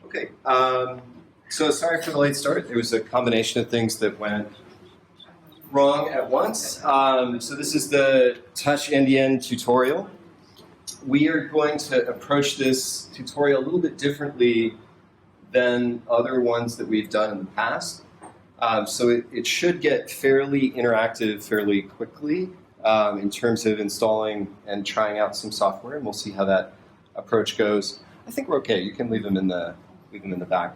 Okay, so sorry for the late start. There was a combination of things that went wrong at once. So this is the TouchNDN tutorial. We are going to approach this tutorial a little bit differently than other ones that we've done in the past. So it should get fairly interactive fairly quickly in terms of installing and trying out some software, and we'll see how that approach goes. I think we're okay. You can leave them in the back.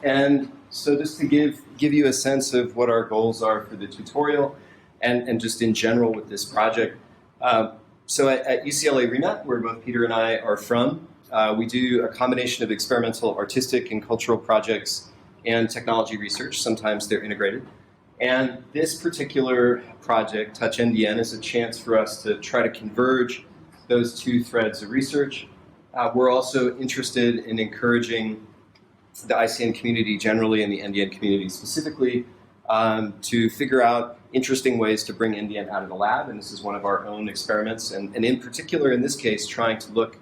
And so just to give you a sense of what our goals are for the tutorial and just in general with this project. So at UCLA REMAP, where both Peter and I are from, we do a combination of experimental, artistic, and cultural projects and technology research. Sometimes they're integrated. And this particular project, TouchNDN, is a chance for us to try to converge those two threads of research. We're also interested in encouraging the ICN community generally and the NDN community specifically to figure out interesting ways to bring NDN out of the lab, and this is one of our own experiments, and in particular in this case trying to look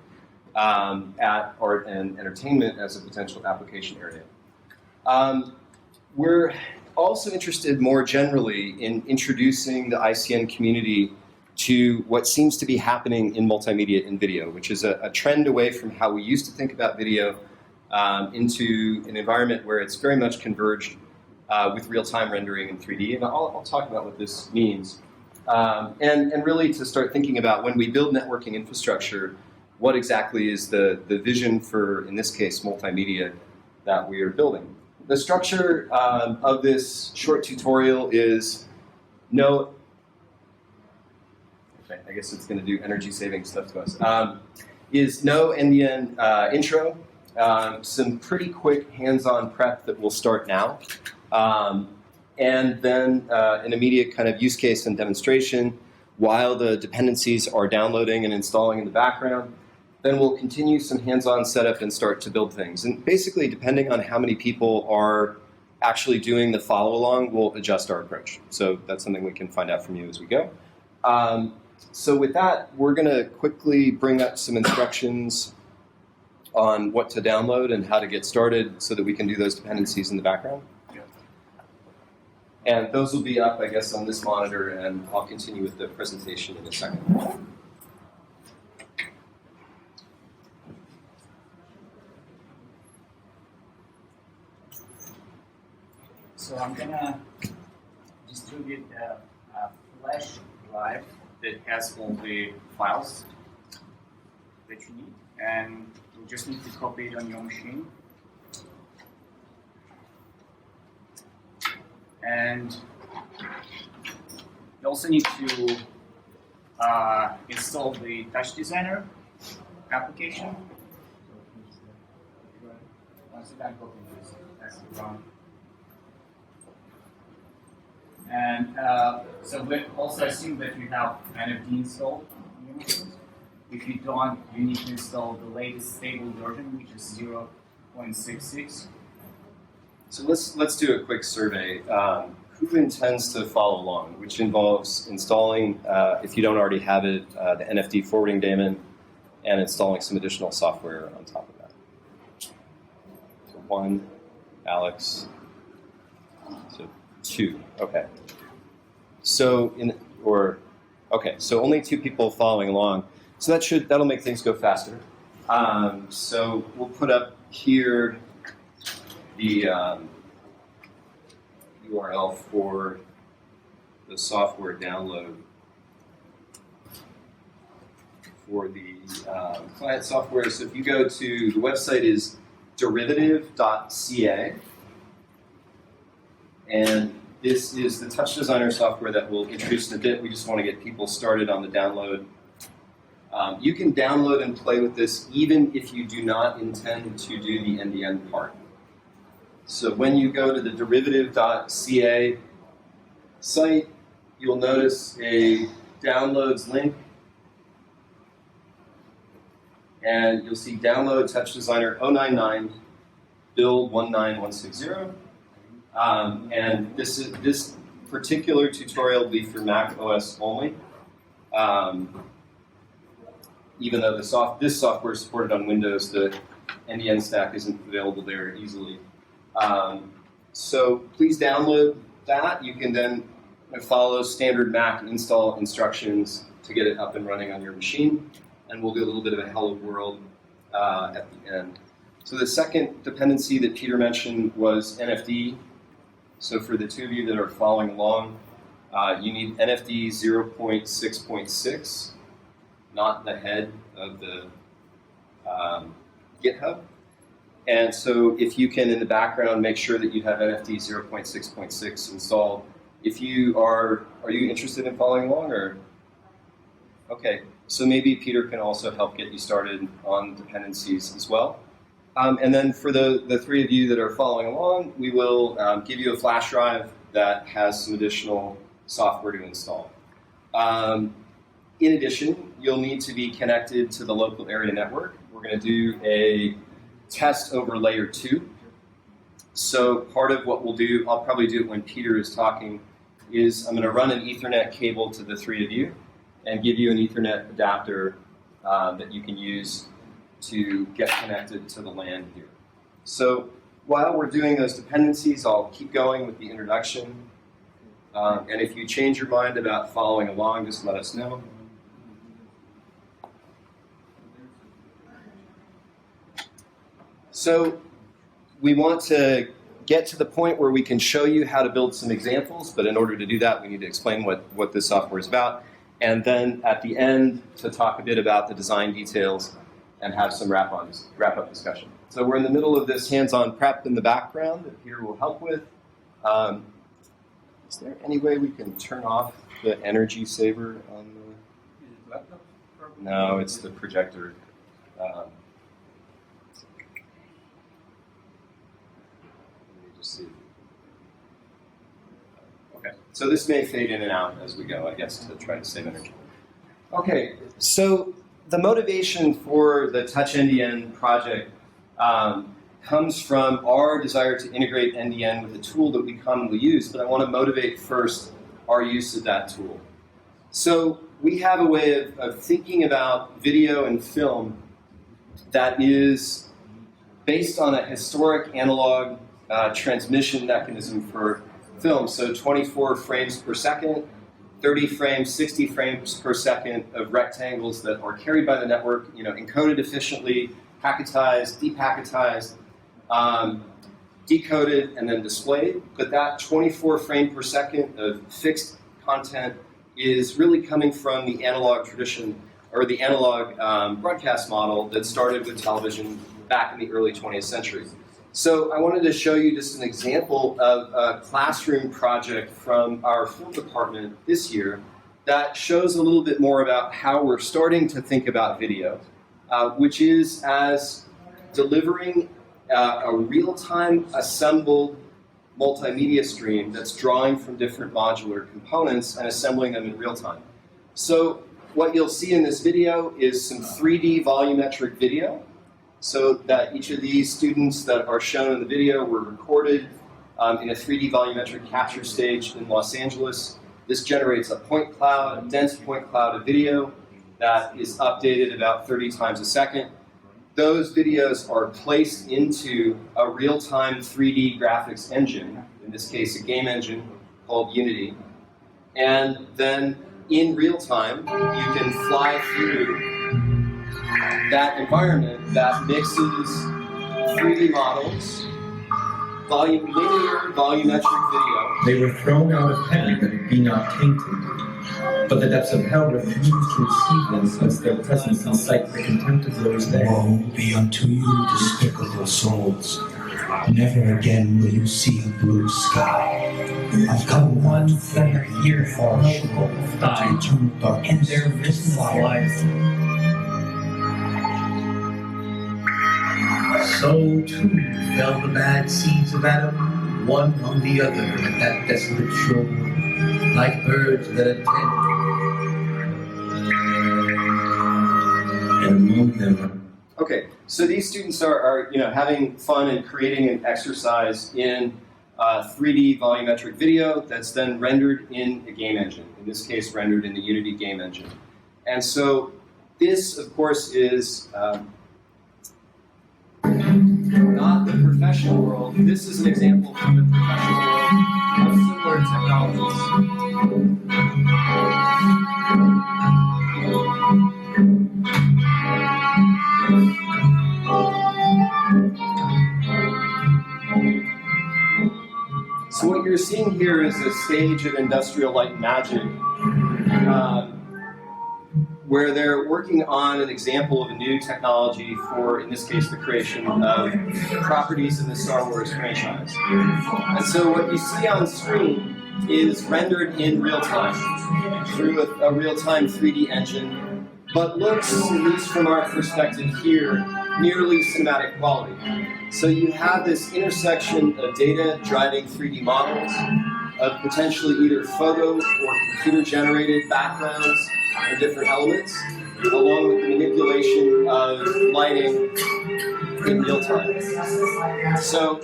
at art and entertainment as a potential application area. We're also interested more generally in introducing the ICN community to what seems to be happening in multimedia in video, which is a trend away from how we used to think about video into an environment where it's very much converged with real-time rendering in 3D. And I'll talk about what this means. And really to start thinking about when we build networking infrastructure, what exactly is the vision for, in this case, multimedia that we are building. The structure of this short tutorial is no, okay, I guess it's going to do energy saving stuff to us, is no NDN intro, some pretty quick hands-on prep that will start now, and then an immediate kind of use case and demonstration while the dependencies are downloading and installing in the background. Then we'll continue some hands-on setup and start to build things. And basically, depending on how many people are actually doing the follow-along, we'll adjust our approach. So that's something we can find out from you as we go. So with that, we're going to quickly bring up some instructions on what to download and how to get started so that we can do those dependencies in the background. And those will be up, I guess, on this monitor, and I'll continue with the presentation in a second. So I'm going to distribute a flash drive that has all the files that you need, and you just need to copy it on your machine. And you also need to install the Touch Designer application. Once you're done copying this, that's the run. And so we also assume that you have NFD installed on your machines. If you don't, you need to install the latest stable version, which is 0.66. So let's do a quick survey. Who intends to follow along, which involves installing, if you don't already have it, the NFD forwarding daemon, and installing some additional software on top of that. So 1, Alex, so 2, okay. So so only 2 people following along. So that'll make things go faster. So we'll put up here the URL for the software download for the client software. So if you go to, the website is derivative.ca, and this is the Touch Designer software that we'll introduce in a bit. We just want to get people started on the download. You can download and play with this even if you do not intend to do the NDN part. So when you go to the derivative.ca site, you'll notice a downloads link, and you'll see download Touch Designer 099 build 19160. And this particular tutorial will be for Mac OS only. Even though this software is supported on Windows, the NDN stack isn't available there easily. So please download that. You can then follow standard Mac install instructions to get it up and running on your machine. And we'll do a little bit of a hello world at the end. So the second dependency that Peter mentioned was NFD. So for the two of you that are following along, you need NFD 0.6.6, not the head of the GitHub. And so if you can, in the background, make sure that you have NFD 0.6.6 installed. If you are you interested in following along, or? Okay, so maybe Peter can also help get you started on dependencies as well. And then for the three of you that are following along, we will give you a flash drive that has some additional software to install. In addition, you'll need to be connected to the local area network. We're going to do a test over layer 2. So part of what we'll do, I'll probably do it when Peter is talking, is I'm going to run an Ethernet cable to the three of you and give you an Ethernet adapter that you can use to get connected to the LAN here. So while we're doing those dependencies, I'll keep going with the introduction. And if you change your mind about following along, just let us know. So we want to get to the point where we can show you how to build some examples, but in order to do that, we need to explain what this software is about. And then at the end, to talk a bit about the design details and have some wrap-up discussion. So we're in the middle of this hands-on prep in the background that Peter will help with. Is there any way we can turn off the energy saver on the laptop? No, it's the projector. Let me just see. Okay, so this may fade in and out as we go, I guess, to try to save energy. Okay, so the motivation for the TouchNDN project comes from our desire to integrate NDN with a tool that we commonly use, but I want to motivate first our use of that tool. So we have a way of thinking about video and film that is based on a historic analog transmission mechanism for film. So 24 frames per second, 30 frames, 60 frames per second of rectangles that are carried by the network, encoded efficiently, packetized, depacketized, decoded, and then displayed. But that 24 frame per second of fixed content is really coming from the analog tradition, or the analog broadcast model that started with television back in the early 20th century. So I wanted to show you just an example of a classroom project from our film department this year that shows a little bit more about how we're starting to think about video, which is as delivering a real-time assembled multimedia stream that's drawing from different modular components and assembling them in real time. So what you'll see in this video is some 3D volumetric video. So that each of these students that are shown in the video were recorded in a 3D volumetric capture stage in Los Angeles. This generates a point cloud, a dense point cloud of video that is updated about 30 times a second. Those videos are placed into a real-time 3D graphics engine, in this case a game engine called Unity. And then in real time, you can fly through that environment that mixes 3D models, linear volumetric video. They were thrown out of heaven that it be not tainted, but the depths of hell refused to receive them, since their presence incite the contempt of those there. Woe be unto you, despicable souls. Never again will you see a blue sky. I've come one fair year for died in their risen life. So too fell the bad seeds of Adam, one on the other at that desolate shore, like birds that attend. And among them. Okay, so these students are having fun and creating an exercise in 3D volumetric video that's then rendered in a game engine. In this case, rendered in the Unity game engine. And so this, of course, is professional world, this is an example from the professional world of similar technologies. So what you're seeing here is a stage of industrial light magic, where they're working on an example of a new technology for, in this case, the creation of properties in the Star Wars franchise. And so what you see on screen is rendered in real time through a real-time 3D engine, but looks, at least from our perspective here, nearly cinematic quality. So you have this intersection of data driving 3D models, of potentially either photo or computer-generated backgrounds and different elements, along with the manipulation of lighting in real time. So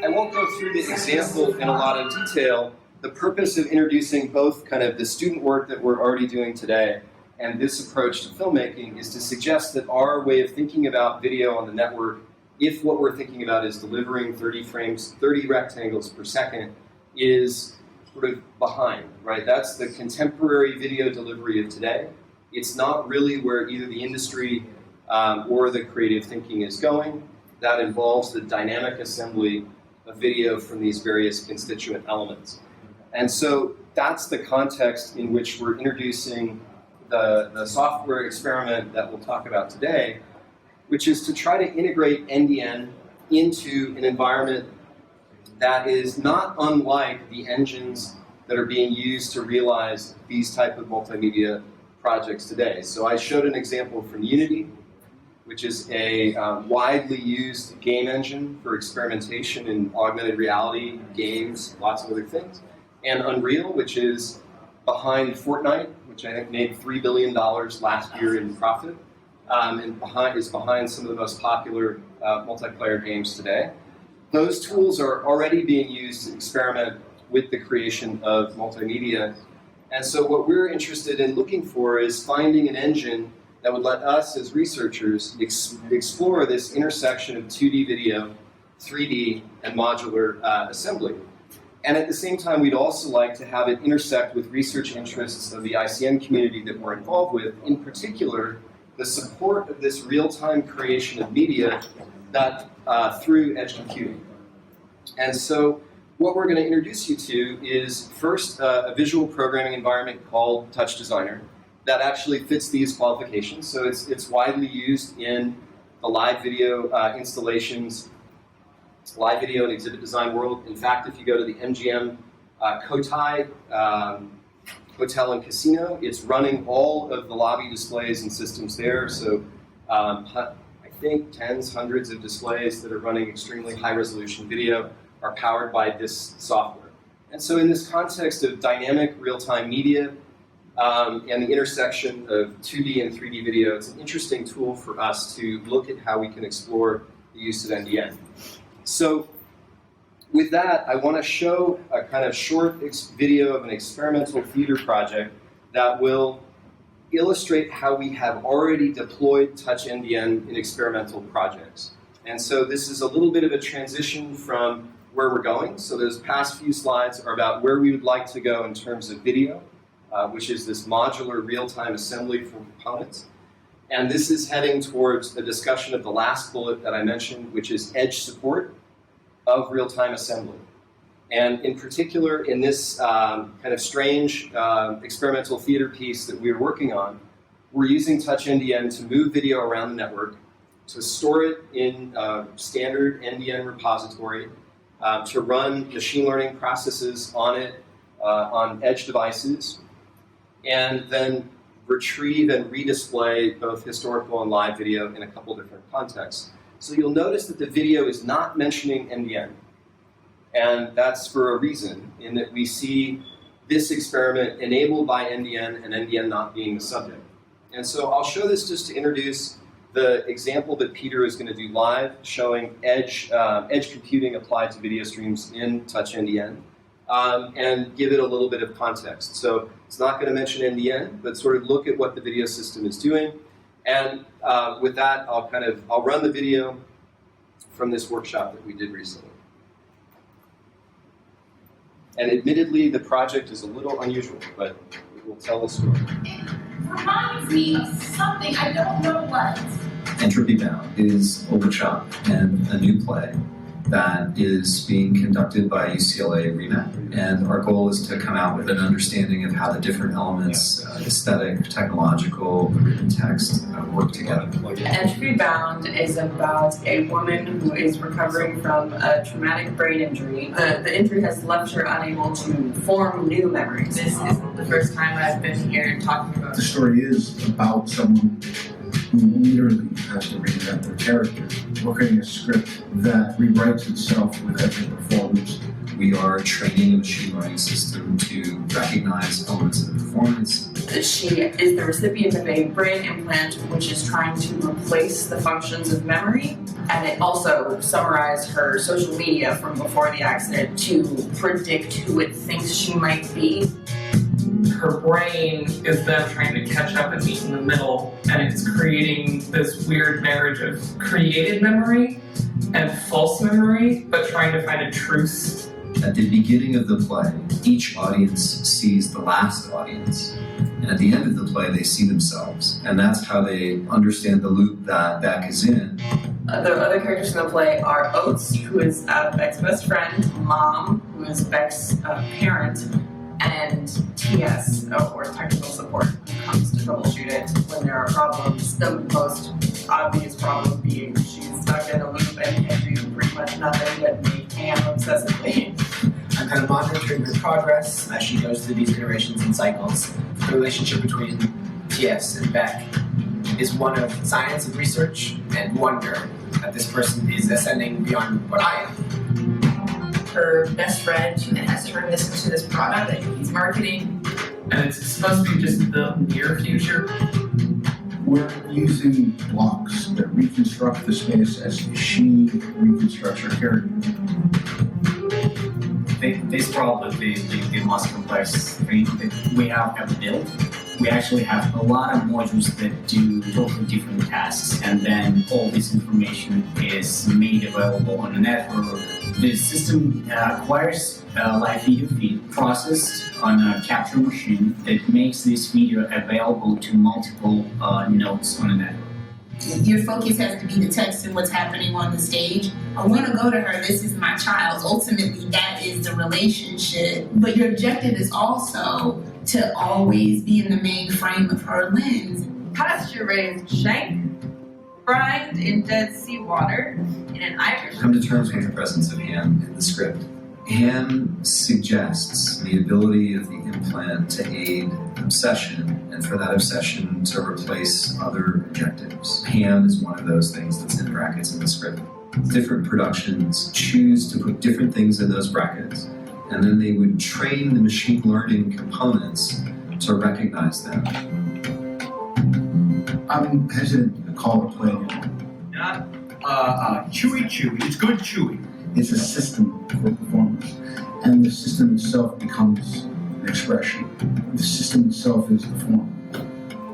I won't go through the example in a lot of detail. The purpose of introducing both kind of the student work that we're already doing today and this approach to filmmaking is to suggest that our way of thinking about video on the network, if what we're thinking about is delivering 30 frames, 30 rectangles per second, is sort of behind, right? That's the contemporary video delivery of today. It's not really where either the industry or the creative thinking is going. That involves the dynamic assembly of video from these various constituent elements. And so that's the context in which we're introducing the software experiment that we'll talk about today, which is to try to integrate NDN into an environment that is not unlike the engines that are being used to realize these type of multimedia projects today. So I showed an example from Unity, which is a widely used game engine for experimentation in augmented reality, games, lots of other things. And Unreal, which is behind Fortnite, which I think made $3 billion last year in profit, and is behind some of the most popular multiplayer games today. Those tools are already being used to experiment with the creation of multimedia. And so what we're interested in looking for is finding an engine that would let us as researchers explore this intersection of 2D video, 3D, and modular assembly. And at the same time, we'd also like to have it intersect with research interests of the ICN community that we're involved with, in particular, the support of this real-time creation of media that through edge computing. And so what we're going to introduce you to is first a visual programming environment called Touch Designer that actually fits these qualifications. So it's widely used in the live video installations, live video and exhibit design world. In fact, if you go to the MGM Cotai Hotel and Casino, it's running all of the lobby displays and systems there. So I think tens, hundreds of displays that are running extremely high resolution video are powered by this software. And so in this context of dynamic real-time media and the intersection of 2D and 3D video, it's an interesting tool for us to look at how we can explore the use of NDN. So with that, I want to show a kind of short video of an experimental theater project that will illustrate how we have already deployed TouchNDN in experimental projects. And so this is a little bit of a transition from where we're going. So those past few slides are about where we would like to go in terms of video, which is this modular real-time assembly for components. And this is heading towards a discussion of the last bullet that I mentioned, which is edge support of real-time assembly. And in particular, in this kind of strange experimental theater piece that we're working on, we're using TouchNDN to move video around the network, to store it in a standard NDN repository, to run machine learning processes on it, on edge devices, and then retrieve and redisplay both historical and live video in a couple different contexts. So you'll notice that the video is not mentioning NDN. And that's for a reason, in that we see this experiment enabled by NDN and NDN not being the subject. And so I'll show this just to introduce the example that Peter is going to do live, showing edge computing applied to video streams in TouchNDN, and give it a little bit of context. So it's not going to mention NDN, but sort of look at what the video system is doing. And with that, I'll run the video, from this workshop that we did recently. And admittedly, the project is a little unusual, but it will tell a story. Reminds me of something, I don't know what. Entropy Bound is a workshop and a new play that is being conducted by UCLA REMAP. And our goal is to come out with an understanding of how the different elements, aesthetic, technological, written text, work together. Entropy Bound is about a woman who is recovering from a traumatic brain injury. The injury has left her unable to form new memories. This isn't the first time I've been here talking about The story is about someone who literally has to reinvent their character, working a script that rewrites itself with every performance. We are training a machine learning system to recognize elements of the performance. She is the recipient of a brain implant which is trying to replace the functions of memory, and it also summarized her social media from before the accident to predict who it thinks she might be. Her brain is then trying to catch up and meet in the middle, and it's creating this weird marriage of created memory and false memory, but trying to find a truce. At the beginning of the play, each audience sees the last audience. And at the end of the play, they see themselves. And that's how they understand the loop that Beck is in. The other characters in the play are Oates, who is Beck's best friend, Mom, who is Beck's parent, and TS, or technical support, who comes to troubleshoot it when there are problems. The most obvious problem being she's stuck in a loop and can do pretty much nothing but make ham obsessively. I'm kind of monitoring her progress as she goes through these iterations and cycles. The relationship between TS and Beck is one of science and research and wonder that this person is ascending beyond what I am. Her best friend has turned this into this product that he's marketing. And it's supposed to be just the near future. We're using blocks that reconstruct the space as she reconstructs her character. This is probably the most complex thing that we have ever built. We actually have a lot of modules that do totally different tasks, and then all this information is made available on the network. The system acquires a live video feed processed on a capture machine that makes this video available to multiple nodes on the network. Your focus has to be the text and what's happening on the stage. I want to go to her, this is my child. Ultimately, that is the relationship. But your objective is also to always be in the main frame of her lens. Pasture-raised shank, brined in Dead Sea water, in an Irish. Come to terms with the presence of ham in the script. Ham suggests the ability of the implant to aid obsession, and for that obsession to replace other objectives. Ham is one of those things that's in brackets in the script. Different productions choose to put different things in those brackets, and then they would train the machine learning components to recognize them. I'm hesitant to call it play. Not chewy, it's good chewy. It's a system for performance, and the system itself becomes an expression. The system itself is the form.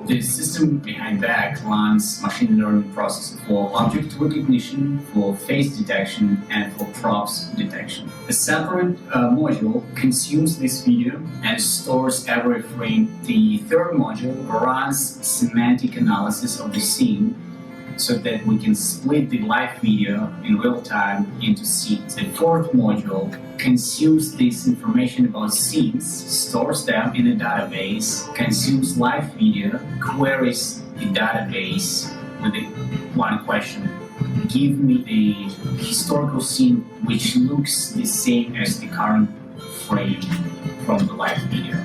The system behind Beck runs machine learning processes for object recognition, for face detection, and for props detection. A separate module consumes this video and stores every frame. The third module runs semantic analysis of the scene so that we can split the live video in real time into scenes. The fourth module consumes this information about scenes, stores them in a database, consumes live video, queries the database with one question. Give me a historical scene which looks the same as the current frame from the live video.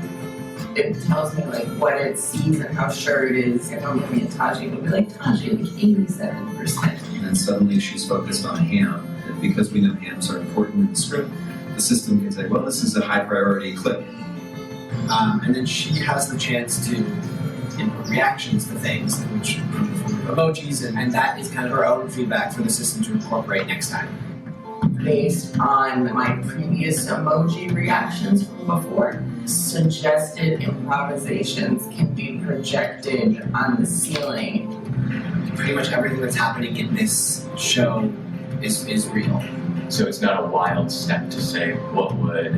It tells me like what it sees and how sure it is. If I'm looking at Taji, it'll be like Taji, like 87%. And then suddenly she's focused on ham, and because we know hams are important in the script, the system can say, well, this is a high priority clip. And then she has the chance to input reactions to things, which emojis, and that is kind of her own feedback for the system to incorporate next time. Based on my previous emoji reactions from before, suggested improvisations can be projected on the ceiling. Pretty much everything that's happening in this show is real. So it's not a wild step to say what would,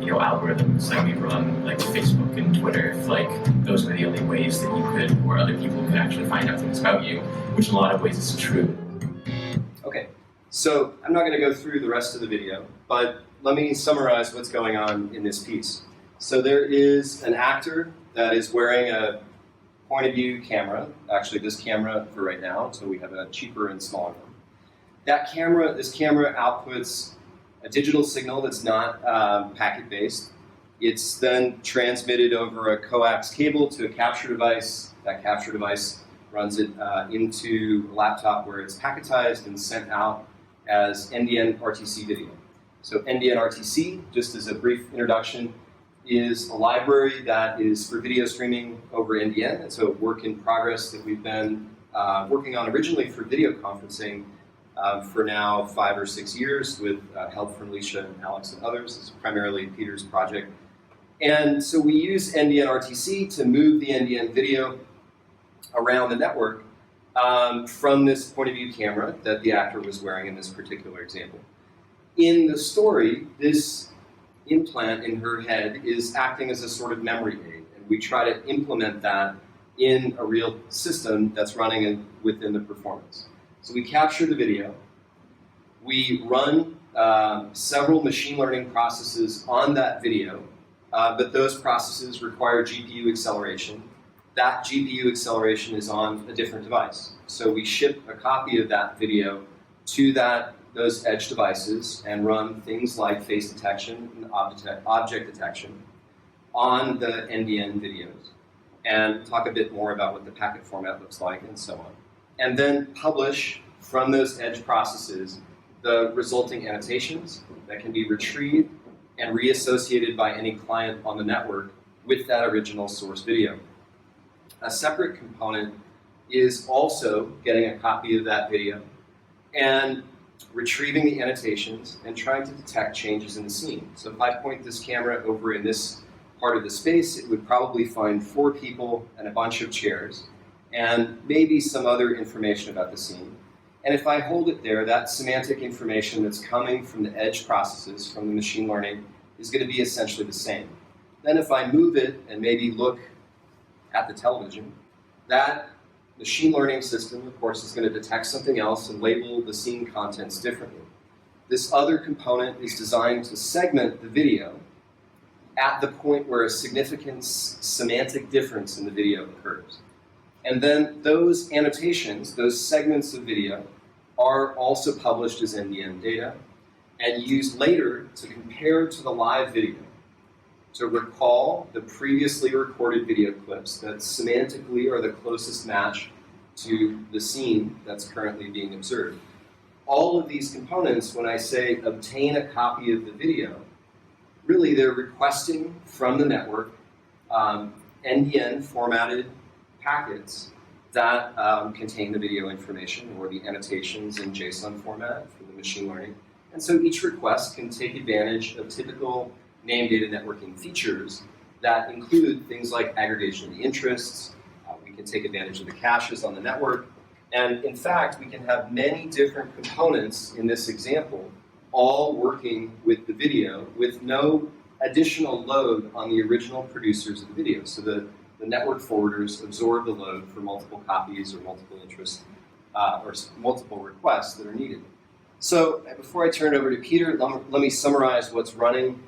algorithms like we run, like Facebook and Twitter, if like those were the only ways that you could, or other people could actually find out things about you, which in a lot of ways is true. Okay, so I'm not going to go through the rest of the video, but let me summarize what's going on in this piece. So there is an actor that is wearing a point of view camera, actually this camera for right now, until we have a cheaper and smaller one. This camera outputs a digital signal that's not packet-based. It's then transmitted over a coax cable to a capture device. That capture device runs it into a laptop where it's packetized and sent out as NDN RTC video. So NDN RTC, just as a brief introduction, is a library that is for video streaming over NDN. It's a work in progress that we've been working on originally for video conferencing for now 5 or 6 years with help from Alicia and Alex and others. It's primarily Peter's project. And so we use NDN RTC to move the NDN video around the network from this point of view camera that the actor was wearing in this particular example. In the story, this implant in her head is acting as a sort of memory aid, and we try to implement that in a real system that's running within the performance. So we capture the video, we run several machine learning processes on that video, but those processes require GPU acceleration. That GPU acceleration is on a different device. So we ship a copy of that video to those edge devices and run things like face detection and object detection on the NDN videos, and talk a bit more about what the packet format looks like and so on. And then publish from those edge processes the resulting annotations that can be retrieved and reassociated by any client on the network with that original source video. A separate component is also getting a copy of that video and retrieving the annotations and trying to detect changes in the scene. So if I point this camera over in this part of the space, it would probably find 4 people and a bunch of chairs, and maybe some other information about the scene. And if I hold it there, that semantic information that's coming from the edge processes, from the machine learning, is going to be essentially the same. Then if I move it and maybe look at the television, that machine learning system, of course, is going to detect something else and label the scene contents differently. This other component is designed to segment the video at the point where a significant semantic difference in the video occurs. And then those annotations, those segments of video, are also published as NDN data and used later to compare to the live video, to recall the previously recorded video clips that semantically are the closest match to the scene that's currently being observed. All of these components, when I say obtain a copy of the video, really they're requesting from the network NDN formatted packets that contain the video information or the annotations in JSON format for the machine learning. And so each request can take advantage of typical name data networking features that include things like aggregation of the interests. We can take advantage of the caches on the network. And in fact, we can have many different components in this example all working with the video with no additional load on the original producers of the video. So the network forwarders absorb the load for multiple copies or multiple interests or multiple requests that are needed. So before I turn it over to Peter, let me summarize what's running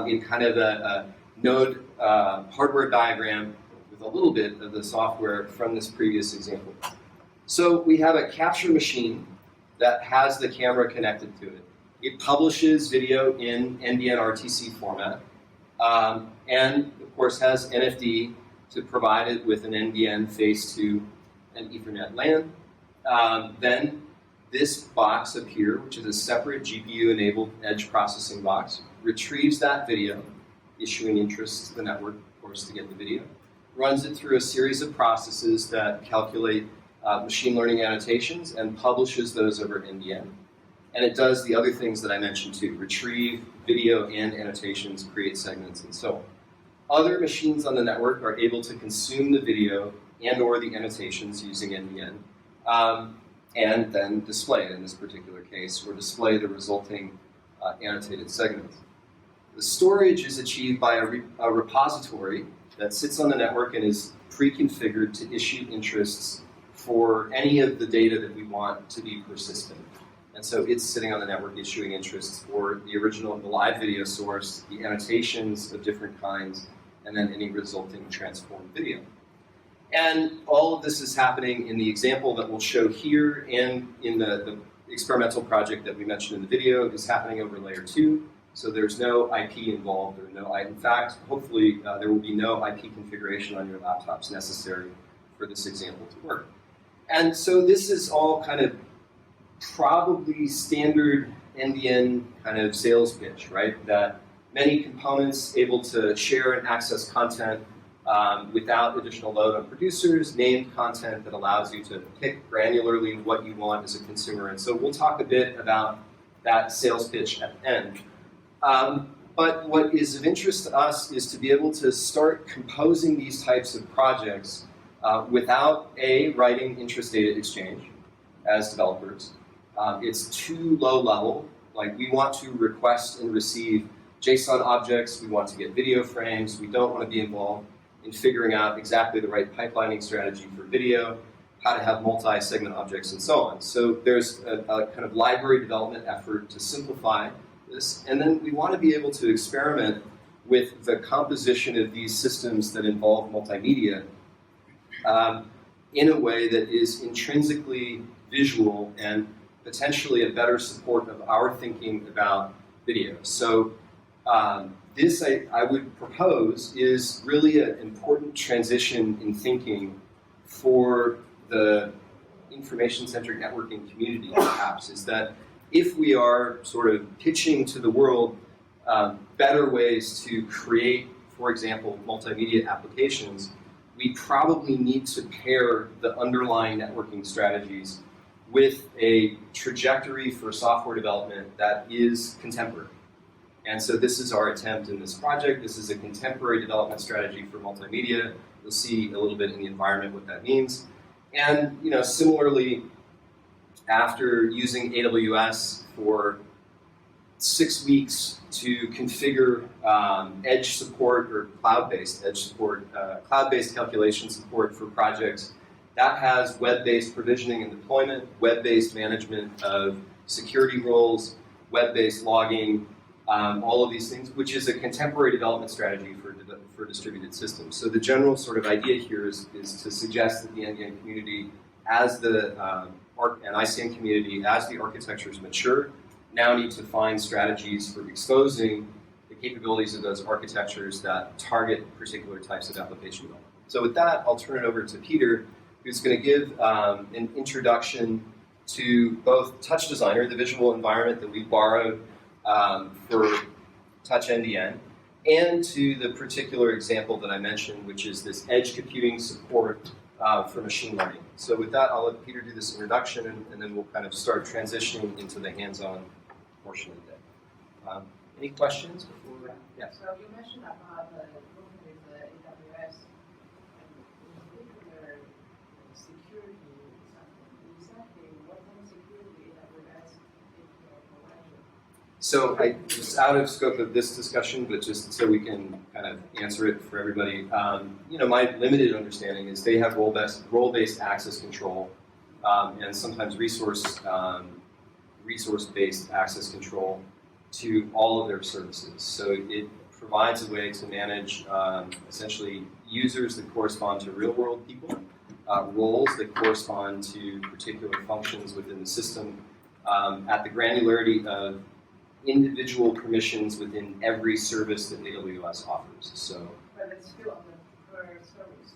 in kind of a node hardware diagram with a little bit of the software from this previous example. So we have a capture machine that has the camera connected to it. It publishes video in NDN RTC format and, of course, has NFD to provide it with an NDN face to an Ethernet LAN. Then this box up here, which is a separate GPU-enabled edge processing box, retrieves that video, issuing interest to the network, of course, to get the video, runs it through a series of processes that calculate machine learning annotations and publishes those over NDN. And it does the other things that I mentioned too, retrieve video and annotations, create segments, and so on. Other machines on the network are able to consume the video and or the annotations using NDN. and then display it in this particular case, or display the resulting annotated segments. The storage is achieved by a repository that sits on the network and is pre-configured to issue interests for any of the data that we want to be persistent. And so it's sitting on the network issuing interests for the original, the live video source, the annotations of different kinds, and then any resulting transformed video. And all of this is happening in the example that we'll show here and in the experimental project that we mentioned in the video is happening over layer 2. So there's no IP involved, or no, in fact, hopefully there will be no IP configuration on your laptops necessary for this example to work. And so this is all kind of probably standard NDN kind of sales pitch, right? That many components able to share and access content without additional load on producers, named content that allows you to pick granularly what you want as a consumer. And so we'll talk a bit about that sales pitch at the end. But what is of interest to us is to be able to start composing these types of projects without writing interest data exchange as developers. It's too low level. Like, we want to request and receive JSON objects, we want to get video frames, we don't want to be involved in figuring out exactly the right pipelining strategy for video, how to have multi-segment objects, and so on. So there's a kind of library development effort to simplify this, and then we want to be able to experiment with the composition of these systems that involve multimedia in a way that is intrinsically visual and potentially a better support of our thinking about video. So this, I would propose, is really an important transition in thinking for the information-centric networking community, perhaps, is that if we are sort of pitching to the world better ways to create, for example, multimedia applications, we probably need to pair the underlying networking strategies with a trajectory for software development that is contemporary. And so this is our attempt in this project. This is a contemporary development strategy for multimedia. You'll see a little bit in the environment what that means. And similarly, after using AWS for 6 weeks to configure edge support or cloud-based edge support, cloud-based calculation support for projects, that has web-based provisioning and deployment, web-based management of security roles, web-based logging, all of these things, which is a contemporary development strategy for distributed systems. So the general sort of idea here is to suggest that the NDN community, as the and ICN community, as the architectures mature, now need to find strategies for exposing the capabilities of those architectures that target particular types of application development. So with that, I'll turn it over to Peter, who's going to give an introduction to both Touch Designer, the visual environment that we borrowed for TouchNDN, and to the particular example that I mentioned, which is this edge computing support for machine learning. So with that, I'll let Peter do this introduction, and then we'll kind of start transitioning into the hands-on portion of the day. Any questions before? Yeah. So you mentioned about working with AWS, and in particular, security is something. Exactly what kind of security AWS provides? So it's out of scope of this discussion, but just so we can kind of answer it for everybody. My limited understanding is they have role-based access control, and sometimes resource-based access control to all of their services. So it provides a way to manage essentially users that correspond to real-world people, roles that correspond to particular functions within the system, at the granularity of individual permissions within every service that AWS offers. So, but it's still on the per service.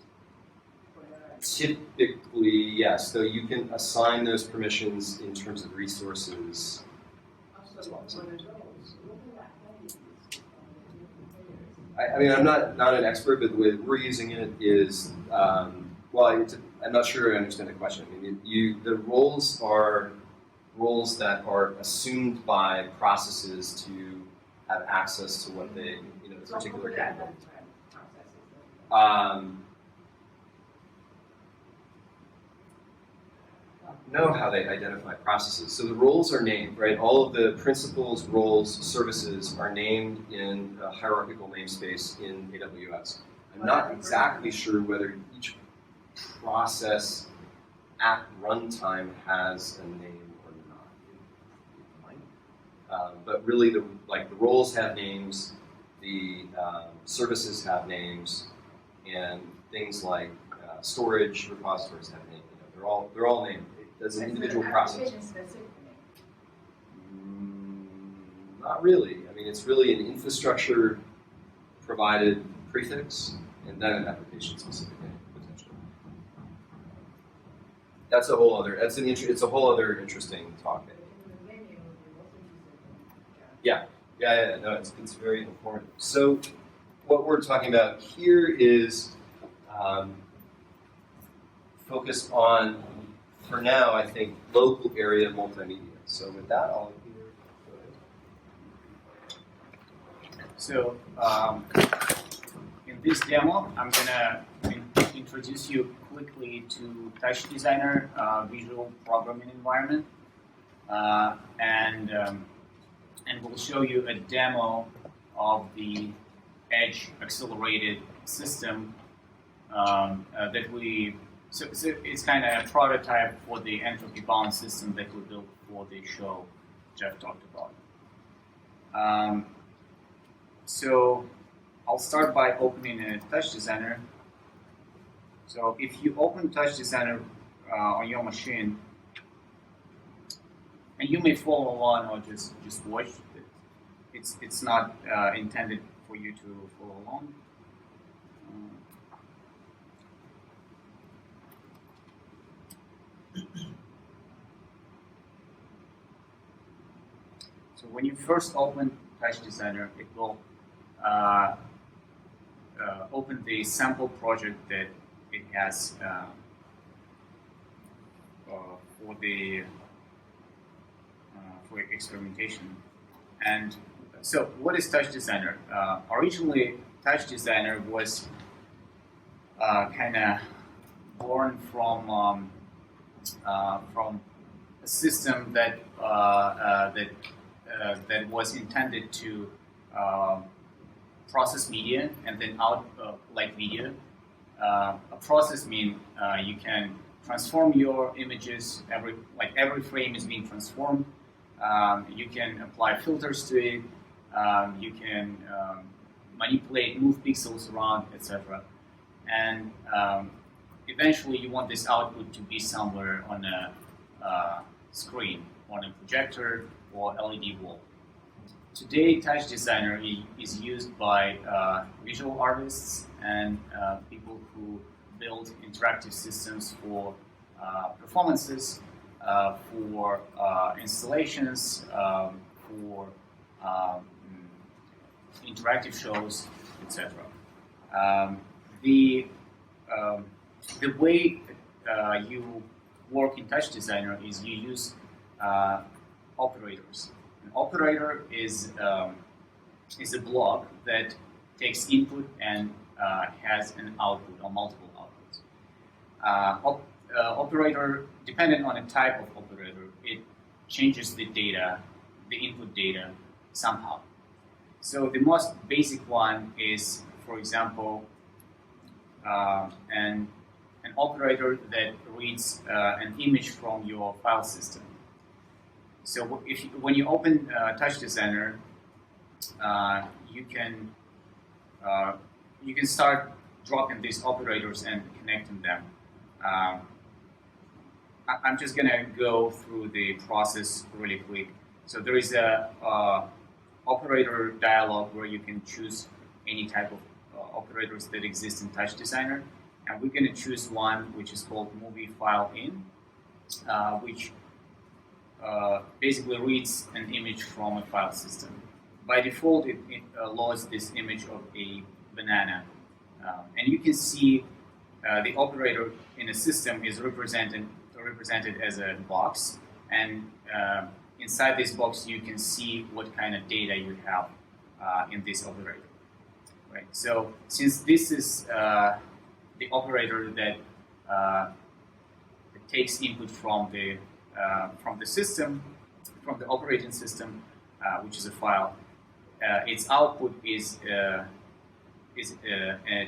Typically, yes. Though you can assign those permissions in terms of resources as well. I mean, I'm not an expert, but the way that we're using it is, I'm not sure I understand the question. I mean, the roles are roles that are assumed by processes to have access to what they, the particular capability. know how they identify processes. So the roles are named, right? All of the principals, roles, services are named in a hierarchical namespace in AWS. I'm not exactly sure whether each process at runtime has a name or not. It might. But really, the roles have names, the services have names, and things like storage repositories have names. They're all named. As an individual process. Not really. I mean, it's really an infrastructure provided prefix and then an application specific name potentially. That's a whole other. It's a whole other interesting talk. Yeah. No, it's very important. So, what we're talking about here is focus on. For now, I think local area multimedia. So with that, I'll go ahead. So in this demo, I'm gonna introduce you quickly to Touch Designer visual programming environment, and we'll show you a demo of the Edge accelerated system that we. So it's kind of a prototype for the entropy-bound system that we built for the show Jeff talked about. So I'll start by opening a Touch Designer. So if you open Touch Designer on your machine, and you may follow along or just watch it. It's not intended for you to follow along. So when you first open Touch Designer, it will open the sample project that it has for experimentation. And so, what is Touch Designer? Originally, Touch Designer was kind of born from a system that that was intended to process media and then out like video. A process means you can transform your images every frame is being transformed. You can apply filters to it. You can manipulate, move pixels around, etc. And eventually, you want this output to be somewhere on a screen, on a projector or LED wall. Today, Touch Designer is used by visual artists and people who build interactive systems for performances, for installations, for interactive shows, etc. The way you work in Touch Designer is you use operators. An operator is a block that takes input and has an output or multiple outputs. Operator, depending on the type of operator, it changes the data, the input data somehow. So the most basic one is, for example, an operator that reads an image from your file system. So when you open Touch Designer, you can start dropping these operators and connecting them. I'm just gonna go through the process really quick. So there is a operator dialog where you can choose any type of operators that exist in Touch Designer, and we're gonna choose one which is called movie file in, which basically reads an image from a file system. By default, it loads this image of a banana, and you can see the operator in a system is represented as a box, and inside this box you can see what kind of data you have in this operator. Right. So since this is the operator that takes input from the system, from the operating system, which is a file. Its output is a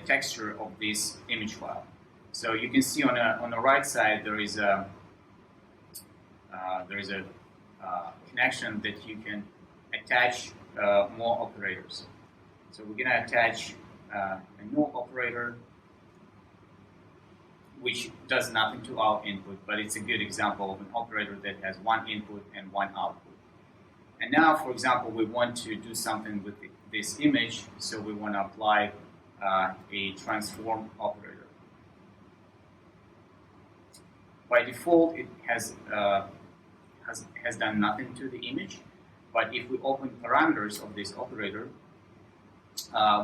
texture of this image file. So you can see on the right side there is a connection that you can attach more operators. So we're going to attach a null operator, which does nothing to our input, but it's a good example of an operator that has one input and one output. And now, for example, we want to do something with this image, so we want to apply a transform operator. By default, it has done nothing to the image, but if we open parameters of this operator,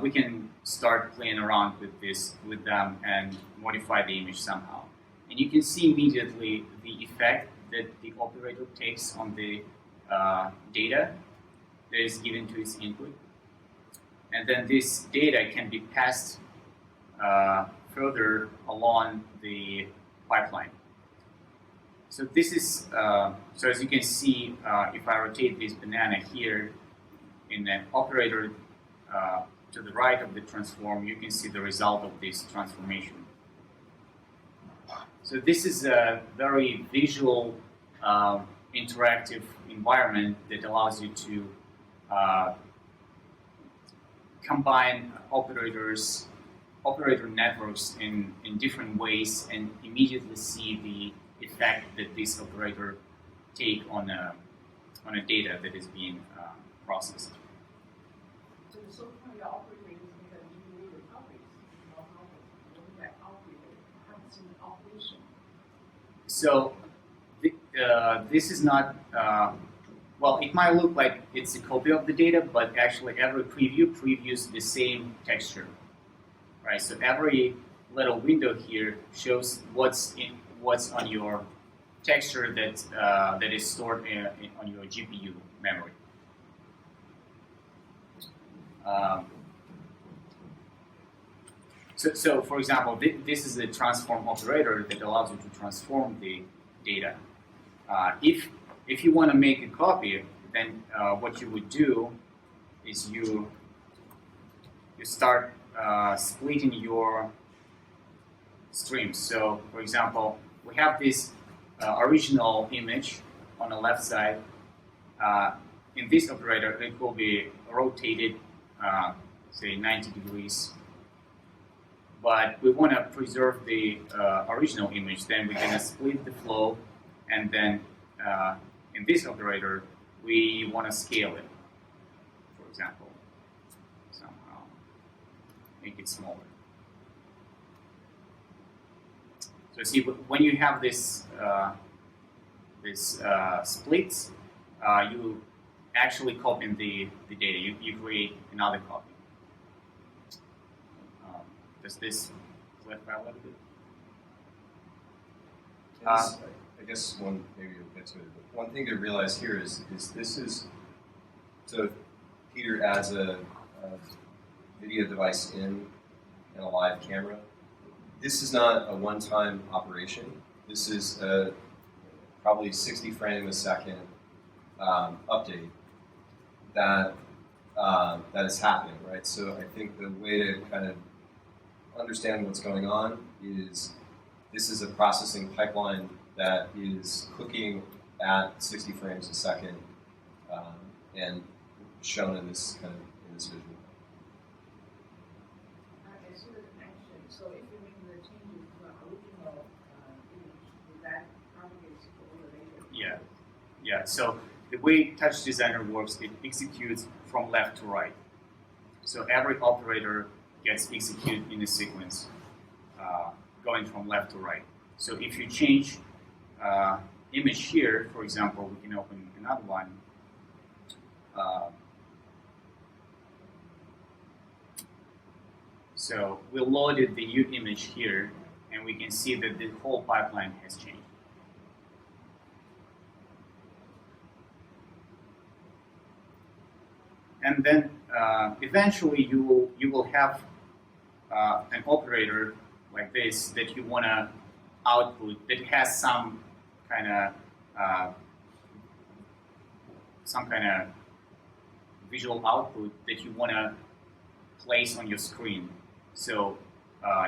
we can start playing around with them and modify the image somehow. And you can see immediately the effect that the operator takes on the data that is given to its input. And then this data can be passed further along the pipeline. So this is, so as you can see, if I rotate this banana here in the operator to the right of the transform, you can see the result of this transformation. So this is a very visual, interactive environment that allows you to combine operator networks in different ways and immediately see the effect that this operator take on a data that is being processed. So the so-called operator is because you need the copies, not that operator. I haven't seen the operation. So this is not, well, it might look like it's a copy of the data, but actually every preview previews the same texture, right? So every little window here shows what's on your texture that is stored on your GPU memory. So for example, this is a transform operator that allows you to transform the data. If you want to make a copy, then what you would do is you start splitting your streams. So for example, we have this original image on the left side. In this operator, it will be rotated, say 90 degrees. But we want to preserve the original image, then we're going to split the flow, and then in this operator, we want to scale it, for example, somehow make it smaller. So see, when you have this splits, you actually copy the data. You create another copy. Does this clarify a little bit? I guess maybe you'll get to it. But one thing to realize here is this is, so if Peter adds a video device in and a live camera, this is not a one-time operation. This is a probably 60 frame a second update that is happening, right? So I think the way to kind of understand what's going on is this is a processing pipeline that is cooking at 60 frames a second and shown in this visual. I see the connection. So if you make the changes to the original image, would that propagate over later? Yeah. So the way Touch Designer works, it executes from left to right. So every operator gets executed in a sequence, going from left to right. So if you change image here, for example, we can open another one. So we loaded the new image here, and we can see that the whole pipeline has changed. And then eventually you will have an operator like this that you want to output that has some kind of visual output that you want to place on your screen. So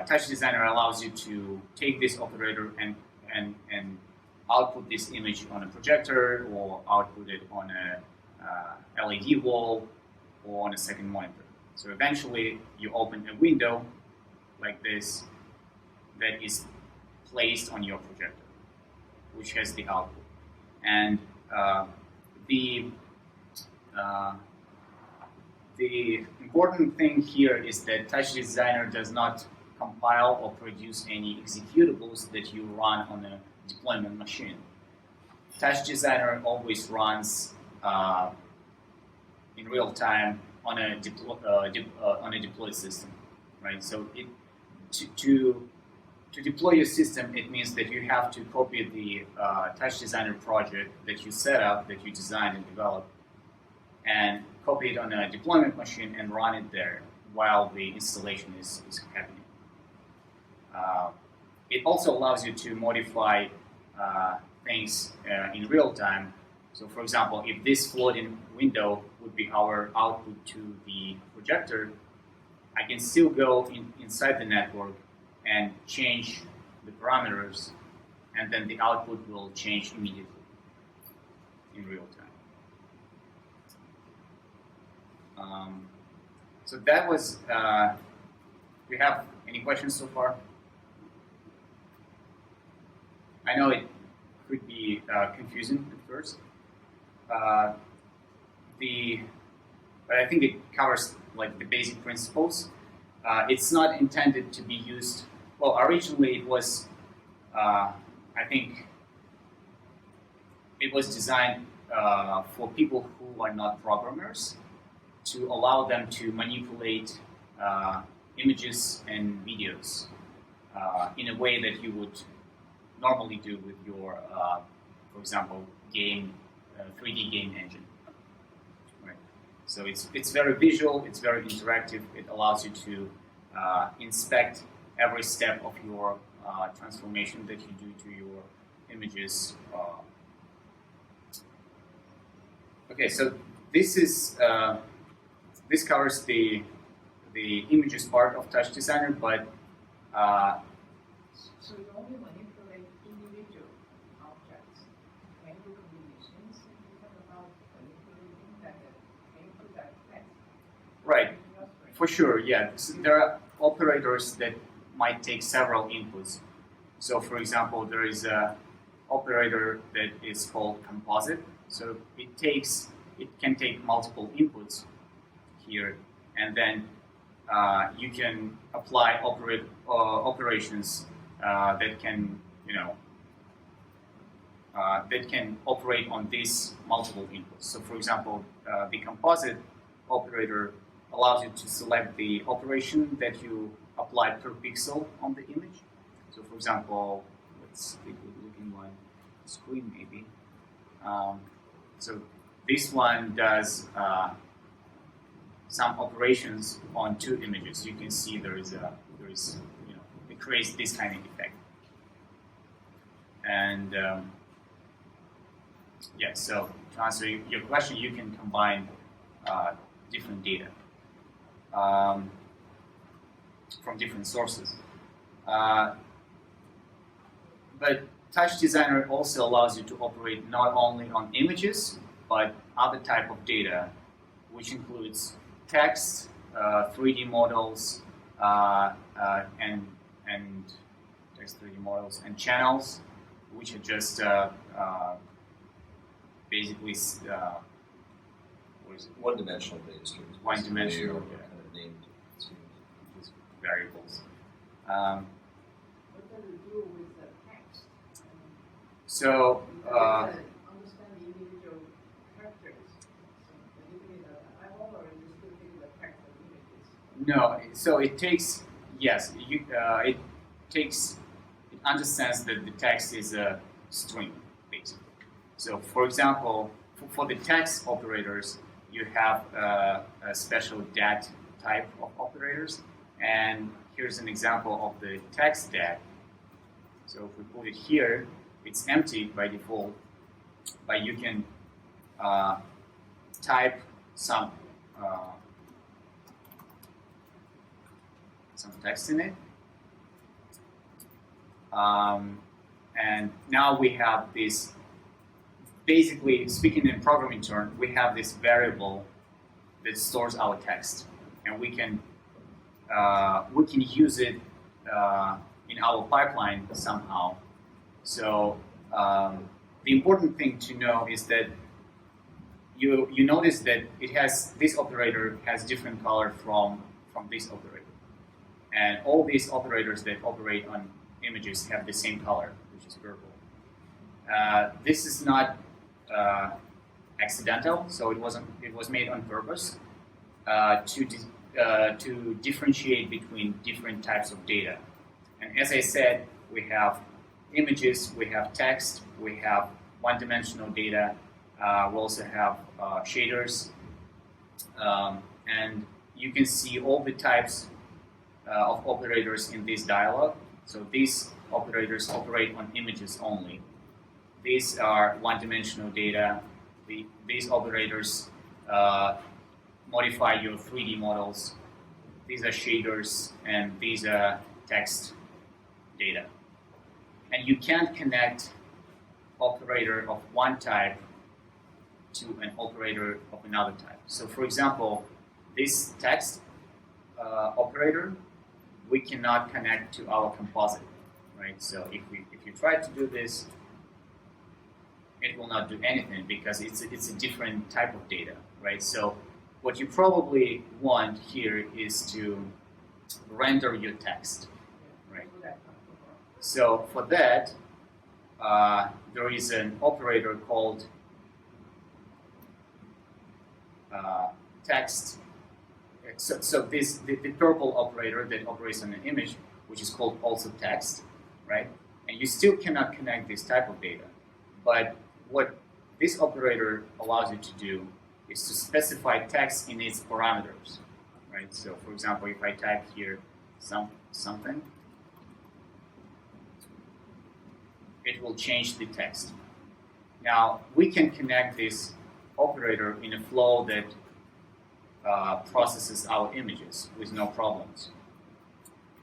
Touch Designer allows you to take this operator and output this image on a projector, or output it on a LED wall, or on a second monitor. So eventually you open a window like this that is placed on your projector, which has the output. And the important thing here is that Touch Designer does not compile or produce any executables that you run on a deployment machine. Touch Designer always runs in real time on a deployed system, right? So to deploy your system, it means that you have to copy the Touch Designer project that you set up, that you designed and developed, and copy it on a deployment machine and run it there while the installation is happening. It also allows you to modify things in real time. So for example, if this floating window would be our output to the projector, I can still go inside the network and change the parameters, and then the output will change immediately in real time. So that was, do you have any questions so far? I know it could be confusing at first. But I think it covers like the basic principles. It's not intended to be used. Well, originally it was. I think it was designed for people who are not programmers, to allow them to manipulate images and videos in a way that you would normally do with your, for example, 3D game engine. Right. So it's very visual, it's very interactive. It allows you to inspect every step of your transformation that you do to your images. Okay, so this is this covers the images part of Touch Designer, but so you only manipulate individual objects. Can you do combinations? You talk about manipulating that input that text. right, for sure, yeah. So there are operators that might take several inputs. So for example, there is a operator that is called composite. So it can take multiple inputs here, and then you can apply operations that can, that can operate on these multiple inputs. So for example, the composite operator allows you to select the operation that you apply per pixel on the image. So for example, let's take a look in one screen maybe. So this one does some operations on two images. You can see it creates this kind of effect. And yeah, so to answer your question, you can combine different data from different sources. But Touch Designer also allows you to operate not only on images, but other type of data, which includes text, 3D models, and text 3D models and channels, which are just basically One-dimensional data streams. One-dimensional, Kind yeah. of named variables. What does it do with the text? So Understand the individual characters. So manipulate the eyeball, or you still take the text of images? no, so it takes, yes, it understands that the text is a string, basically. So for example, for the text operators, you have a special DAT type of operators, and here's an example of the text DAT. So if we put it here, it's empty by default, but you can type some text in it. And now we have this, basically speaking in programming terms, we have this variable that stores our text, and we can use it in our pipeline somehow. So the important thing to know is that you notice that this operator has different color from this operator, and all these operators that operate on images have the same color, which is purple. This is not accidental, so it was made on purpose to differentiate between different types of data. And as I said, we have images, we have text, we have one-dimensional data, we also have shaders, and you can see all the types of operators in this dialog. So these operators operate on images only. These are one-dimensional data. These operators modify your 3D models. These are shaders, and these are text data. And you can't connect operator of one type to an operator of another type. So for example, this text operator, we cannot connect to our composite, right? So if you try to do this, it will not do anything because it's a different type of data, right? So what you probably want here is to render your text, right? So for that, there is an operator called text. So the purple operator that operates on an image, which is called also text, right? And you still cannot connect this type of data. But what this operator allows you to do is to specify text in its parameters, right? So for example, if I type here something, it will change the text. Now, we can connect this operator in a flow that processes our images with no problems.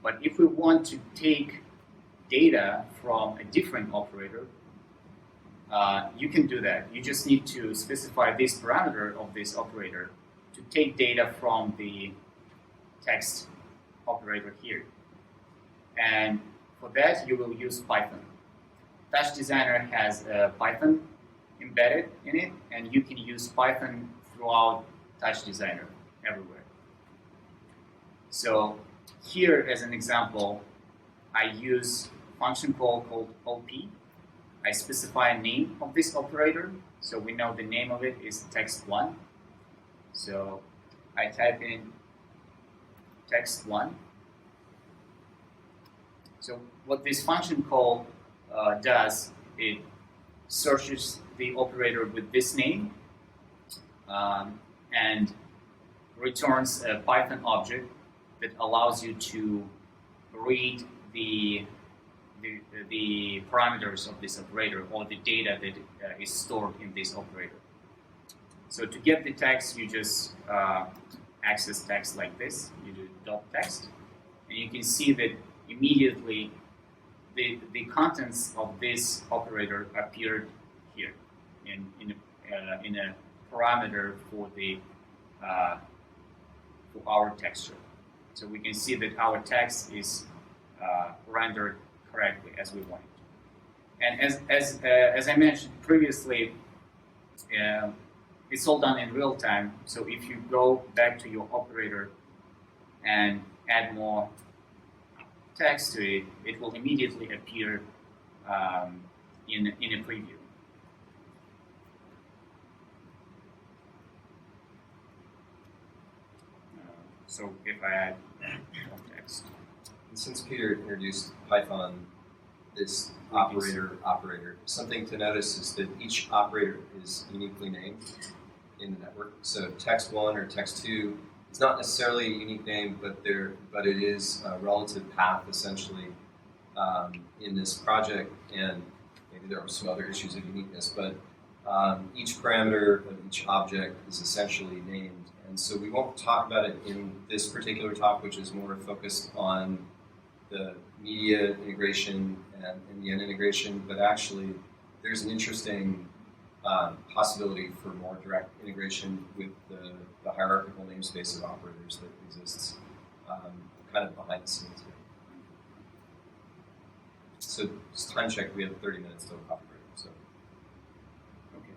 But if we want to take data from a different operator, you can do that. You just need to specify this parameter of this operator to take data from the text operator here. And for that, you will use Python. Touch Designer has Python embedded in it, and you can use Python throughout Touch Designer everywhere. So here, as an example, I use a function call called OP. I specify a name of this operator, so we know the name of it is text1. So I type in text1. So what this function call does, it searches the operator with this name and returns a Python object that allows you to read the parameters of this operator or the data that is stored in this operator. So to get the text, you just access text like this. You do .text, and you can see that immediately the contents of this operator appeared here in a parameter for our texture. So we can see that our text is rendered correctly as we want it. And as I mentioned previously, it's all done in real time. So if you go back to your operator and add more text to it, it will immediately appear in a preview. So if I add text. And since Peter introduced Python, this operator, something to notice is that each operator is uniquely named in the network. So text1 or text2 is not necessarily a unique name, but it is a relative path essentially in this project, and maybe there are some other issues of uniqueness, but each parameter of each object is essentially named. And so we won't talk about it in this particular talk, which is more focused on the media integration and the end integration, but actually there's an interesting possibility for more direct integration with the hierarchical namespace of operators that exists kind of behind the scenes here. So just time check, we have 30 minutes till copyright. So. Okay.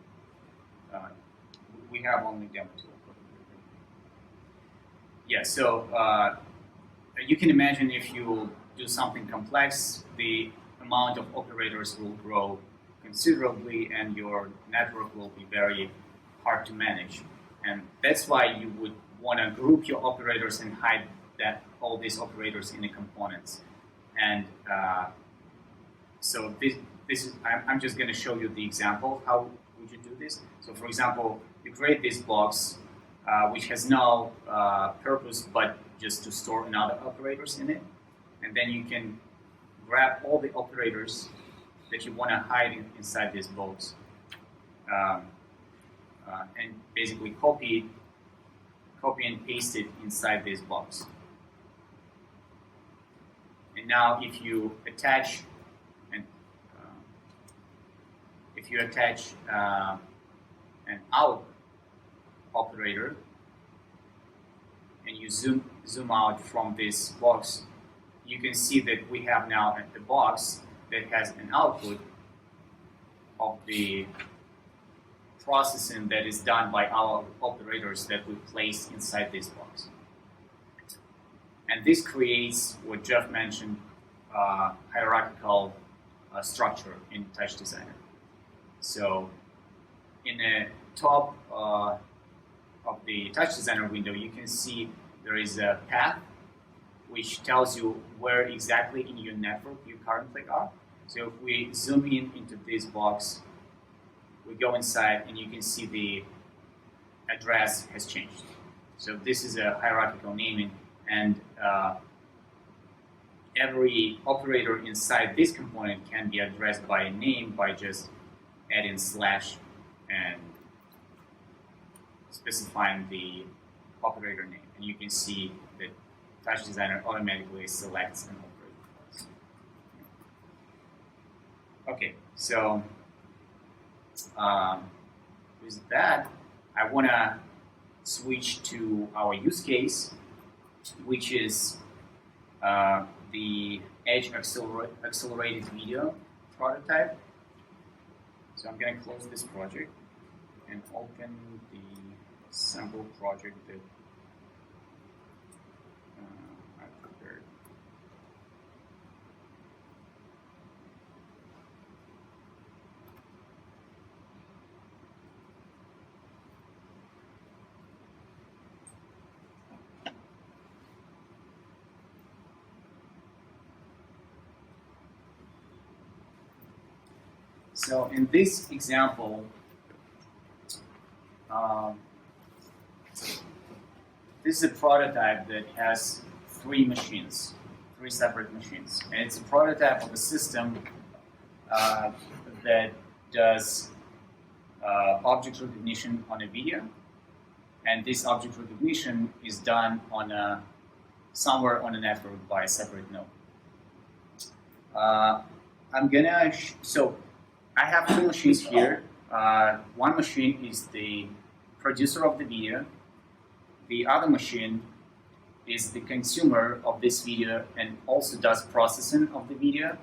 We have only demo 2. Yeah, so you can imagine if you do something complex, the amount of operators will grow considerably and your network will be very hard to manage. And that's why you would want to group your operators and hide all these operators in the components. And so this is, I'm just going to show you the example. How would you do this? So for example, you create this box which has no purpose but just to store another operators in it. And then you can grab all the operators that you want to hide inside this box and basically copy and paste it inside this box. And now if you attach an out operator and you zoom out from this box, you can see that we have now a box that has an output of the processing that is done by our operators that we place inside this box. And this creates what Jeff mentioned, hierarchical structure in Touch Designer. So in the top of the Touch Designer window, you can see there is a path which tells you where exactly in your network you currently are. So if we zoom in into this box, we go inside and you can see the address has changed. So this is a hierarchical naming, and every operator inside this component can be addressed by a name by just adding slash and specifying the operator name. And you can see that Touch Designer automatically selects an operator. Okay, so with that, I want to switch to our use case, which is the Edge accelerated video prototype. So I'm going to close this project and open the sample project that I prepared. So in this example, this is a prototype that has 3 separate machines. And it's a prototype of a system that does object recognition on a video. And this object recognition is done on somewhere on a network by a separate node. So I have 2 machines here. One machine is the producer of the video. The other machine is the consumer of this video and also does processing of the video.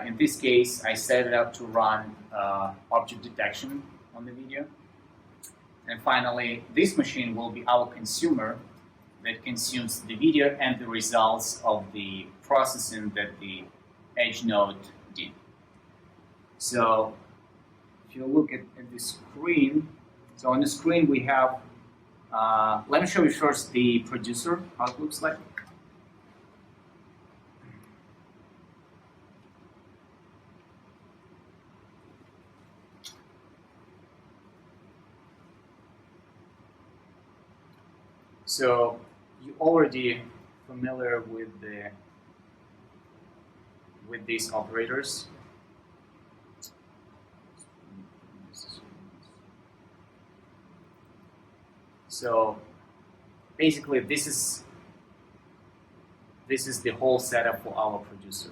In this case, I set it up to run object detection on the video. And finally, this machine will be our consumer that consumes the video and the results of the processing that the Edge node did. So if you look at the screen, so on the screen we have, let me show you first the producer, how it looks like. So you're already familiar with the with these operators. So basically, this is the whole setup for our producer.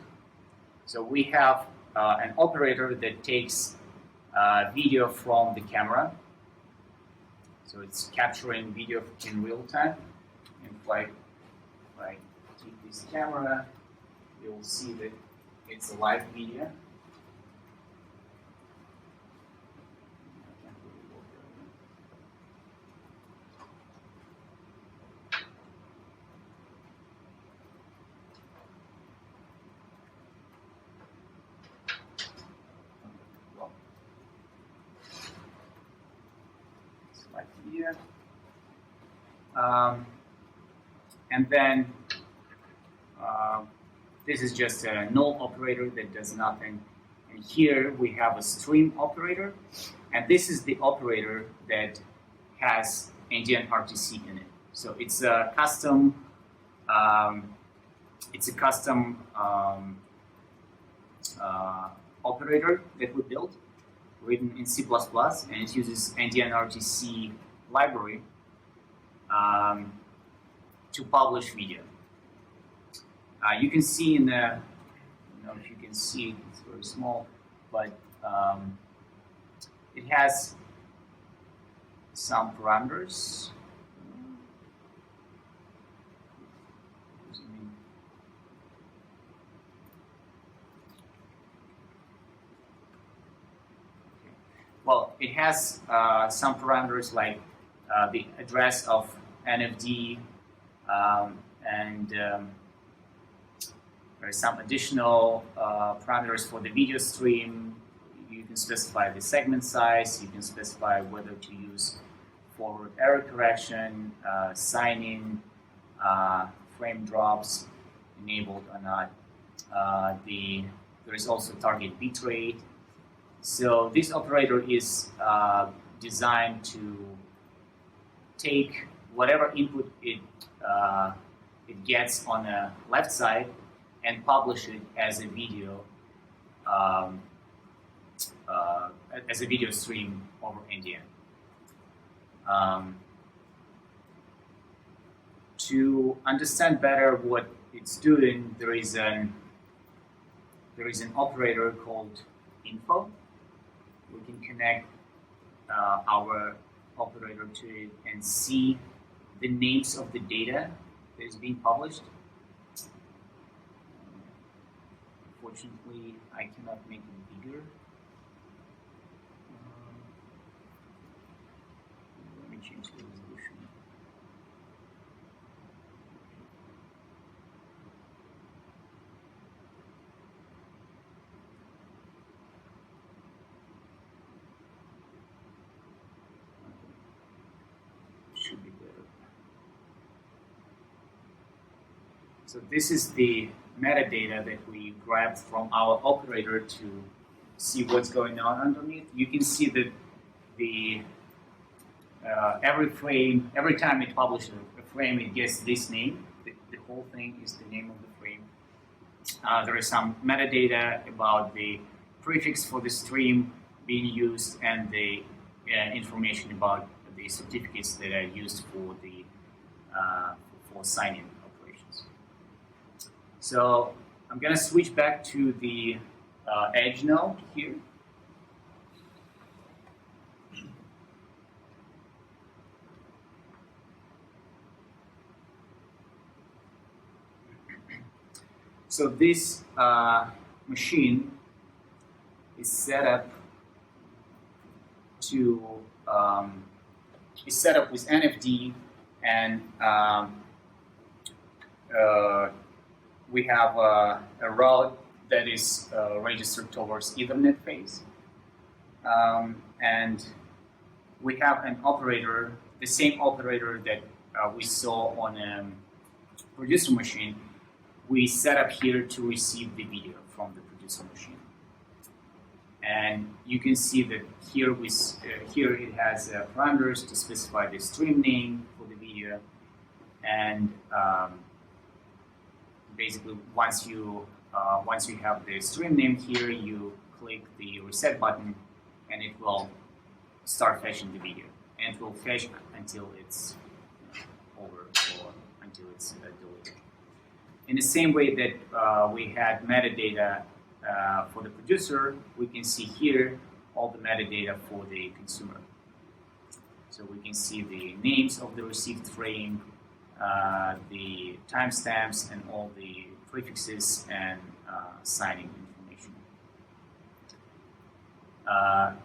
So we have an operator that takes video from the camera. So it's capturing video in real time. And if I keep this camera, you'll see that it's a live video. Here. And then this is just a null operator that does nothing. And here we have a stream operator, and this is the operator that has NDN RTC in it. So it's a custom. Operator that we built, written in C++, and it uses NDN RTC library to publish video. You can see in the, I don't know if you can see it, it's very small, but it has some parameters. Well, it has some parameters like the address of NFD, and there are some additional parameters for the video stream. You can specify the segment size, you can specify whether to use forward error correction, sign-in, frame drops enabled or not. There is also target bitrate. So this operator is designed to take whatever input it gets on the left side and publish it as a video stream over NDN. To understand better what it's doing, there is an operator called info. We can connect our operator to it and see the names of the data that is being published. Unfortunately, I cannot make it bigger. Let me change the resolution. Should be better. So this is the metadata that we grabbed from our operator to see what's going on underneath. You can see that the every time it publishes a frame, it gets this name. The whole thing is the name of the frame. There is some metadata about the prefix for the stream being used and the information about the certificates that are used for the for sign-in operations. So I'm going to switch back to the edge node here. So this machine is set up to with NFD, and we have a route that is registered towards Ethernet phase, and we have an operator, the same operator that we saw on a producer machine. We set up here to receive the video from the producer machine. And you can see that here it has parameters to specify the stream name for the video. And basically, once you once you have the stream name here, you click the reset button, and it will start fetching the video, and it will fetch until it's over or until it's deleted. In the same way that we had metadata for the producer, we can see here all the metadata for the consumer. So we can see the names of the received frame, the timestamps, and all the prefixes and signing information. I'm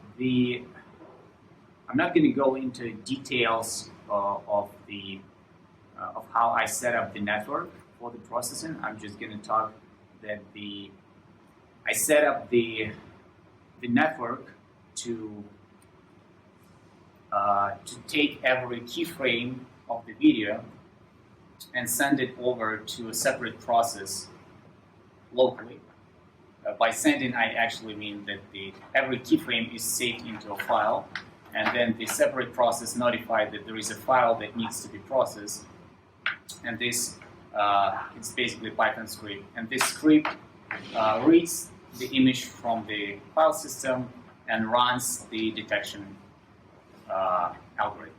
not going to go into details of how I set up the network for the processing. I'm just going to talk that I set up the network to take every keyframe of the video and send it over to a separate process locally. By sending, I actually mean that every keyframe is saved into a file, and then the separate process notified that there is a file that needs to be processed, and this it's basically a Python script, and this script reads the image from the file system and runs the detection algorithm.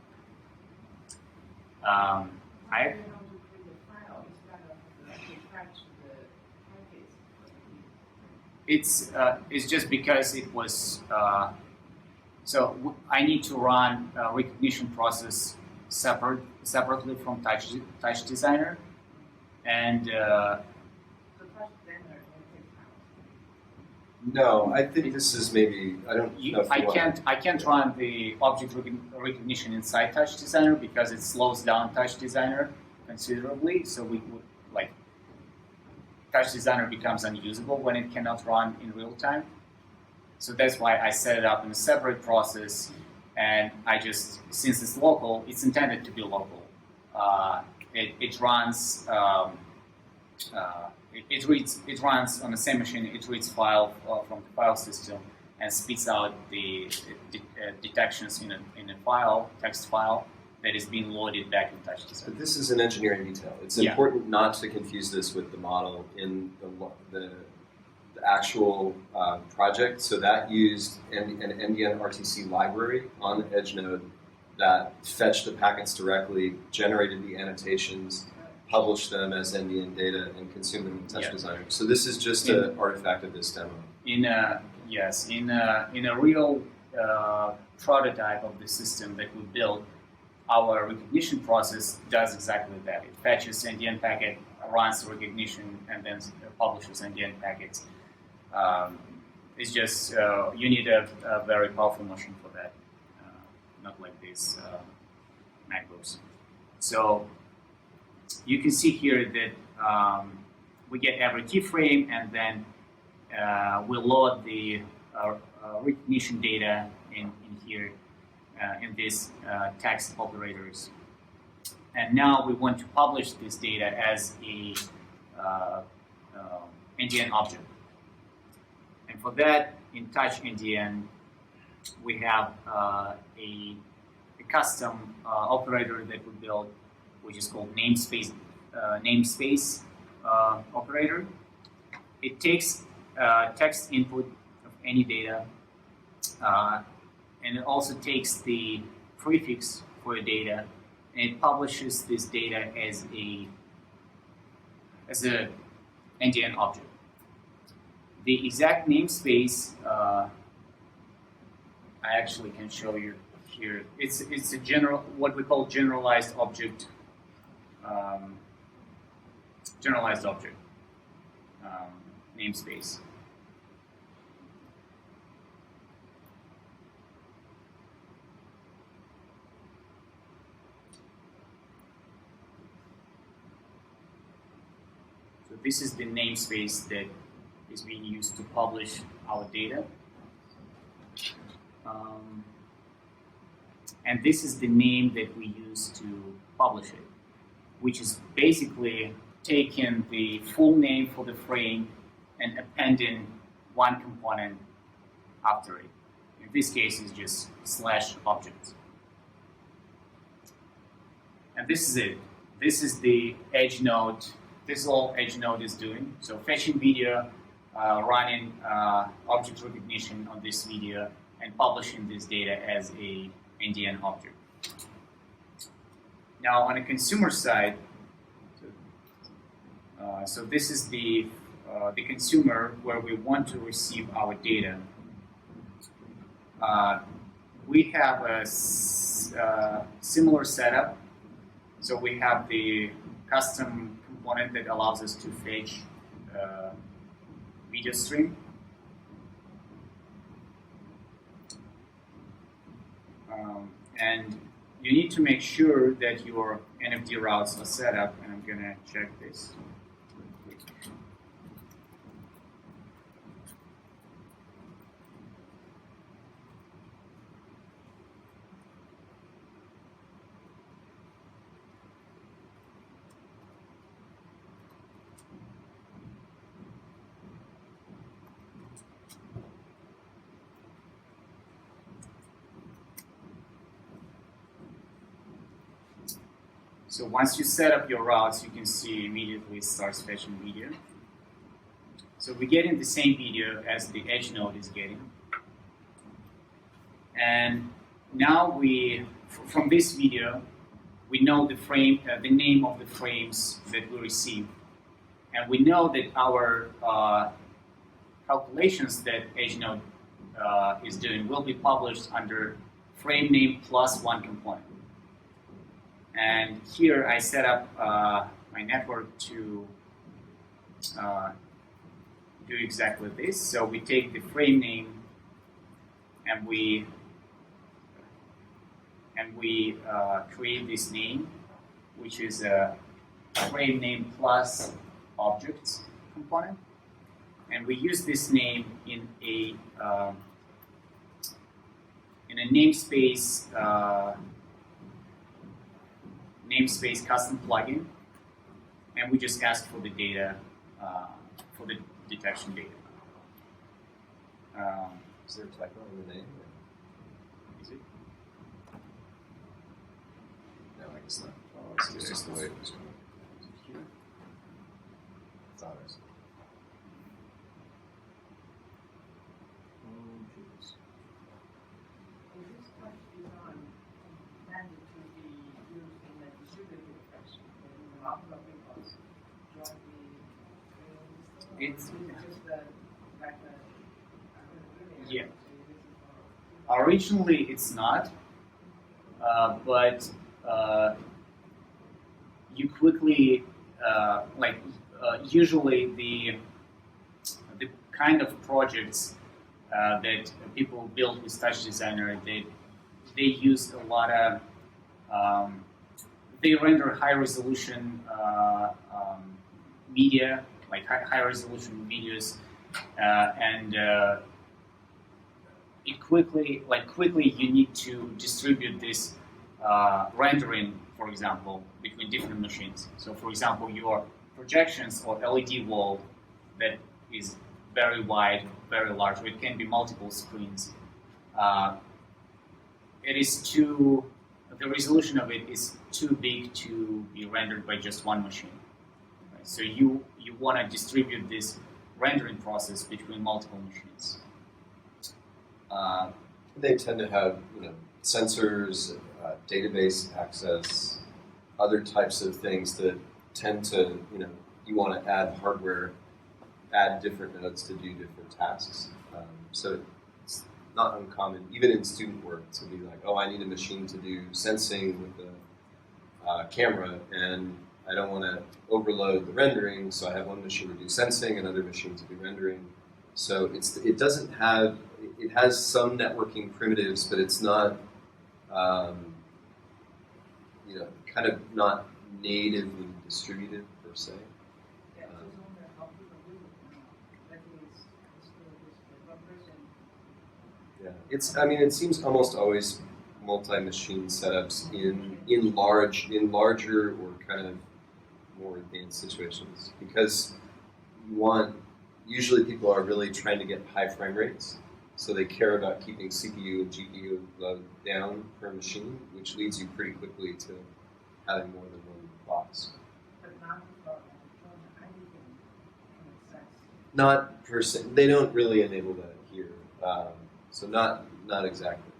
It's just because it was so I need to run a recognition process separately from Touch Designer, and no, I think this is maybe I don't know. I can't run the object recognition inside Touch Designer because it slows down Touch Designer considerably. So we would Touch Designer becomes unusable when it cannot run in real time. So that's why I set it up in a separate process, and since it's local, it's intended to be local. It runs. It runs on the same machine. It reads file from the file system and spits out the detections in a file, text file that is being loaded back in Touch Designer. But this is an engineering detail. It's important not to confuse this with the model in the actual project. So that used an NDN RTC library on the edge node that fetched the packets directly, generated the annotations, published them as NDN data, and consumed them in Touch Designer. So this is just an artifact of this demo. In a real prototype of the system that we built, our recognition process does exactly that. It fetches NDN packet, runs the recognition, and then publishes NDN packets. It's just you need a very powerful machine for that, not like these MacBooks. So you can see here that we get every keyframe, and then we load the recognition data in here in these text operators. And now we want to publish this data as a NDN object. And for that, in TouchNDN, we have a custom operator that we built, which is called namespace operator. It takes text input of any data, and it also takes the prefix for the data, and it publishes this data as a NDN object. The exact namespace I actually can show you here. It's a what we call generalized object. Namespace. So this is the namespace that is being used to publish our data. And this is the name that we use to publish it, which is basically taking the full name for the frame and appending one component after it. In this case, it's just /object. And this is it. This is the edge node this is all Edge node is doing. So fetching video, running object recognition on this video, and publishing this data as a NDN object. Now on the consumer side, so this is the consumer where we want to receive our data. We have a similar setup. So we have the custom component that allows us to fetch video stream. And you need to make sure that your NFD routes are set up, and I'm gonna check this. So once you set up your routes, you can see immediately it starts fetching video. So we're getting the same video as the Edge node is getting. And now from this video, we know the frame, the name of the frames that we receive. And we know that our calculations that Edge node is doing will be published under frame name plus one component. And here I set up my network to do exactly this. So we take the frame name and we create this name, which is a frame name plus objects component, and we use this name in a namespace. Namespace custom plugin, and we just ask for the data, for the detection data. Is there a typo in the name? Is it? No, I guess not. Oh, it's just the way it was. It's ours. It's yeah. Originally, it's not, but you quickly usually the kind of projects that people build with Touch Designer, they use a lot of they render high resolution media, like high resolution videos, and it quickly you need to distribute this rendering, for example, between different machines. So, for example, your projections or LED wall that is very wide, very large, or it can be multiple screens. The resolution of it is too big to be rendered by just one machine. Right? So you want to distribute this rendering process between multiple machines. They tend to have, sensors, database access, other types of things that tend to, you want to add hardware, add different nodes to do different tasks. So it's not uncommon, even in student work, to be like, oh, I need a machine to do sensing with a camera, and I don't want to overload the rendering, so I have one machine to do sensing, another machine to do rendering. So it doesn't have, it has some networking primitives, but it's not, kind of not natively distributed per se. Yeah, it seems almost always multi-machine setups in larger or kind of more advanced situations, because usually people are really trying to get high frame rates, so they care about keeping CPU and GPU load down per machine, which leads you pretty quickly to having more than one box. But not for Not per se. They don't really enable that here. So not exactly.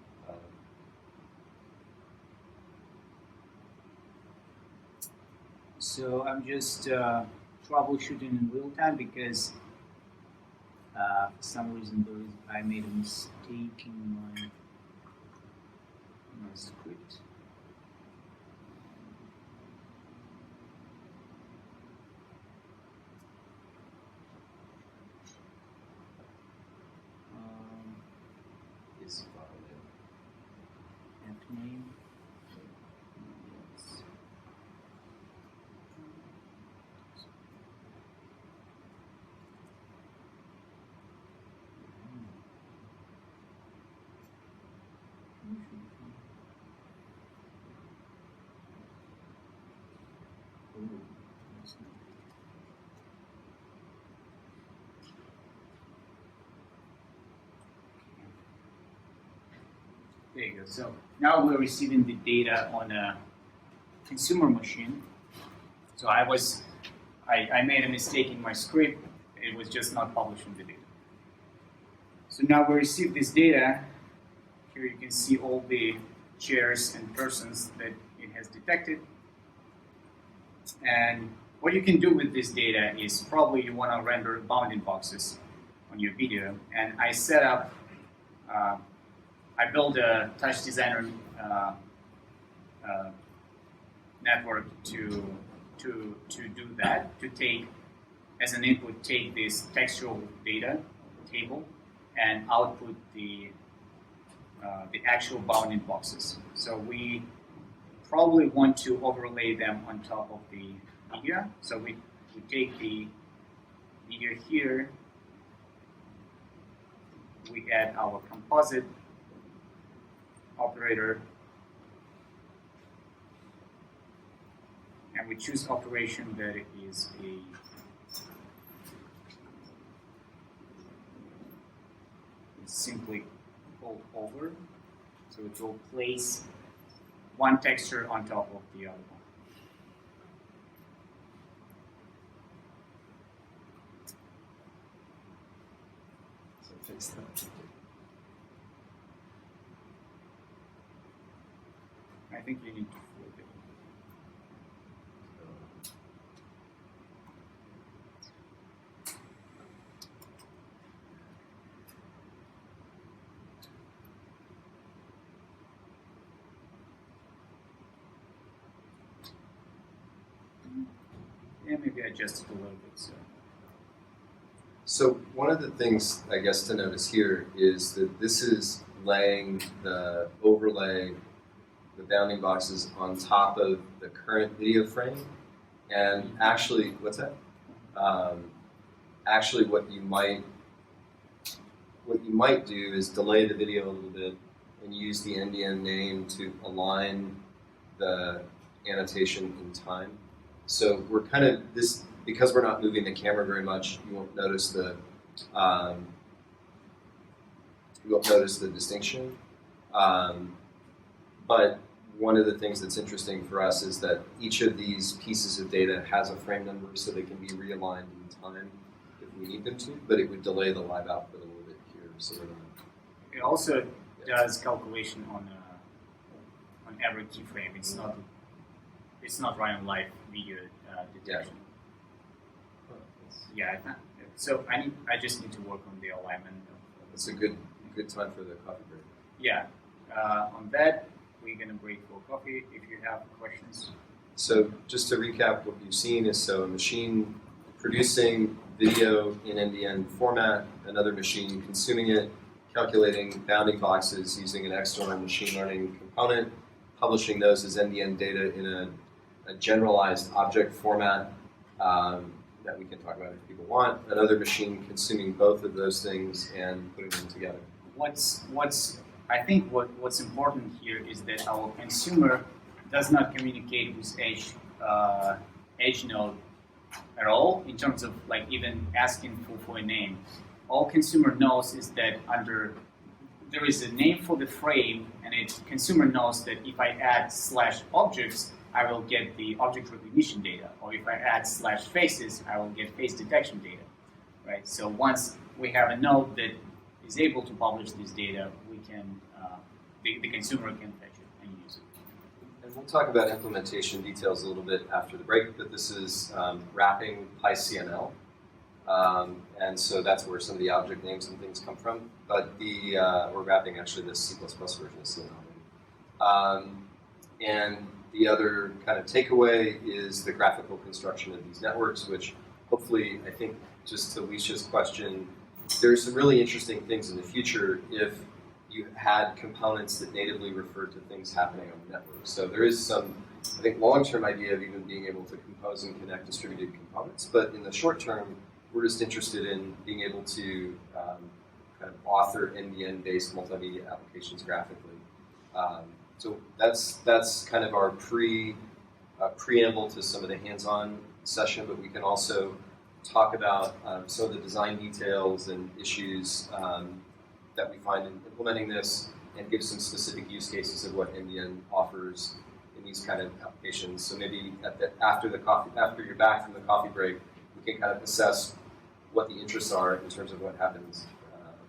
So I'm just troubleshooting in real time because for some reason I made a mistake in my script. Is App name. There you go. So now we're receiving the data on a consumer machine. So I made a mistake in my script. It was just not publishing the data. So now we receive this data. Here you can see all the chairs and persons that it has detected. And what you can do with this data is probably you want to render bounding boxes on your video. And I set up, I built a Touch Designer network to do that, to take, as an input, take this textual data table and output the actual bounding boxes. So we probably want to overlay them on top of the video. So we take the video here, we add our composite operator, and we choose operation that is simply fold over, so it will place one texture on top of the other one. So fix that. I think you need to flip it. Yeah, maybe adjust it a little bit. So one of the things I guess to notice here is that this is laying the overlay, the bounding boxes on top of the current video frame. And actually, what's that? Actually, what you might do is delay the video a little bit and use the NDN name to align the annotation in time. So we're kind of this, because we're not moving the camera very much, you won't notice the distinction. But one of the things that's interesting for us is that each of these pieces of data has a frame number, so they can be realigned in time if we need them to. But it would delay the live output a little bit here. So we're not. It also does calculation on every keyframe. It's not running live video detection. Yeah. So I just need to work on the alignment. It's a good time for the coffee break. Yeah. On that, we're gonna break for coffee. If you have questions. So just to recap, what you've seen is a machine producing video in NDN format, another machine consuming it, calculating bounding boxes using an external machine learning component, publishing those as NDN data in a generalized object format that we can talk about if people want. Another machine consuming both of those things and putting them together. I think what's important here is that our consumer does not communicate with Edge node at all in terms of like even asking for a name. All consumer knows is that there is a name for the frame, and consumer knows that if I add /objects, I will get the object recognition data, or if I add /faces, I will get face detection data, right? So once we have a node that is able to publish this data, we can, the consumer can fetch it and use it. And we'll talk about implementation details a little bit after the break, but this is wrapping PyCNL. And so that's where some of the object names and things come from. But we're wrapping actually the C++ version of CNL. And the other kind of takeaway is the graphical construction of these networks, which hopefully, I think, just to Alicia's question, there's some really interesting things in the future if you had components that natively referred to things happening on the network. So there is some, I think, long-term idea of even being able to compose and connect distributed components. But in the short term, we're just interested in being able to kind of author NDN-based multimedia applications graphically. So that's kind of our preamble to some of the hands-on session, but we can also talk about some of the design details and issues that we find in implementing this, and give some specific use cases of what NDN offers in these kind of applications. So maybe after you're back from the coffee break, we can kind of assess what the interests are in terms of what happens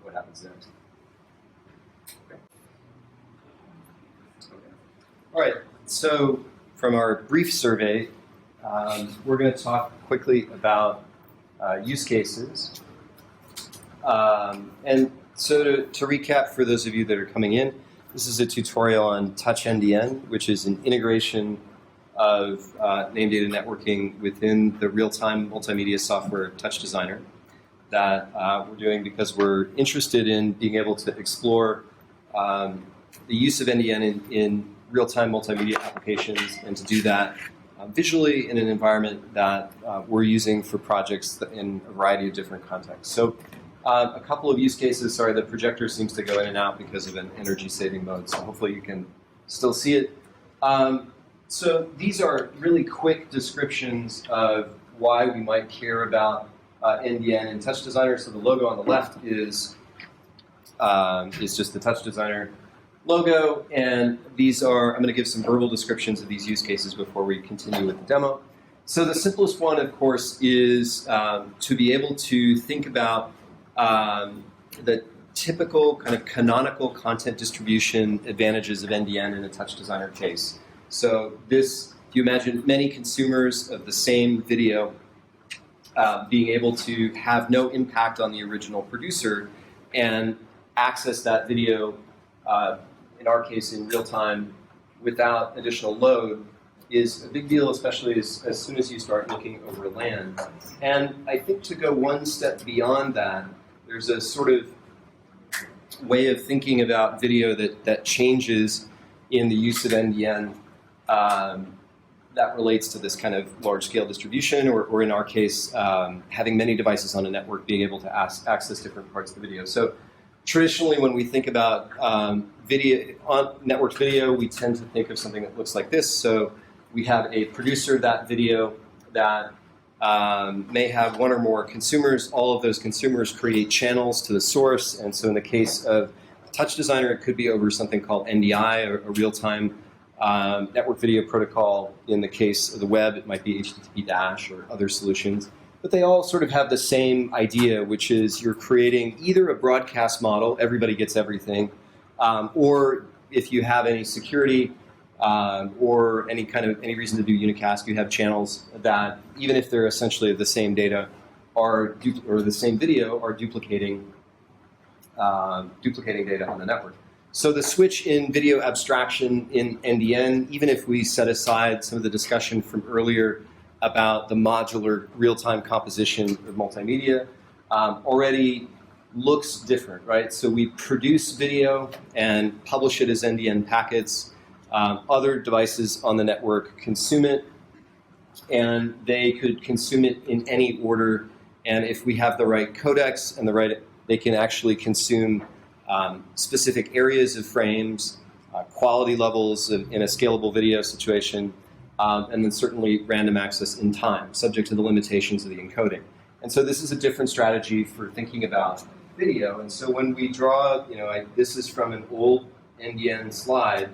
next. Okay. All right. So from our brief survey, we're going to talk quickly about use cases. And so to recap for those of you that are coming in, this is a tutorial on TouchNDN, which is an integration of name data networking within the real-time multimedia software Touch Designer that we're doing because we're interested in being able to explore the use of NDN in real-time multimedia applications, and to do that visually in an environment that we're using for projects in a variety of different contexts. So a couple of use cases. Sorry, the projector seems to go in and out because of an energy-saving mode, so hopefully you can still see it. So these are really quick descriptions of why we might care about NDN and Touch Designer. So the logo on the left is just the Touch Designer logo, and these are, I'm going to give some verbal descriptions of these use cases before we continue with the demo. So the simplest one, of course, is to be able to think about the typical kind of canonical content distribution advantages of NDN in a Touch Designer case. So this, if you imagine many consumers of the same video being able to have no impact on the original producer and access that video, in our case in real time, without additional load, is a big deal, especially as soon as you start looking over land. And I think to go one step beyond that, there's a sort of way of thinking about video that changes in the use of NDN that relates to this kind of large-scale distribution, or in our case, having many devices on a network being able to access different parts of the video. So traditionally, when we think about video, on networked video, we tend to think of something that looks like this. So we have a producer of that video that may have one or more consumers. All of those consumers create channels to the source. And so in the case of Touch Designer, it could be over something called NDI, or a real-time network video protocol. In the case of the web, it might be HTTP- or other solutions. But they all sort of have the same idea, which is you're creating either a broadcast model, everybody gets everything, or if you have any security or any reason to do unicast, you have channels that, even if they're essentially of the same data or the same video, are duplicating data on the network. So the switch in video abstraction in NDN, even if we set aside some of the discussion from earlier about the modular real-time composition of multimedia, already looks different, right? So we produce video and publish it as NDN packets. Other devices on the network consume it, and they could consume it in any order. And if we have the right codecs and they can actually consume specific areas of frames, quality levels in a scalable video situation, and then certainly random access in time, subject to the limitations of the encoding. And so this is a different strategy for thinking about video. And so when we draw, this is from an old NDN slide,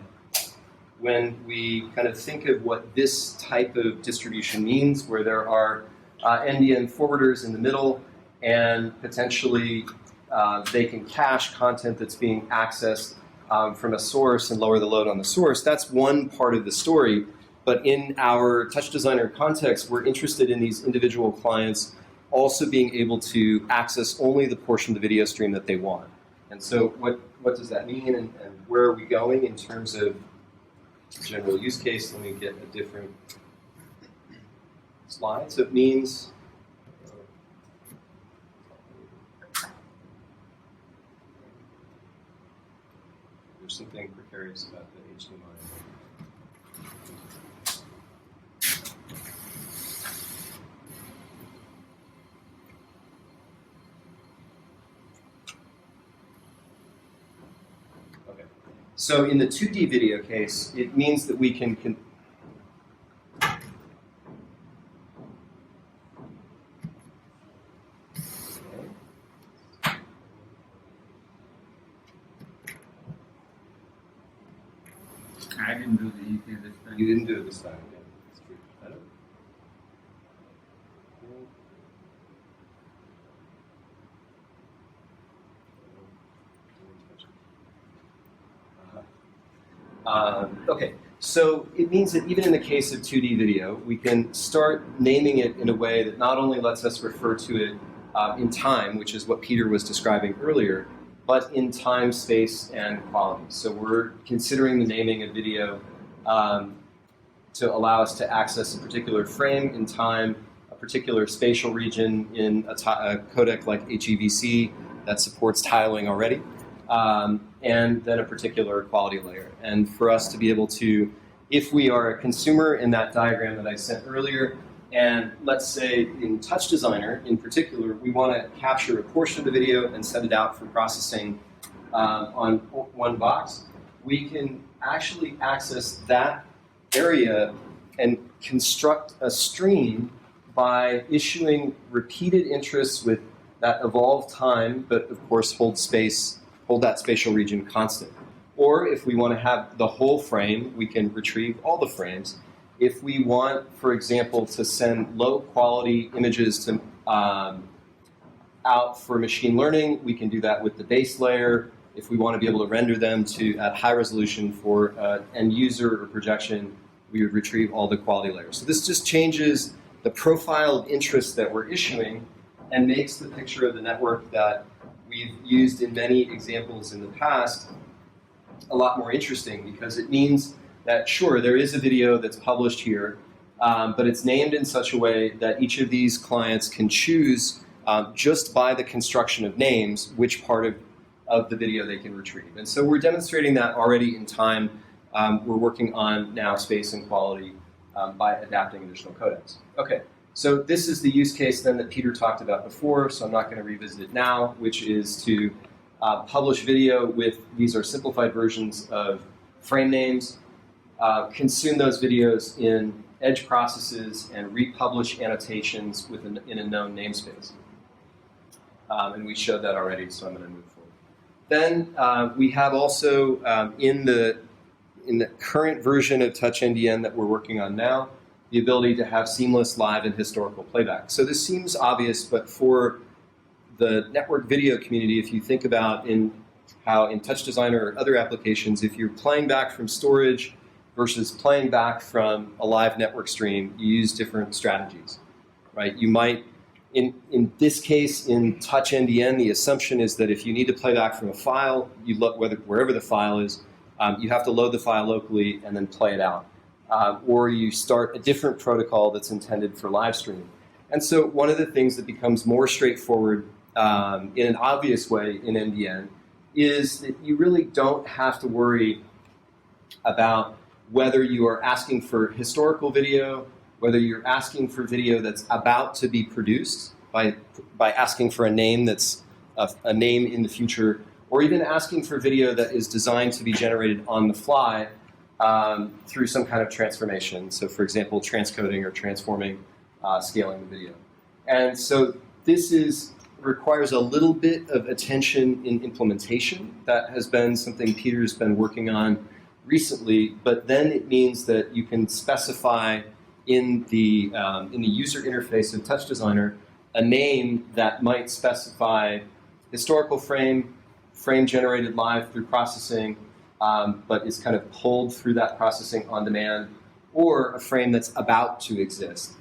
when we kind of think of what this type of distribution means, where there are NDN forwarders in the middle, and potentially they can cache content that's being accessed from a source and lower the load on the source. That's one part of the story. But in our Touch Designer context, we're interested in these individual clients also being able to access only the portion of the video stream that they want. And so what does that mean, and where are we going in terms of general use case? Let me get a different slide. So it means there's something precarious about the HDMI. So in the 2D video case, it means that we can I didn't do the EP this time. You didn't do it this time. Yeah, that's true. I don't. Okay, so it means that even in the case of 2D video, we can start naming it in a way that not only lets us refer to it in time, which is what Peter was describing earlier, but in time, space, and quality. So we're considering the naming of video to allow us to access a particular frame in time, a particular spatial region in a codec like HEVC that supports tiling already, and then a particular quality layer. And for us to be able to, if we are a consumer in that diagram that I sent earlier, and let's say in Touch Designer in particular, we want to capture a portion of the video and send it out for processing on one box, we can actually access that area and construct a stream by issuing repeated interests with that evolved time, but of course hold that spatial region constant. Or if we want to have the whole frame, we can retrieve all the frames. If we want, for example, to send low quality images to out for machine learning, we can do that with the base layer. If we want to be able to render them at high resolution for end user or projection, we would retrieve all the quality layers. So this just changes the profile of interest that we're issuing and makes the picture of the network that we've used in many examples in the past a lot more interesting, because it means that, sure, there is a video that's published here, but it's named in such a way that each of these clients can choose just by the construction of names which part of the video they can retrieve. And so we're demonstrating that already in time. We're working on now space and quality by adapting additional codecs. Okay, so this is the use case then that Peter talked about before, so I'm not going to revisit it now, which is to publish video with, these are simplified versions of frame names, consume those videos in edge processes, and republish annotations in a known namespace. And we showed that already, so I'm going to move forward. Then we have also in the current version of TouchNDN that we're working on now, the ability to have seamless live and historical playback. So this seems obvious, but for the network video community, if you think about how in Touch Designer or other applications, if you're playing back from storage versus playing back from a live network stream, you use different strategies, right? You might, in this case, in TouchNDN, the assumption is that if you need to play back from a file, you look wherever the file is, you have to load the file locally and then play it out. Or you start a different protocol that's intended for live streaming. And so one of the things that becomes more straightforward in an obvious way in NDN is that you really don't have to worry about whether you are asking for historical video, whether you're asking for video that's about to be produced by asking for a name that's a name in the future, or even asking for video that is designed to be generated on the fly through some kind of transformation. So for example, transcoding or transforming, scaling the video. And so this requires a little bit of attention in implementation. That has been something Peter's been working on recently, but then it means that you can specify in the user interface of Touch Designer a name that might specify historical frame generated live through processing, but is kind of pulled through that processing on demand, or a frame that's about to exist,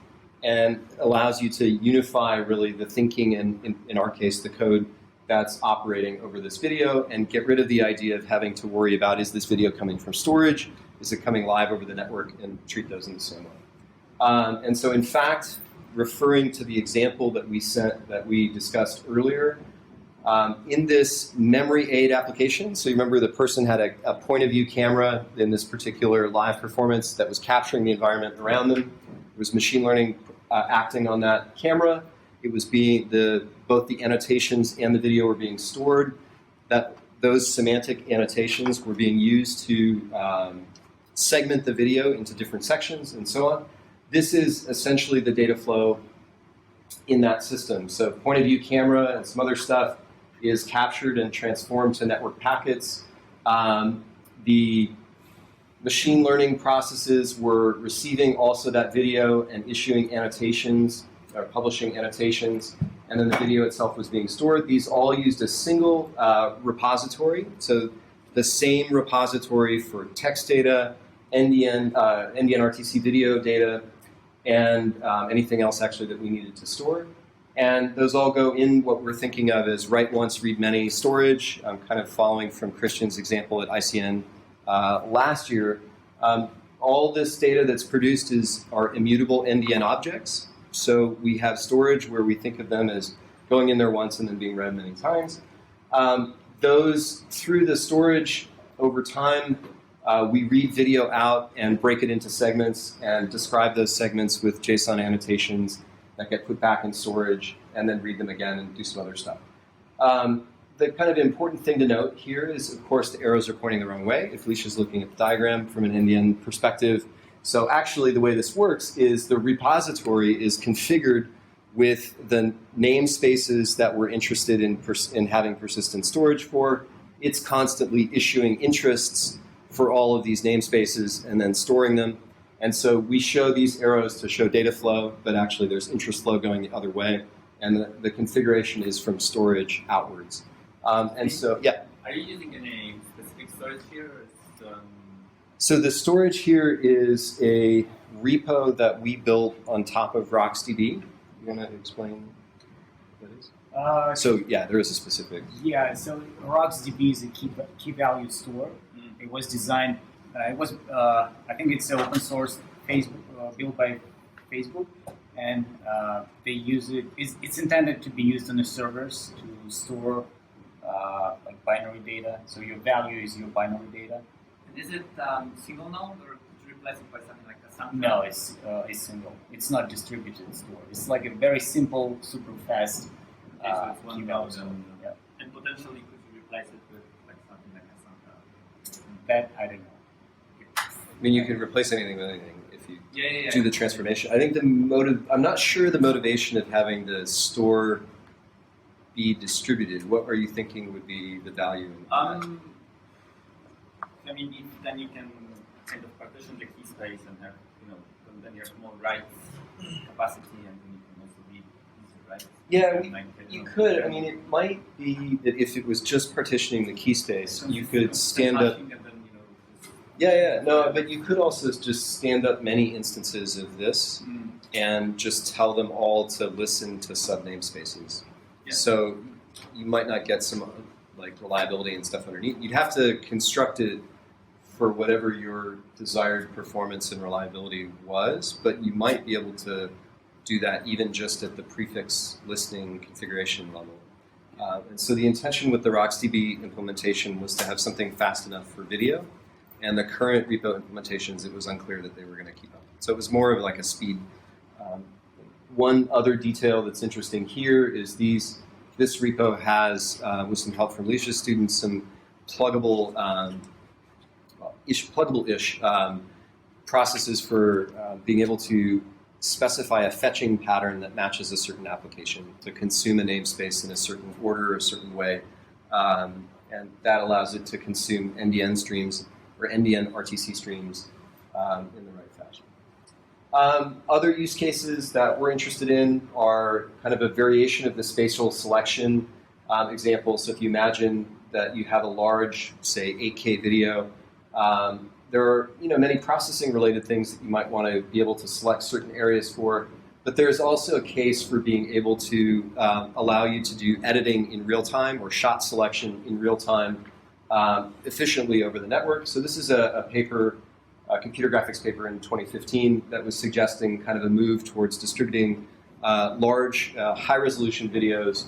and allows you to unify really the thinking and, in our case, the code that's operating over this video, and get rid of the idea of having to worry about, is this video coming from storage? Is it coming live over the network? And treat those in the same way. And so, in fact, referring to the example that we discussed earlier, in this memory aid application, so you remember the person had a point of view camera in this particular live performance that was capturing the environment around them. There was machine learning acting on that camera. It was both the annotations and the video were being stored. Those semantic annotations were being used to segment the video into different sections and so on. This is essentially the data flow in that system. So point of view camera and some other stuff is captured and transformed to network packets. The machine learning processes were receiving also that video and issuing annotations, or publishing annotations, and then the video itself was being stored. These all used a single repository, so the same repository for text data, NDN RTC video data, and anything else actually that we needed to store. And those all go in what we're thinking of as write once, read many storage. I'm kind of following from Christian's example at ICN last year. All this data that's produced are immutable NDN objects. So we have storage where we think of them as going in there once and then being read many times. Those, through the storage over time, we read video out and break it into segments and describe those segments with JSON annotations that get put back in storage, and then read them again and do some other stuff. The kind of important thing to note here is, of course, the arrows are pointing the wrong way if Alicia's looking at the diagram from an NDN perspective. So actually the way this works is the repository is configured with the namespaces that we're interested in having persistent storage for. It's constantly issuing interests for all of these namespaces and then storing them. And so we show these arrows to show data flow, but actually there's interest flow going the other way, and the configuration is from storage outwards. And so, yeah. Are you using any specific storage here? Or So the storage here is a repo that we built on top of RocksDB. You want to explain what that is? So yeah, there is a specific. Yeah, so RocksDB is a key value store. It was designed. I think it's an open source Facebook built by Facebook, and they use it. It's intended to be used on the servers to store like binary data. So your value is your binary data. is it single node, or could you replace it by something like a sample? No, it's single. It's not distributed store. It's like a very simple, super fast key value store. Yeah. And potentially, could you replace it with like something like a sample? That I don't know. I mean, you can replace anything with anything if you do the transformation. I think I'm not sure the motivation of having the store be distributed. What are you thinking would be the value in that? I mean, then you can kind of partition the key space and have, then you have more write capacity, and then you can also read easy write. Yeah, you could. I mean, it might be that if it was just partitioning the key space, you could stand up. No, but you could also just stand up many instances of this and just tell them all to listen to sub namespaces. Yeah. So you might not get some like reliability and stuff underneath. You'd have to construct it for whatever your desired performance and reliability was, but you might be able to do that even just at the prefix listening configuration level. And so the intention with the RocksDB implementation was to have something fast enough for video. And the current repo implementations, it was unclear that they were going to keep up. So it was more of like a speed. One other detail that's interesting here is this repo has, with some help from Alicia's students, some pluggable-ish processes for being able to specify a fetching pattern that matches a certain application to consume a namespace in a certain order, a certain way. And that allows it to consume NDN streams or NDN RTC streams in the right fashion. Other use cases that we're interested in are kind of a variation of the spatial selection example. So if you imagine that you have a large, say, 8K video, there are many processing related things that you might want to be able to select certain areas for. But there's also a case for being able to allow you to do editing in real time or shot selection in real time efficiently over the network. So this is a paper, a computer graphics paper in 2015 that was suggesting kind of a move towards distributing large, high-resolution videos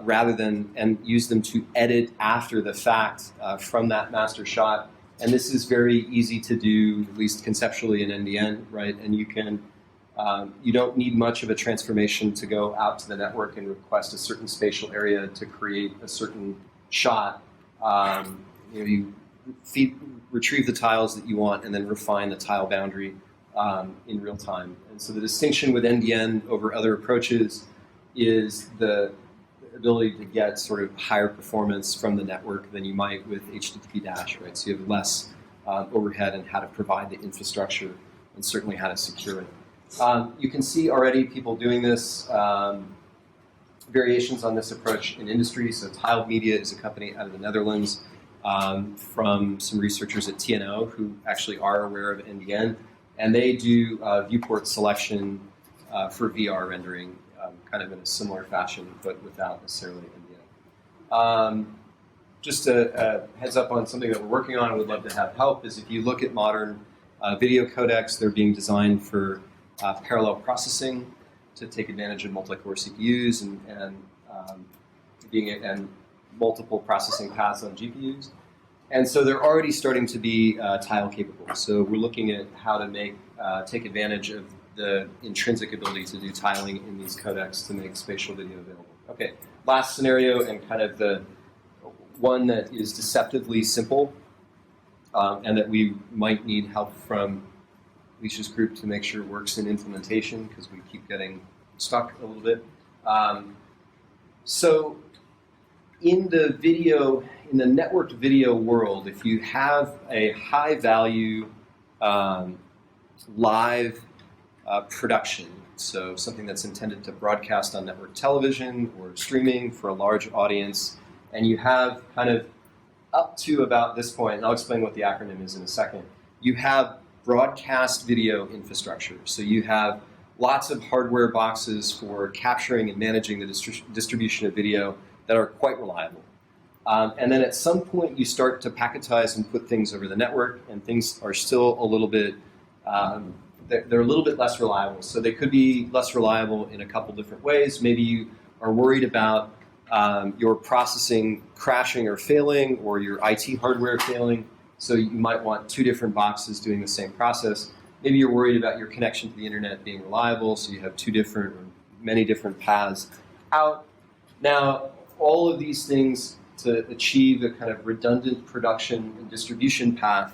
rather than and use them to edit after the fact from that master shot. And this is very easy to do, at least conceptually in NDN, right? And you can you don't need much of a transformation to go out to the network and request a certain spatial area to create a certain shot. You retrieve the tiles that you want and then refine the tile boundary in real time. And so the distinction with NDN over other approaches is the ability to get sort of higher performance from the network than you might with HTTP dash, right? So you have less overhead in how to provide the infrastructure and certainly how to secure it. You can see already people doing this, variations on this approach in industry. So Tiled Media is a company out of the Netherlands from some researchers at TNO who actually are aware of NDN. And they do viewport selection for VR rendering, kind of in a similar fashion, but without necessarily NDN. Just a heads up on something that we're working on and would love to have help is if you look at modern video codecs, they're being designed for parallel processing to take advantage of multi-core CPUs and multiple processing paths on GPUs. And so they're already starting to be tile capable. So we're looking at how to take advantage of the intrinsic ability to do tiling in these codecs to make spatial video available. Okay, last scenario and kind of the one that is deceptively simple and that we might need help from Alicia's group to make sure it works in implementation because we keep getting stuck a little bit. So in the networked video world, if you have a high value live production, so something that's intended to broadcast on network television or streaming for a large audience, and you have kind of up to about this point, and I'll explain what the acronym is in a second, you have broadcast video infrastructure. So you have lots of hardware boxes for capturing and managing the distribution of video that are quite reliable. And then at some point you start to packetize and put things over the network, and things are still a little bit, they're a little bit less reliable. So they could be less reliable in a couple different ways. Maybe you are worried about your processing crashing or failing, or your IT hardware failing. So you might want two different boxes doing the same process. Maybe you're worried about your connection to the internet being reliable, so you have two different or many different paths out. Now, all of these things to achieve a kind of redundant production and distribution path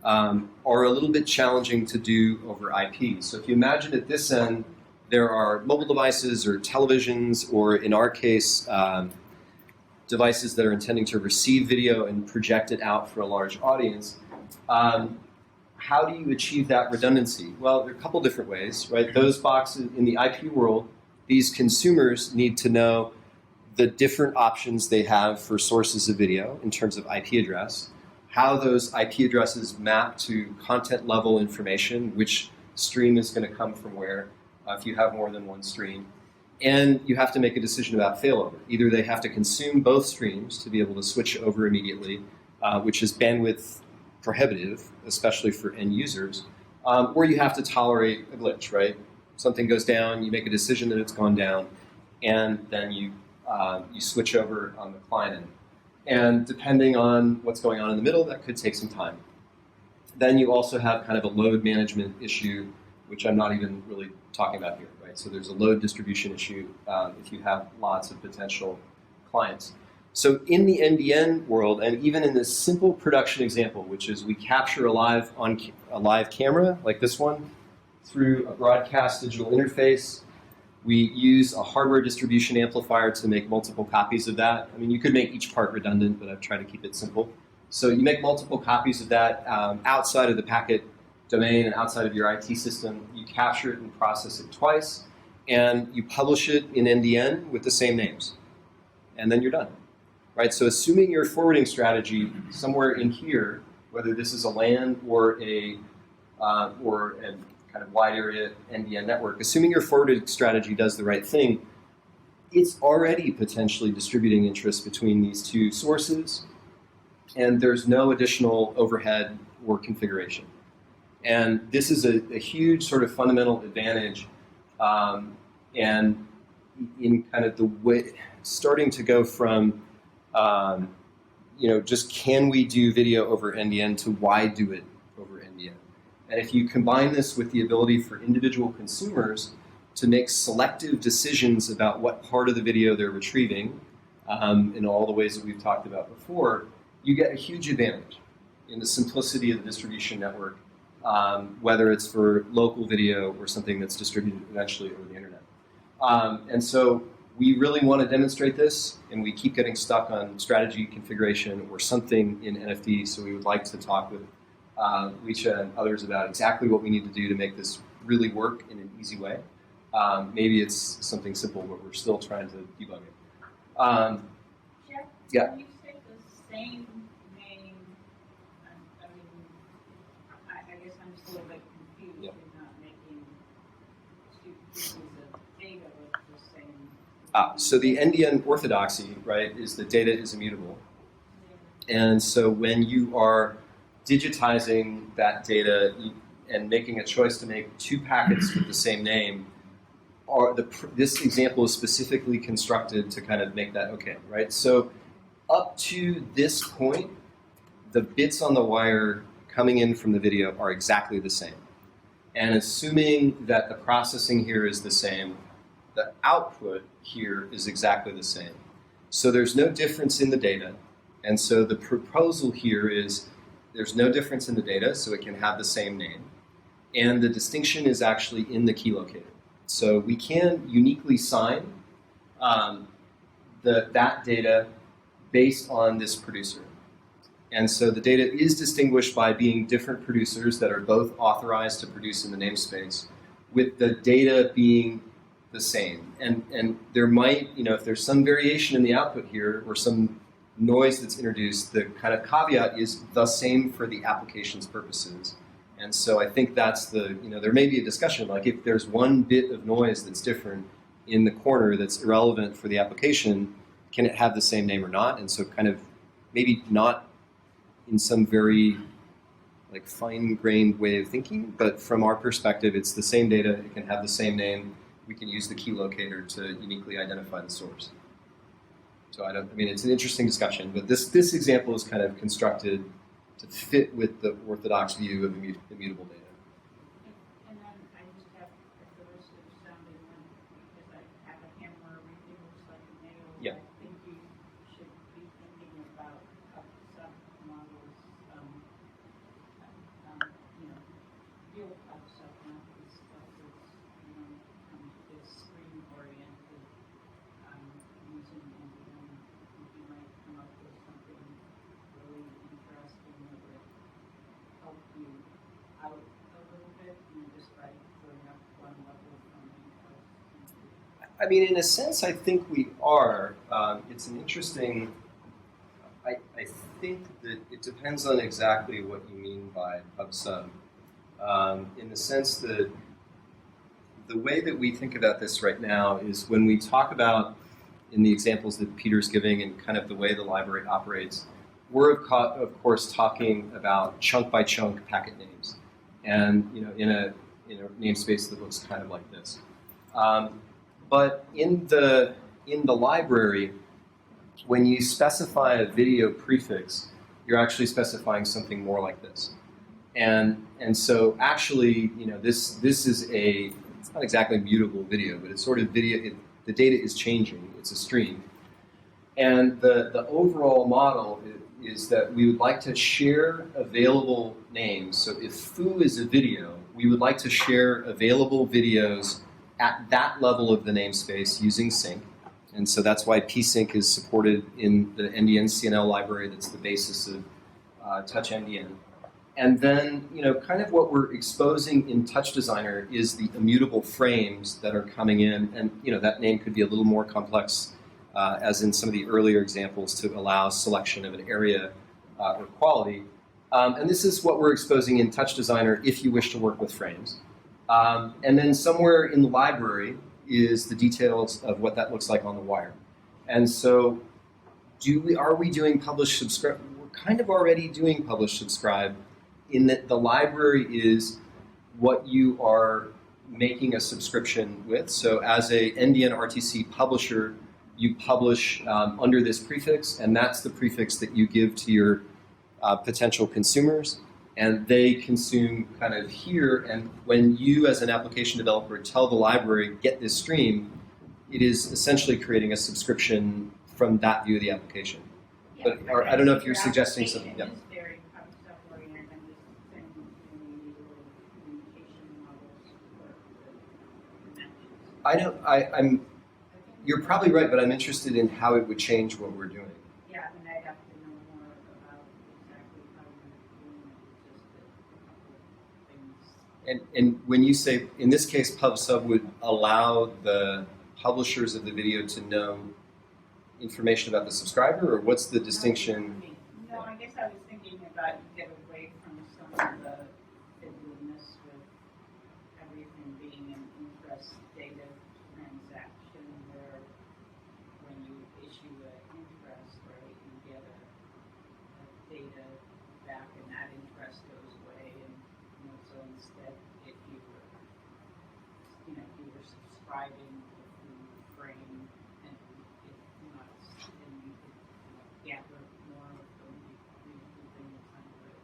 are a little bit challenging to do over IP. So if you imagine at this end, there are mobile devices or televisions, or in our case, devices that are intending to receive video and project it out for a large audience. How do you achieve that redundancy? Well, there are a couple different ways, right? Those boxes in the IP world, these consumers need to know the different options they have for sources of video in terms of IP address, how those IP addresses map to content level information, which stream is going to come from where, if you have more than one stream. And you have to make a decision about failover. Either they have to consume both streams to be able to switch over immediately, which is bandwidth prohibitive, especially for end users, or you have to tolerate a glitch, right? Something goes down, you make a decision that it's gone down, and then you switch over on the client end. And depending on what's going on in the middle, that could take some time. Then you also have kind of a load management issue, which I'm not even really talking about here, right? So there's a load distribution issue if you have lots of potential clients. So in the NDN world, and even in this simple production example, which is we capture a live camera, like this one, through a broadcast digital interface, we use a hardware distribution amplifier to make multiple copies of that. I mean, you could make each part redundant, but I've tried to keep it simple. So you make multiple copies of that outside of the packet domain and outside of your IT system, you capture it and process it twice, and you publish it in NDN with the same names. And then you're done. Right? So assuming your forwarding strategy somewhere in here, whether this is a LAN or a kind of wide area NDN network, assuming your forwarding strategy does the right thing, it's already potentially distributing interest between these two sources, and there's no additional overhead or configuration. And this is a huge sort of fundamental advantage, and in kind of the way, starting to go from, just can we do video over NDN to why do it over NDN? And if you combine this with the ability for individual consumers to make selective decisions about what part of the video they're retrieving, in all the ways that we've talked about before, you get a huge advantage in the simplicity of the distribution network, whether it's for local video or something that's distributed eventually over the internet. And so we really want to demonstrate this, and we keep getting stuck on strategy, configuration, or something in NFT, so we would like to talk with Licia and others about exactly what we need to do to make this really work in an easy way. Maybe it's something simple, but we're still trying to debug it. Jeff, yeah. when you say the same name, I guess I'm still a bit confused. Yeah. You're not making two pieces of data with the same. So the NDN orthodoxy, right, is that data is immutable. And so when you are digitizing that data and making a choice to make two packets with the same name, this example is specifically constructed to kind of make that okay, right? So up to this point, the bits on the wire coming in from the video are exactly the same. And assuming that the processing here is the same, the output here is exactly the same. So there's no difference in the data. And so the proposal here is there's no difference in the data, so it can have the same name. And the distinction is actually in the key locator. So we can uniquely sign that data based on this producer. And so the data is distinguished by being different producers that are both authorized to produce in the namespace, with the data being the same. And there might, if there's some variation in the output here or some noise that's introduced, the kind of caveat is the same for the application's purposes. And so I think that's there may be a discussion, like if there's one bit of noise that's different in the corner that's irrelevant for the application, can it have the same name or not? And so kind of maybe not in some very like fine-grained way of thinking, but from our perspective, it's the same data, it can have the same name, we can use the key locator to uniquely identify the source. So it's an interesting discussion, but this example is kind of constructed to fit with the orthodox view of immutable data. And then I just have the risk of sounding because I have a hammer, everything looks like a nail. Yeah. I think you should be thinking about sub-models, real type stuff, not this stuff that's screen-oriented, using NDN. I think you might come up with something really interesting that would help you out a little bit, just by going up one level from the In a sense, I think we are. It's an interesting. I think that it depends on exactly what you mean by pub/sub. In the sense that the way that we think about this right now is when we talk about, in the examples that Peter's giving and kind of the way the library operates, we're of course talking about chunk by chunk packet names, and in a namespace that looks kind of like this. But in the library, when you specify a video prefix, you're actually specifying something more like this. And so actually, this is it's not exactly mutable video, but it's sort of video. The data is changing. It's a stream. And the overall model is that we would like to share available names. So if foo is a video, we would like to share available videos at that level of the namespace using sync. And so that's why psync is supported in the NDN CNL library. That's the basis of TouchNDN. And then, kind of what we're exposing in Touch Designer is the immutable frames that are coming in, and that name could be a little more complex, as in some of the earlier examples, to allow selection of an area or quality. And this is what we're exposing in Touch Designer if you wish to work with frames. And then somewhere in the library is the details of what that looks like on the wire. And so, are we doing publish subscribe? We're kind of already doing publish subscribe, in that the library is what you are making a subscription with. So as a NDN RTC publisher, you publish under this prefix, and that's the prefix that you give to your potential consumers, and they consume kind of here. And when you, as an application developer, tell the library, get this stream, it is essentially creating a subscription from that view of the application. Yeah, But I don't know if you're suggesting something. Yeah. It's very self-oriented and just saying you need little communication models for the matches. I'm. You're probably right, but I'm interested in how it would change what we're doing. Yeah, I mean, I'd have to know more about exactly how you're doing it, just a couple of things. And when you say, in this case, PubSub would allow the publishers of the video to know information about the subscriber, or what's the distinction? No, I guess I was thinking about you get away from some of the fiddliness with everything being an interest data transaction, where when you issue an interest, right, you get a data back, and that interest goes away, and so instead, if you were subscribing to the frame, and if not, then you could gather more of them, regrouping the template.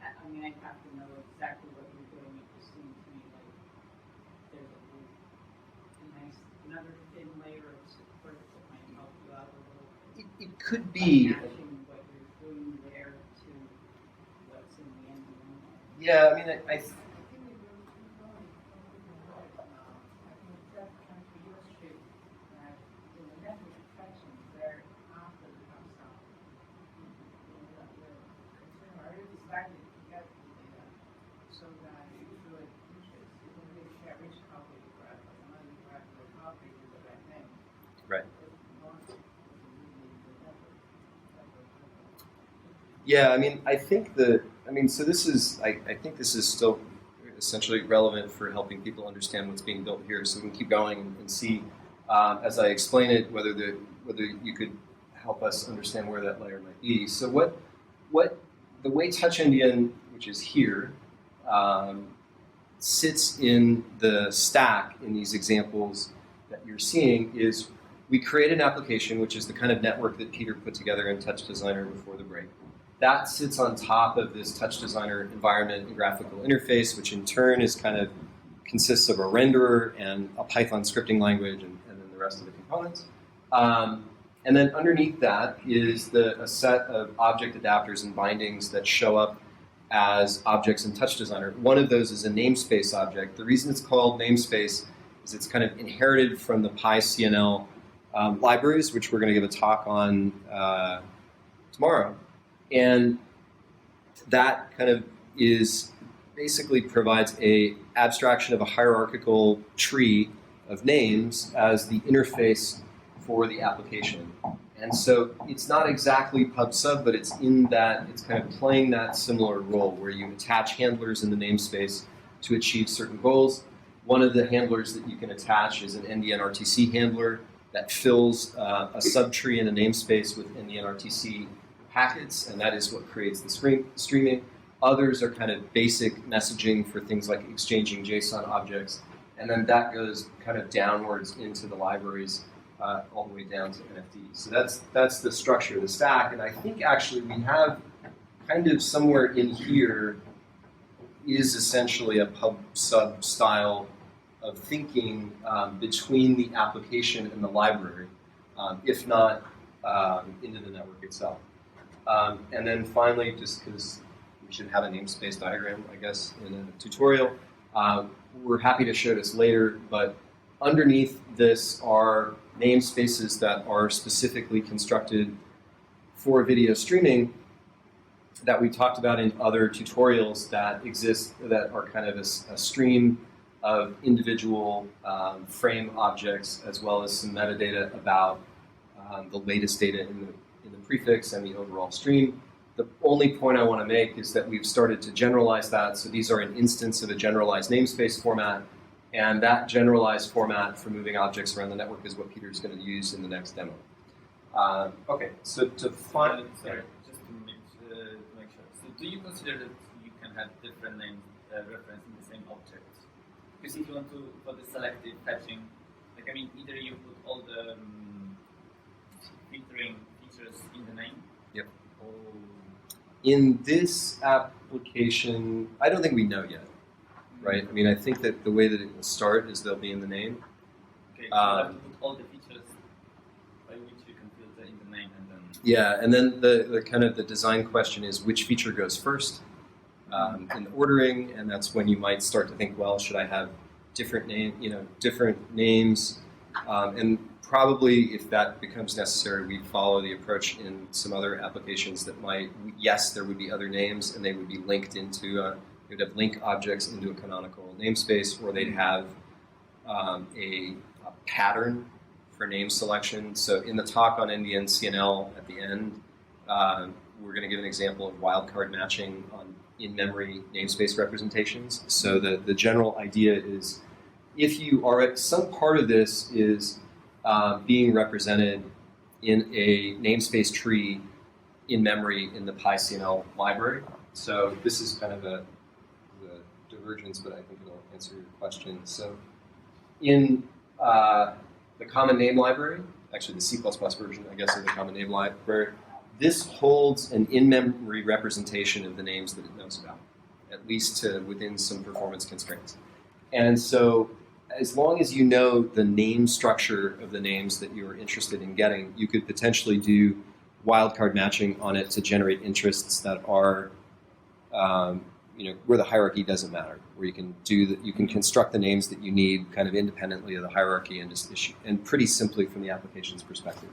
I mean, I'd have to know exactly what you're doing. It just seems to me like there's another thin layer of support that might help you out a little. It could be. Matching what you're doing there to what's in the NDN. Yeah, I mean, I Right. Yeah, I mean, so this is, I think this is still essentially relevant for helping people understand what's being built here. So we can keep going and see, as I explain it, whether you could help us understand where that layer might be. So the way TouchNDN, which is here, sits in the stack in these examples that you're seeing is we create an application, which is the kind of network that Peter put together in Touch Designer before the break. That sits on top of this Touch Designer environment and graphical interface, which in turn consists of a renderer and a Python scripting language, and then the rest of the components. And then underneath that is a set of object adapters and bindings that show up as objects in Touch Designer. One of those is a namespace object. The reason it's called namespace is it's kind of inherited from the PyCNL libraries, which we're going to give a talk on tomorrow. And that kind of basically provides a abstraction of a hierarchical tree of names as the interface for the application. And so it's not exactly PubSub, but it's in that, it's kind of playing that similar role where you attach handlers in the namespace to achieve certain goals. One of the handlers that you can attach is an NDN RTC handler that fills a subtree in a namespace with NDN RTC packets, and that is what creates the streaming. Others are kind of basic messaging for things like exchanging JSON objects, and then that goes kind of downwards into the libraries all the way down to NFD. So that's the structure of the stack, and I think actually we have kind of somewhere in here is essentially a PubSub style of thinking between the application and the library, if not into the network itself. And then finally, just because we should have a namespace diagram, I guess, in a tutorial, we're happy to show this later, but underneath this are namespaces that are specifically constructed for video streaming. that we talked about in other tutorials that exist that are kind of a stream of individual frame objects, as well as some metadata about the latest data in the prefix and the overall stream. The only point I want to make is that we've started to generalize that. So these are an instance of a generalized namespace format, and that generalized format for moving objects around the network is what Peter's going to use in the next demo. Okay, so to find... Sorry, just to make sure. So do you consider that you can have different names referencing the same object? Because if you want to, for the selective fetching, like I mean, either you put all the filtering features in the name. Yep. Or in this application, I don't think we know yet, right? I mean, I think that the way that it will start is they'll be in the name. okay, so you have to put all the features by which you can filter in the name, and then Yeah, and then the kind of the design question is which feature goes first in the ordering, and that's when you might start to think, well, should I have different names, and probably if that becomes necessary, we'd follow the approach in some other applications that might, yes, there would be other names, and they would be linked into, you'd have link objects into a canonical namespace, or they'd have a pattern for name selection. So in the talk on NDN CNL at the end, we're going to give an example of wildcard matching on in-memory namespace representations. So the general idea is, if you are, some part of this is being represented in a namespace tree in memory in the PyCNL library. So this is kind of the divergence, but I think it'll answer your question. So in the common name library, actually the C++ version, I guess, of the common name library, this holds an in-memory representation of the names that it knows about, at least within some performance constraints. And so as long as you know the name structure of the names that you're interested in getting, you could potentially do wildcard matching on it to generate interests that are, where the hierarchy doesn't matter, where you can you can construct the names that you need kind of independently of the hierarchy and just issue, and pretty simply from the application's perspective.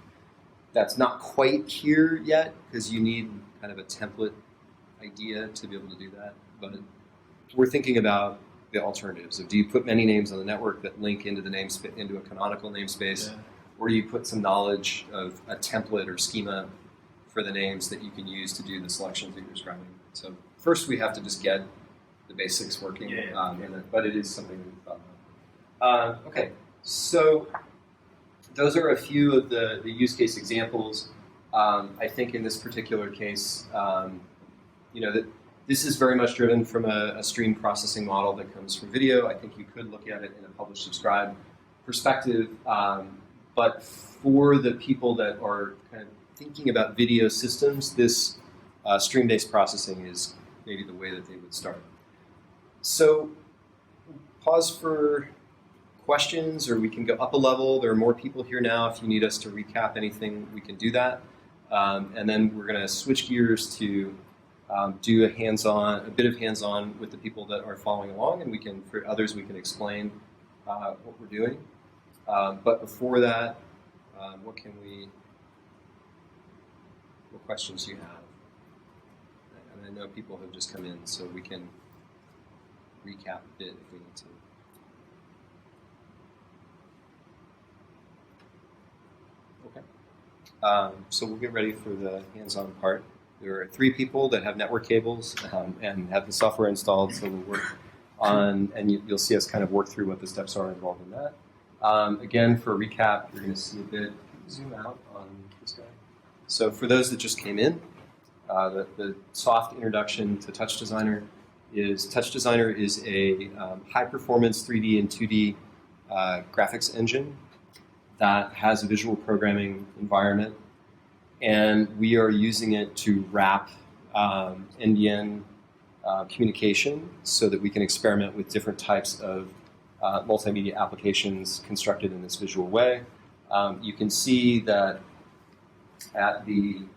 That's not quite here yet because you need kind of a template idea to be able to do that, but we're thinking about the alternatives of, do you put many names on the network that link into the into a canonical namespace, or do you put some knowledge of a template or schema for the names that you can use to do the selections that you're describing? So first we have to just get the basics working, but it is something that we thought about. Okay, so those are a few of the use case examples. I think in this particular case, that this is very much driven from a stream processing model that comes from video. I think you could look at it in a publish-subscribe perspective, but for the people that are kind of thinking about video systems, this stream-based processing is maybe the way that they would start. So pause for questions, or we can go up a level. There are more people here now. If you need us to recap anything, we can do that. And then we're going to switch gears to do a bit of hands-on with the people that are following along, and for others, we can explain what we're doing. But before that, what questions do you have? And I know people have just come in, so we can recap a bit if we need to. Okay. So we'll get ready for the hands-on part. There are 3 people that have network cables and have the software installed, so we'll work on, and you'll see us kind of work through what the steps are involved in that. Again, for a recap, you're going to see a bit, zoom out on this guy. So for those that just came in, the soft introduction to Touch Designer is a high-performance 3D and 2D graphics engine that has a visual programming environment, and we are using it to wrap NDN communication so that we can experiment with different types of multimedia applications constructed in this visual way. You can see that at the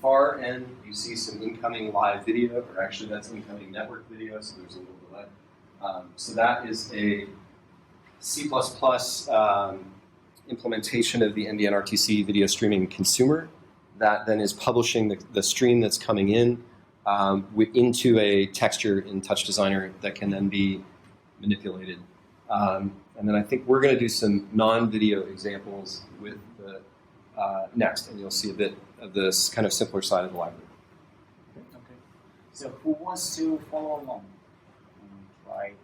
far end, you see some incoming live video, or actually that's incoming network video, so there's a little delay. So that is a C++ implementation of the NDN RTC video streaming consumer that then is publishing the stream that's coming in into a texture in Touch Designer that can then be manipulated. And then I think we're going to do some non-video examples with the next, and you'll see a bit of this kind of simpler side of the library. Okay. So who wants to follow along? Try.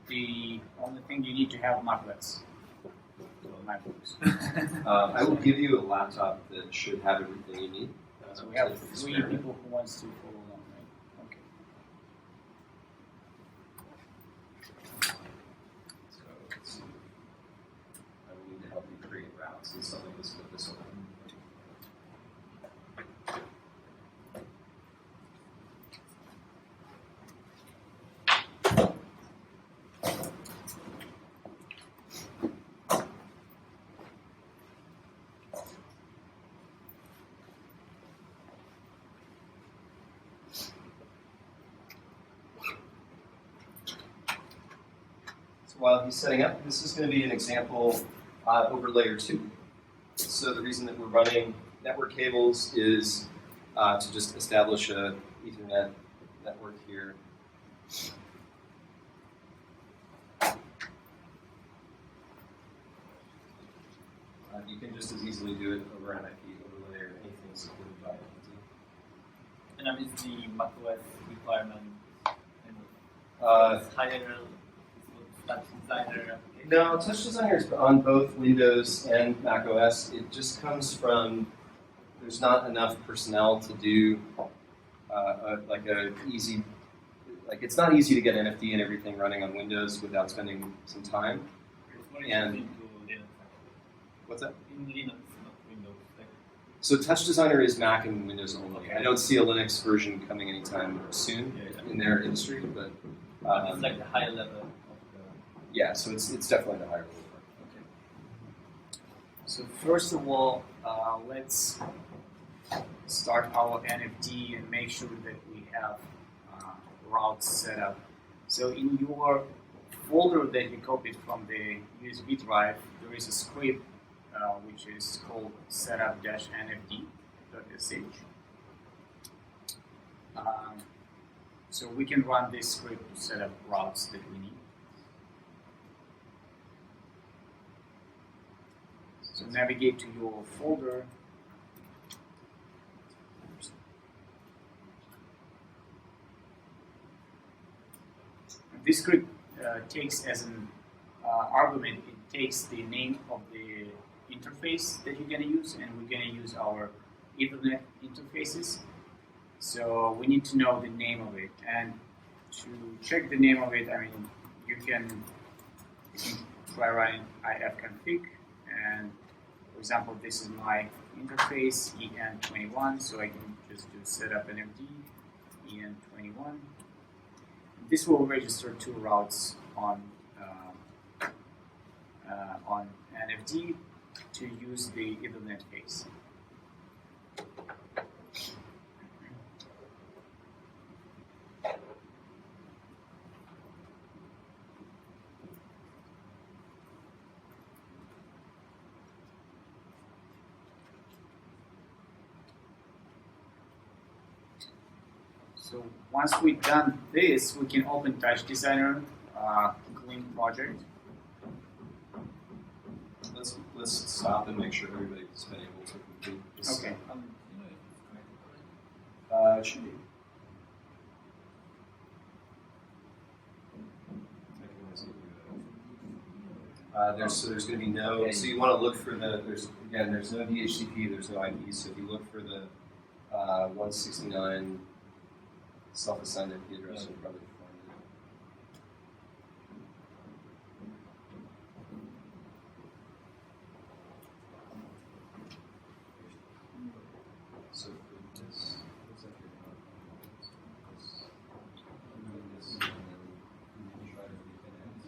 The only thing you need to have MacBooks. I will give you a laptop that should have everything you need. So we have 3 people who wants to follow along, right? Okay. So let's see. I will need to help you create routes and stuff like this with this one. While he's setting up, this is going to be an example over layer 2. So the reason that we're running network cables is to just establish a Ethernet network here. You can just as easily do it over an IP overlay or anything supported by NFT. And I mean, the macOS requirement higher. Touch Designer application? No, Touch Designer is on both Windows and macOS. It just comes from, there's not enough personnel to do it's not easy to get NFD and everything running on Windows without spending some time. And what's that? In Linux, not Windows. So Touch Designer is Mac and Windows only. I don't see a Linux version coming anytime soon in their industry, but it's like the higher level. Yeah, so it's definitely the higher level. Okay. So first of all, let's start our NFD and make sure that we have routes set up. So in your folder that you copied from the USB drive, there is a script which is called setup-nfd.sh. So we can run this script to set up routes that we need. So navigate to your folder. This script takes as an argument, it takes the name of the interface that you're going to use, and we're going to use our Ethernet interfaces. So we need to know the name of it. And to check the name of it, I mean, you can try running ifconfig, and for example, this is my interface, EN21, so I can just do setup NFD, EN21. This will register 2 routes on NFD to use the Ethernet face. So once we've done this, we can open Touch Designer, clean project. Let's stop and make sure everybody's been able to complete this. Okay. It should be. There's going to be no. So you want to look for the. There's no DHCP. There's no IP. So if you look for the 169 self-assigned IP address, you'll probably find it. So this looks like you're not this, and then you can try to reconnect.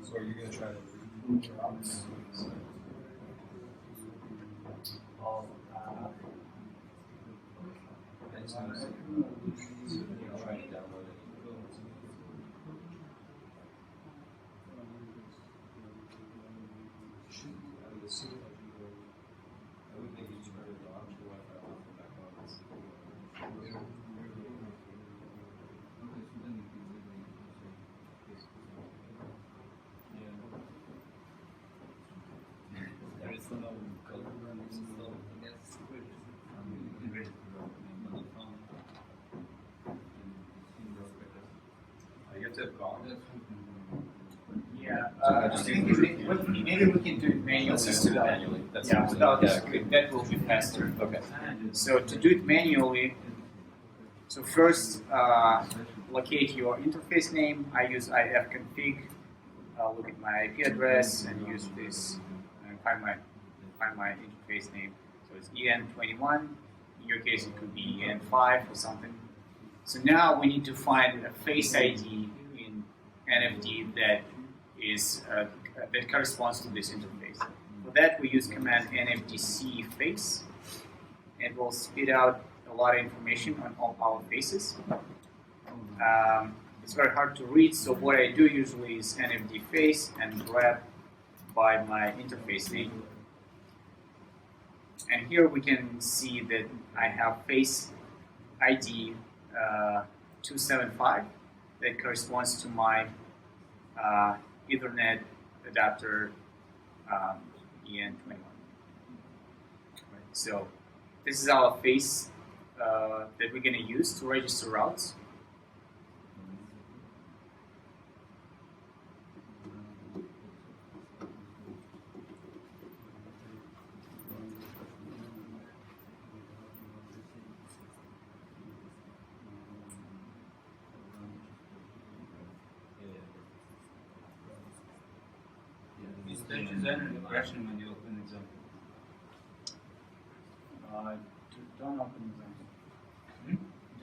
So are you going to try to remove your routes? And Yeah, maybe we can do it manually. Let's just do it manually. That's Yeah, without this yeah. script, that will be faster. Okay. So to do it manually, so first locate your interface name. I use ifconfig. Look at my IP address and use this and find my interface name. So it's EN21. In your case, it could be EN5 or something. So now we need to find a face ID in NFD that is that corresponds to this interface. For that, we use command nfdc face. It will spit out a lot of information on all our faces. It's very hard to read, so what I do usually is nfd face and grab by my interface name. And here we can see that I have face ID 275 that corresponds to my Ethernet adapter EN21. So this is our face that we're going to use to register routes. Is TouchNDN regression when you open example? Don't open example.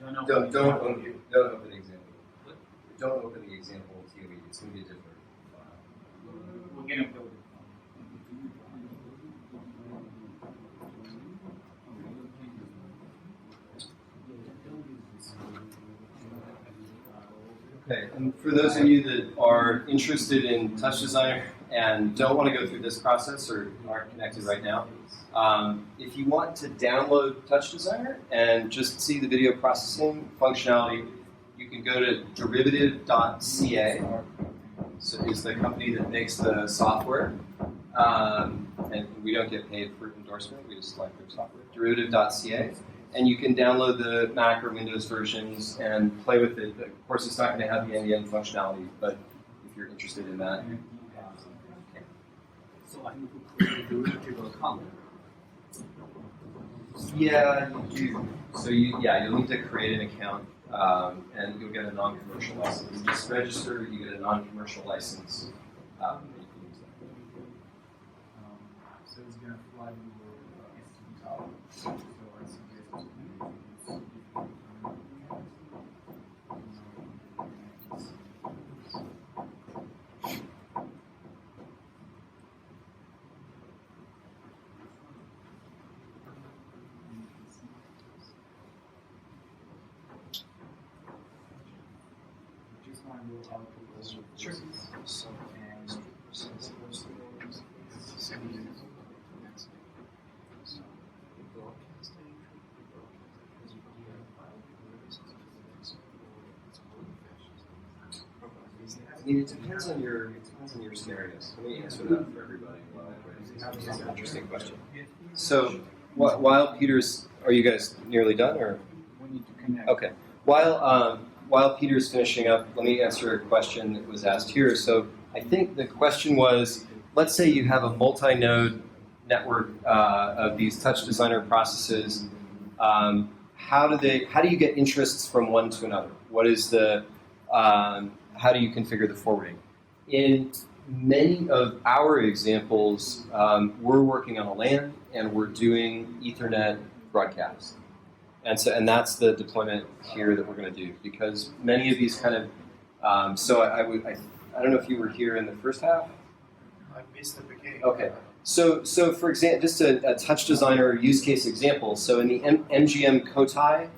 Don't open Don't example. open the example. Don't open the example TOE. It's going to be a different file. We're going to build it. Okay, and for those of you that are interested in Touch Designer and don't want to go through this process or aren't connected right now, if you want to download Touch Designer and just see the video processing functionality, you can go to derivative.ca. So it's the company that makes the software, and we don't get paid for endorsement. We just like their software. Derivative.ca. And you can download the Mac or Windows versions and play with it. Of course, it's not going to have the NDN functionality, but if you're interested in that. So I need to create a derivative account. Yeah, you do. So you'll need to create an account, and you'll get a non-commercial license. You just register, you get a non-commercial license. And you can use that. So it's going to fly with the tower. So I suggest Sure. I mean, it depends on your scenarios. Let me answer that for everybody. It's an interesting question. So, while Peter's, are you guys nearly done, or? we need to connect. Okay. While Peter's finishing up, let me answer a question that was asked here. So, I think the question was, let's say you have a multi-node network of these Touch Designer processes. How do you get interests from one to another? What is the how do you configure the forwarding? In many of our examples, we're working on a LAN and we're doing Ethernet broadcasts. And that's the deployment here that we're going to do, because many of these kind of, so I don't know if you were here in the first half. I missed the beginning. Okay. So for example, just a Touch Designer use case example. So in the MGM Cotai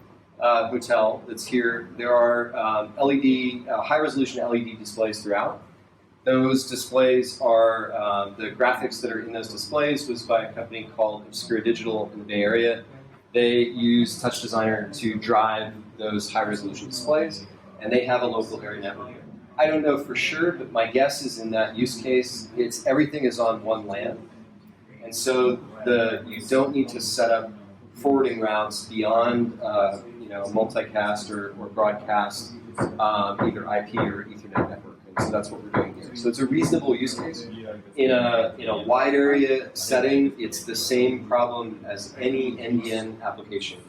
hotel that's here, there are LED, high-resolution LED displays throughout. Those displays are, the graphics that are in those displays was by a company called Obscura Digital in the Bay Area. They use Touch Designer to drive those high-resolution displays, and they have a local area network. I don't know for sure, but my guess is in that use case, everything is on one LAN. And so you don't need to set up forwarding routes beyond multicast or broadcast, either IP or Ethernet network. So that's what we're doing here. So it's a reasonable use case. In a wide area setting, it's the same problem as any NDN application.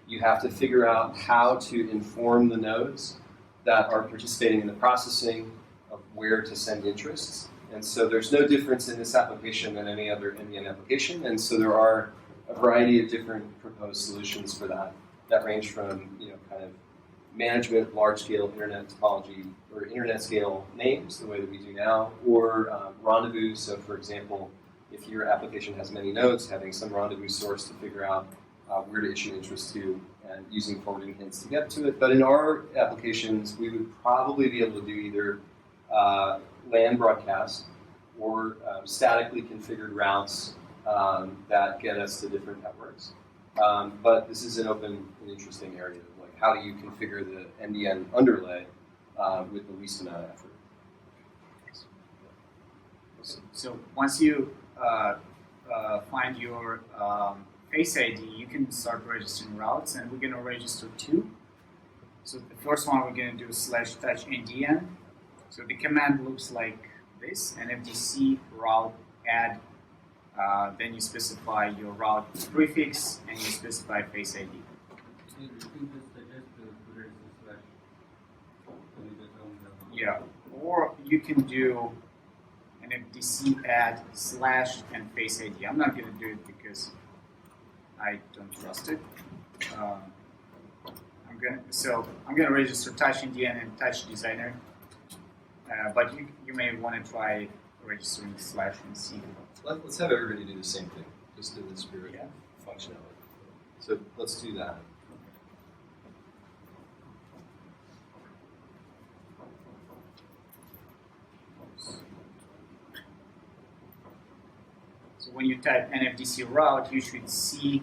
You have to figure out how to inform the nodes that are participating in the processing of where to send interests. And so there's no difference in this application than any other NDN application. And so there are a variety of different proposed solutions for that range from kind of management, large-scale internet topology, or internet-scale names, the way that we do now, or rendezvous. So, for example, if your application has many nodes, having some rendezvous source to figure out where to issue interest to, and using forwarding hints to get to it. But in our applications, we would probably be able to do either LAN broadcast or statically configured routes that get us to different networks. But this is an open and interesting area. Like, how do you configure the NDN underlay with the least amount of effort? So once you find your Face ID, you can start registering routes, and we're going to register 2. So the first one we're going to do is /TouchNDN. So the command looks like this: NFDC route add. Then you specify your route prefix, and you specify Face ID. Yeah, or you can do an FDC add / and Face ID. I'm not going to do it because I don't trust it. I'm going to register TouchNDN and Touch Designer, but you may want to try registering / and C. Let's have everybody do the same thing, just in the spirit of functionality. So let's do that. So when you type NFDC route, you should see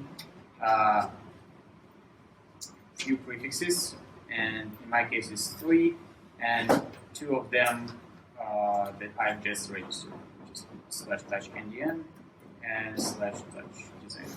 few prefixes, and in my case it's 3, and 2 of them that I've just registered, which is /TouchNDN and /TouchDesigner.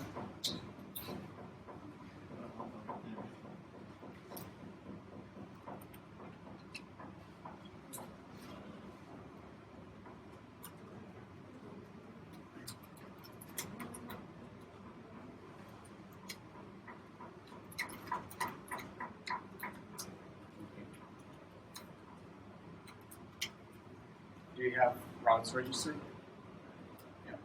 Do you have routes registered? Yeah.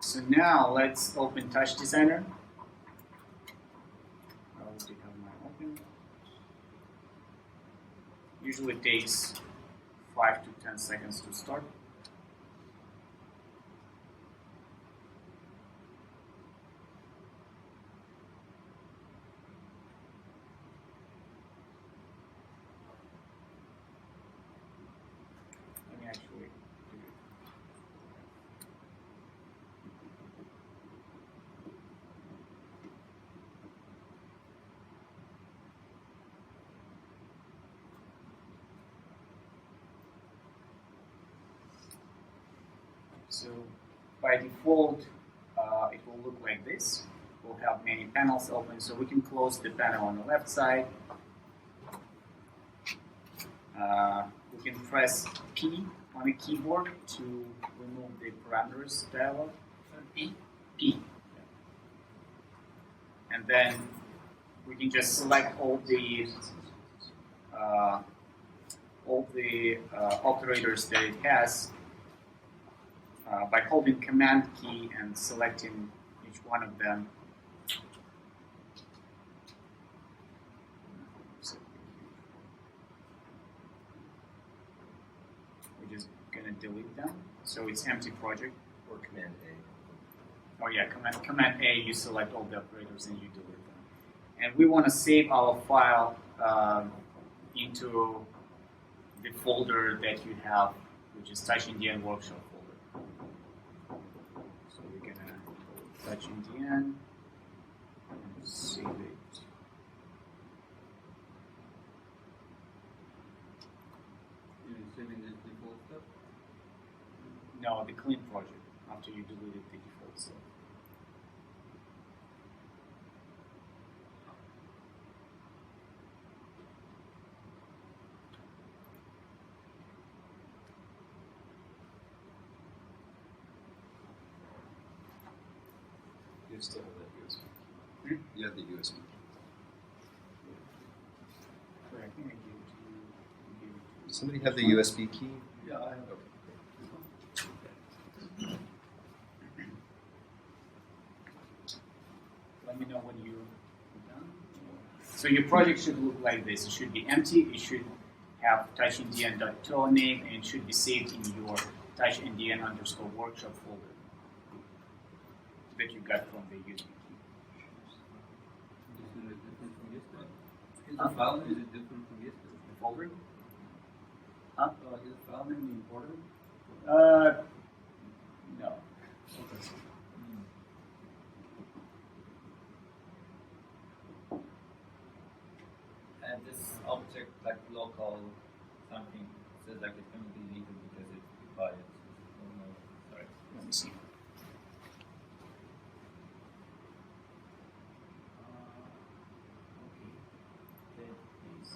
So now let's open Touch Designer. I already have mine open. Usually takes 5 to 10 seconds to start. So by default, it will look like this. We'll have many panels open, so we can close the panel on the left side. We can press P on the keyboard to remove the parameters dialog. P? P. And then we can just select all the operators that it has by holding Command key and selecting each one of them. We we're just gonna delete them. So it's empty project. Or Command A. Oh yeah, Command A, you select all the operators and you delete them. And we want to save our file into the folder that you have, which is TouchNDN workshop folder. So we're gonna go TouchNDN and save it. Saving the default stuff? No, the clean project after you deleted the default stuff. You still have that USB. Hmm? You have the USB. Wait, I think I gave it to you. I gave it to you. Does somebody have the USB key? Yeah, I have. Let me know when you're done. So your project should look like this. It should be empty. It should have touchnDN.to name, and it should be saved in your touchnDN_workshop folder that you got from the USB key. Is it different from yesterday? Is the file name, is it different from yesterday? The folder? Is the file name important? No. And this object, like local something, says like it can be deleted because it's defined. Oh no, sorry. Let me see. Okay. That is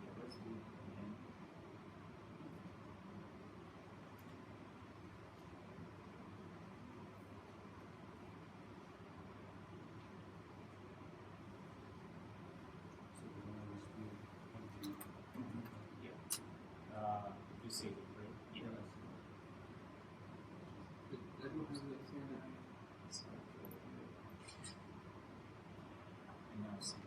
yeah, let's do it again. Yeah. You see it, right? Yeah. And now see it.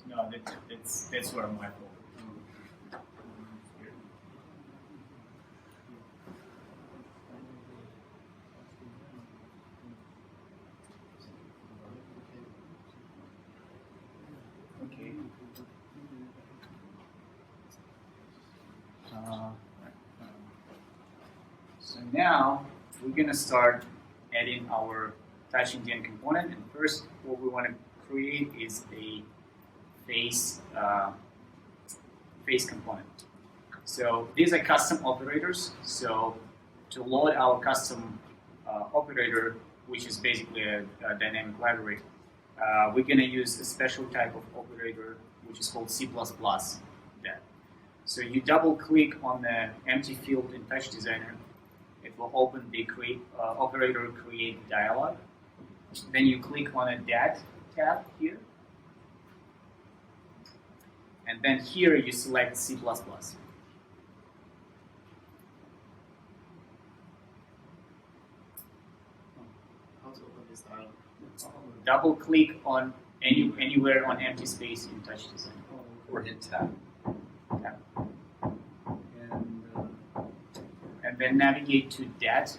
No, that's where my folder. Okay. So now we're gonna start adding our TouchNDN component, and first what we want to create is a face component. So these are custom operators. So to load our custom operator, which is basically a dynamic library, we're going to use a special type of operator, which is called C++. That. So you double click on the empty field in Touch Designer. It will open the operator create dialog. Then you click on a Dat tab here. And then here you select C++. How to open this dialog? Double click on anywhere on empty space in Touch Designer. Or hit Tab. Tab. And then navigate to Dat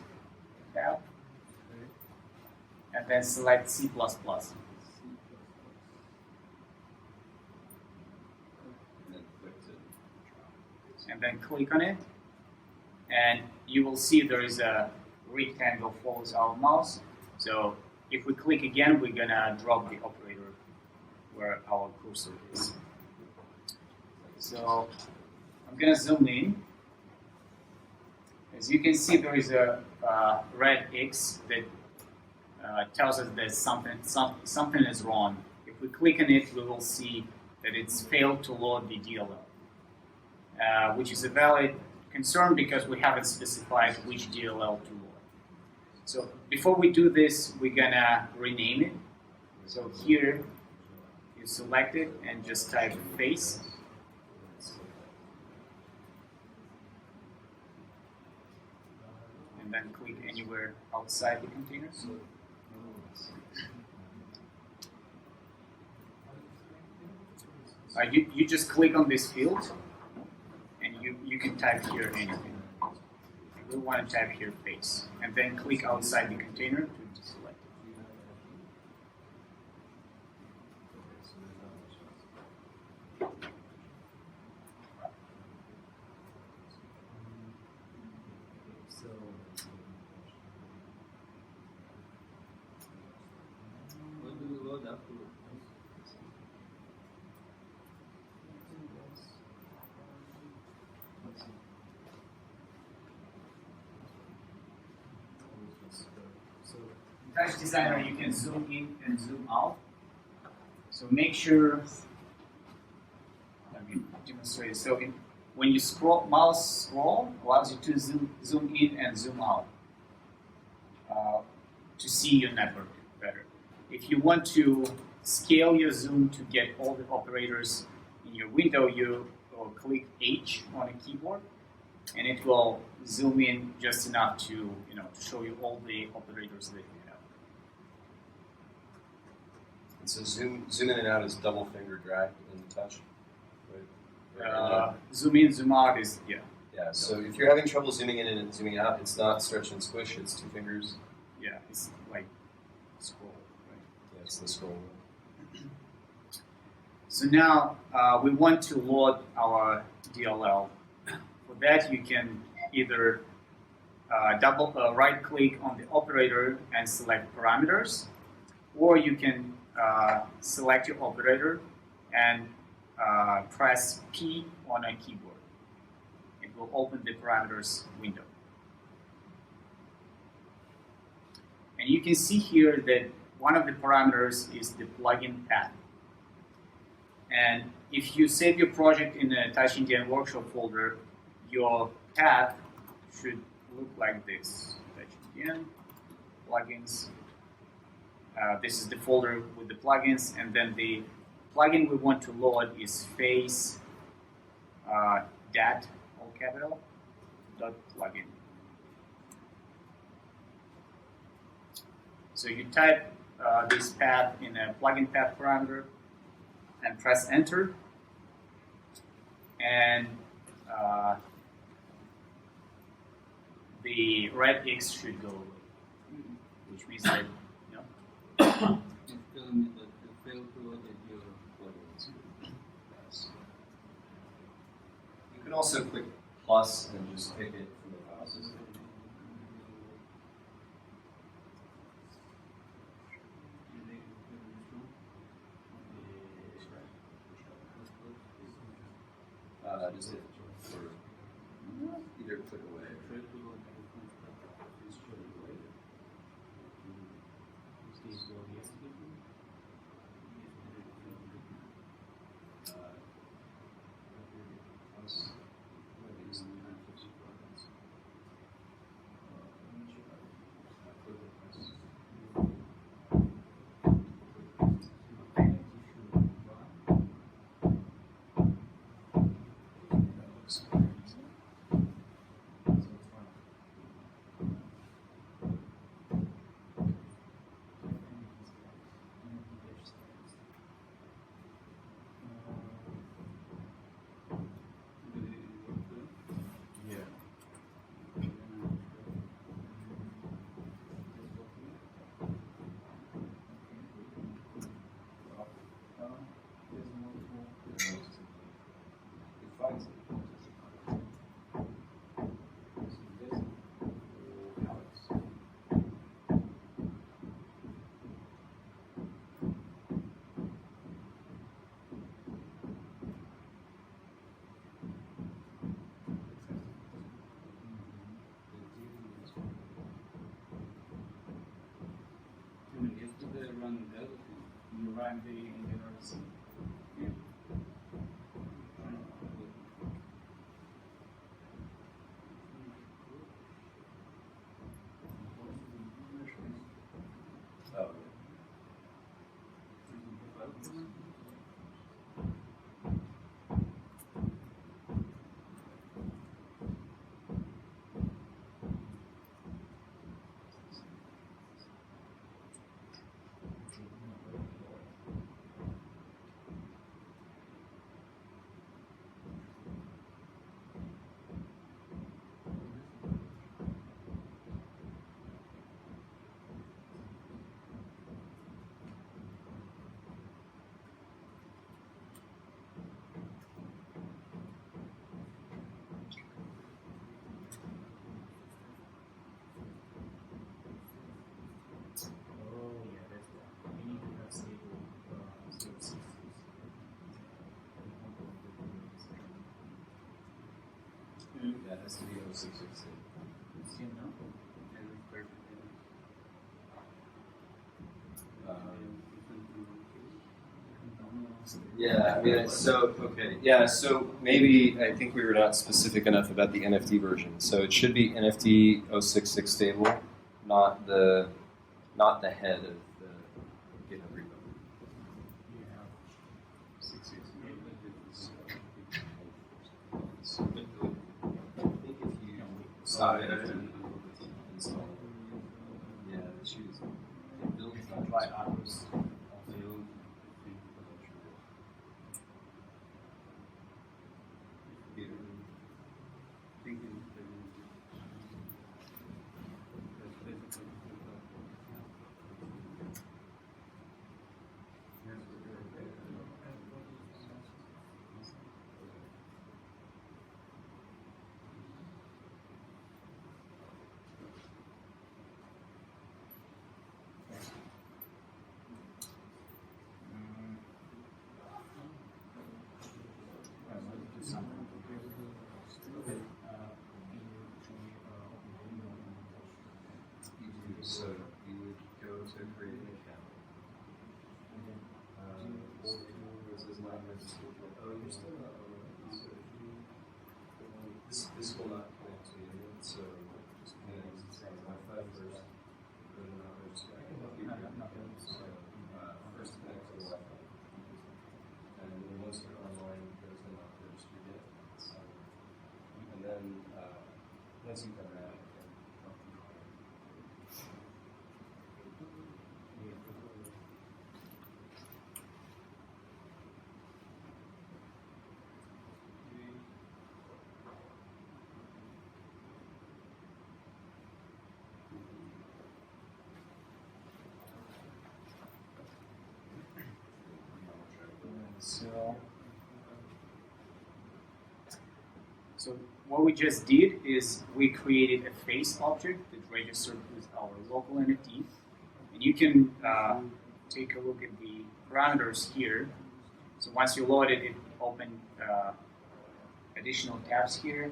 tab. And then select C++. And then click on it, and you will see there is a rectangle follows our mouse. So if we click again, we're gonna drop the operator where our cursor is. So I'm gonna zoom in. As you can see, there is a red X that tells us that something is wrong. If we click on it, we will see that it's failed to load the DLL. Which is a valid concern because we haven't specified which DLL to load. So before we do this, we're gonna rename it. So here you select it and just type face. And then click anywhere outside the container. You just click on this field and you can type here anything. We want to type here face and then click outside the container to select it. What do you load afterwards? Touch Designer, you can zoom in and zoom out. So make sure, let me demonstrate. So when you mouse scroll, allows you to zoom in and zoom out to see your network better. If you want to scale your zoom to get all the operators in your window, you will click H on a keyboard, and it will zoom in just enough to to show you all the operators that you have. And so zoom in and out is double finger drag in Touch. Right? Zoom in, zoom out is Yeah. So if you're having trouble zooming in and zooming out, it's not stretch and squish. It's two fingers. Yeah, it's like scroll. Right? Yeah, it's the scroll. So now we want to load our DLL. For that, you can either right click on the operator and select parameters, or you can select your operator and press P on a keyboard. It will open the parameters window. And you can see here that one of the parameters is the plugin path. And if you save your project in the TouchNDN workshop folder, your path should look like this. TouchNDN, plugins. This is the folder with the plugins, and then the plugin we want to load is face dat, all capital, dot plugin. So you type this path in a plugin path parameter and press enter, and the red X should go away, which means that It's telling me that you failed to load your plugins. Yes. You can also click plus and just pick it from the file system. Just hit or either click away. you run the index. Yeah, it has to be 0666. Yeah, I mean, so, okay, yeah, so maybe I think we were not specific enough about the NFT version. So it should be NFT 066 stable, not the head of the GitHub repo. So I think if you stop it and install, yeah, the shoes, it builds on dry hours. So you would go to create an account. This is not oh, you're still not this will not connect to the internet, so just connect to Wi-Fi first. Go to another. I can help you here. So first connect to the Wi-Fi. And then once you're online, go to the register yet. And then once you've done that, So what we just did is we created a face object that registered with our local NFT. And you can take a look at the parameters here. So once you load it, it opened additional tabs here.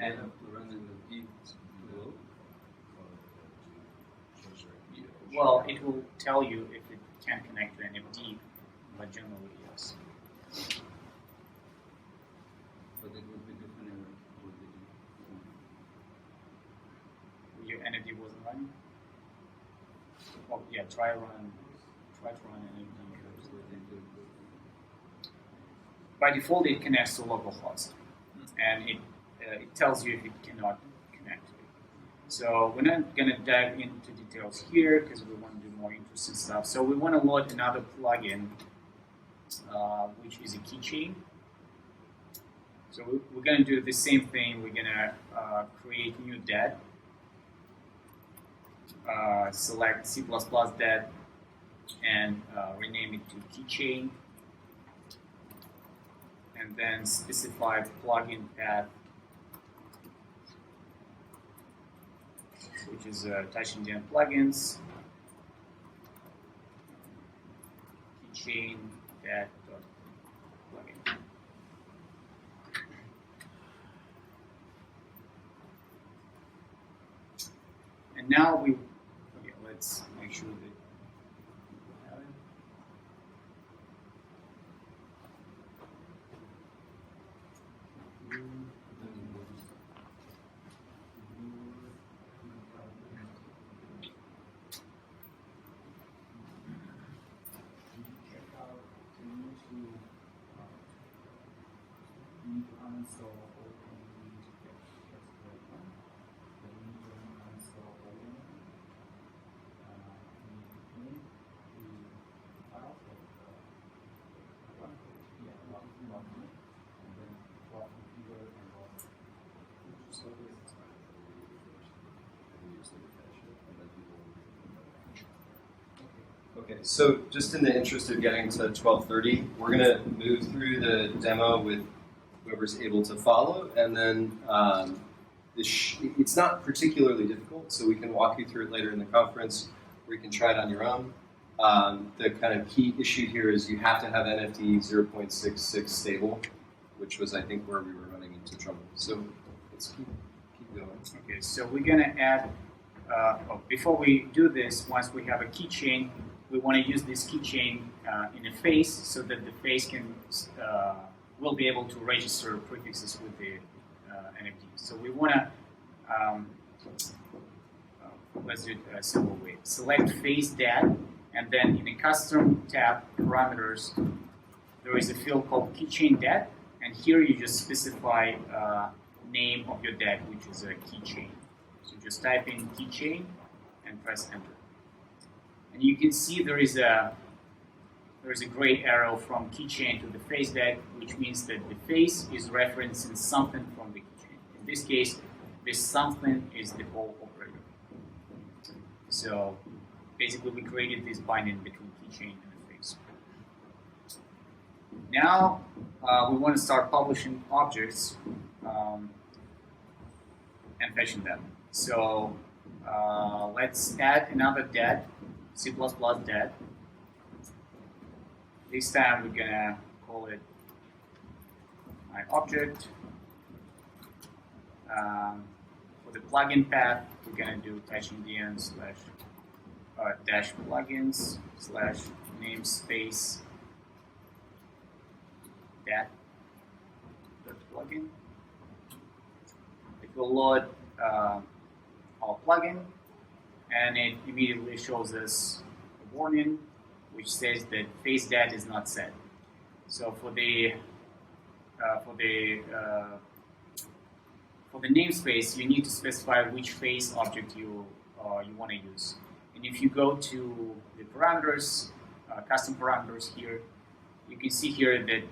And well, it will tell you if it can connect to NFT, but generally yes. But it would be different if your NFT wasn't running? Oh yeah, try to run NFT. By default, it connects to localhost, and it tells you if it cannot connect to it. So we're not going to dive into details here because we want to do more interesting stuff. So we want to load another plugin, which is a keychain. So we're going to do the same thing. We're going to create new DAT, select C++ DAT, and rename it to keychain, and then specify plugin path, which is TouchNDN plugins, keychain DAT plugin. And now let's make sure that we have it. Okay, so just in the interest of getting to 12:30, we're going to move through the demo with whoever's able to follow, and then it's not particularly difficult, so we can walk you through it later in the conference, or you can try it on your own. The kind of key issue here is you have to have NFT 0.66 stable, which was, I think, where we were running into trouble. So let's keep going. Okay, so we're gonna add, before we do this, once we have a keychain, we want to use this keychain in a face so that the face will be able to register prefixes with the NFT. So we want to, let's do it a simple way. Select face dat, and then in the custom tab parameters, there is a field called keychain dat, and here you just specify name of your dat, which is a keychain. So just type in keychain and press enter. And you can see there is a gray arrow from keychain to the face dat, which means that the face is referencing something from the keychain. In this case, this something is the whole operator. So basically, we created this binding between keychain and the face. Now we want to start publishing objects and fetching them. So let's add another dat. C++ dat. This time we're gonna call it my object. For the plugin path, we're gonna do TouchNDN / dash plugins / namespace dat plugin. It will load our plugin, and it immediately shows us a warning which says that face dat is not set. So for the namespace, you need to specify which face object you want to use. And if you go to the parameters, custom parameters here, you can see here that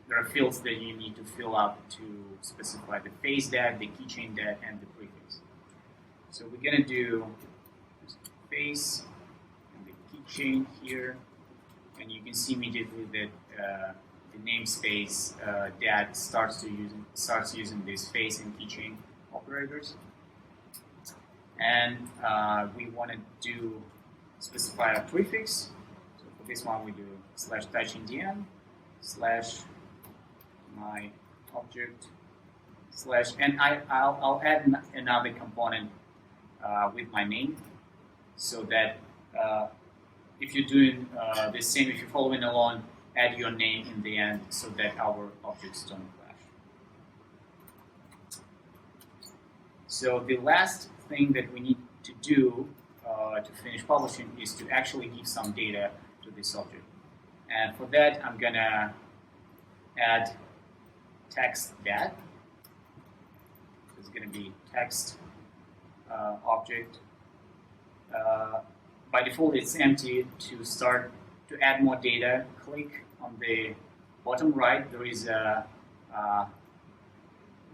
there are fields that you need to fill up to specify the face dat, the keychain dat, and the prefix. So we're gonna do face and the keychain here, and you can see immediately that the namespace dat starts using this face and keychain operators. And we want to specify a prefix. So for this one, we do /TouchNDN / my object / and I'll add another component with my name, so that if you're doing the same, if you're following along, add your name in the end so that our objects don't clash. So the last thing that we need to do to finish publishing is to actually give some data to this object. And for that, I'm gonna add text dat. So it's gonna be text object. By default, it's empty. To add more data, click on the bottom right. There is a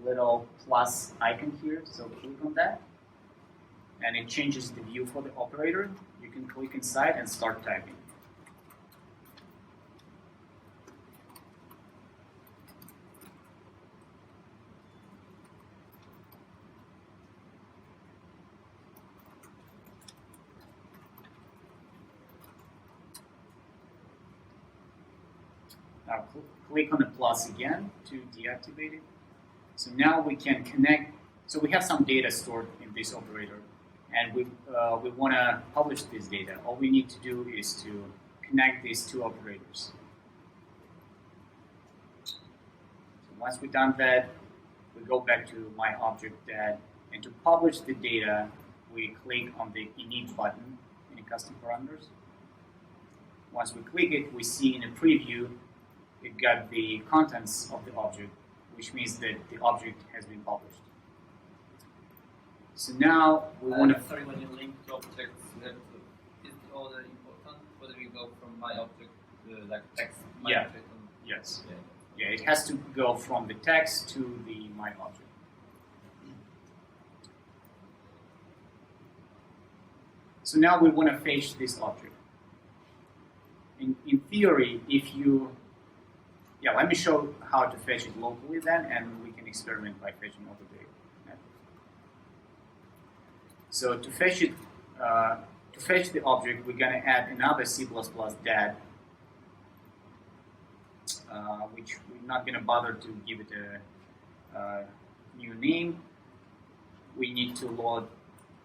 little plus icon here, so click on that, and it changes the view for the operator. You can click inside and start typing. Now click on the plus again to deactivate it. So now we can connect. So we have some data stored in this operator, and we want to publish this data. All we need to do is to connect these two operators. So once we've done that, we go back to my object dat, and to publish the data, we click on the init button in the custom parameters. Once we click it, we see in a preview it got the contents of the object, which means that the object has been published. So now we want to. Sorry, when you link to objects, is the order important? Whether we go from my object to like text my Yeah. object? Yes. Yeah, it has to go from the text to the my object. So now we want to fetch this object. In theory, if you let me show how to fetch it locally then, and we can experiment by fetching over the network. So to fetch it, to fetch the object, we're gonna add another C++ dat, which we're not gonna bother to give it a new name. We need to load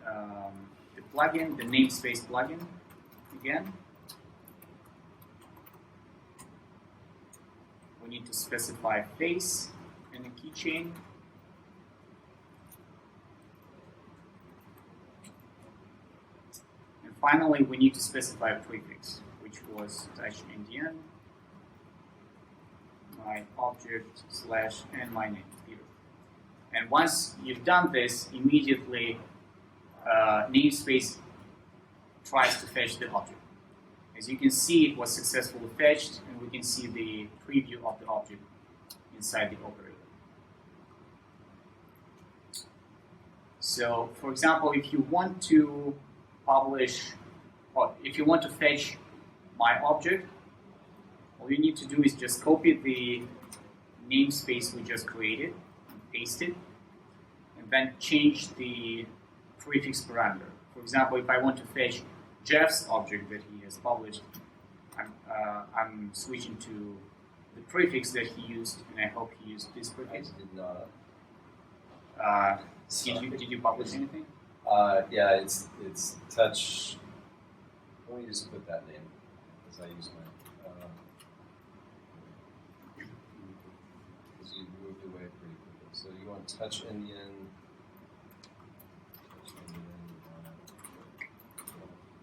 the plugin, the namespace plugin again. We need to specify face and a keychain. And finally, we need to specify a prefix, which was TouchNDN, my object / and my name, Peter. And once you've done this, immediately namespace tries to fetch the object. As you can see, it was successfully fetched, and we can see the preview of the object inside the operator. So, for example, if you want to publish, or if you want to fetch my object, all you need to do is just copy the namespace we just created, and paste it, and then change the prefix parameter. For example, if I want to fetch Jeff's object that he has published, I'm switching to the prefix that he used, and I hope he used this prefix. I did not. Did you publish anything? Yeah, it's touch. Let me just put that name because I use my. Because you moved away pretty quickly. So you want TouchNDN.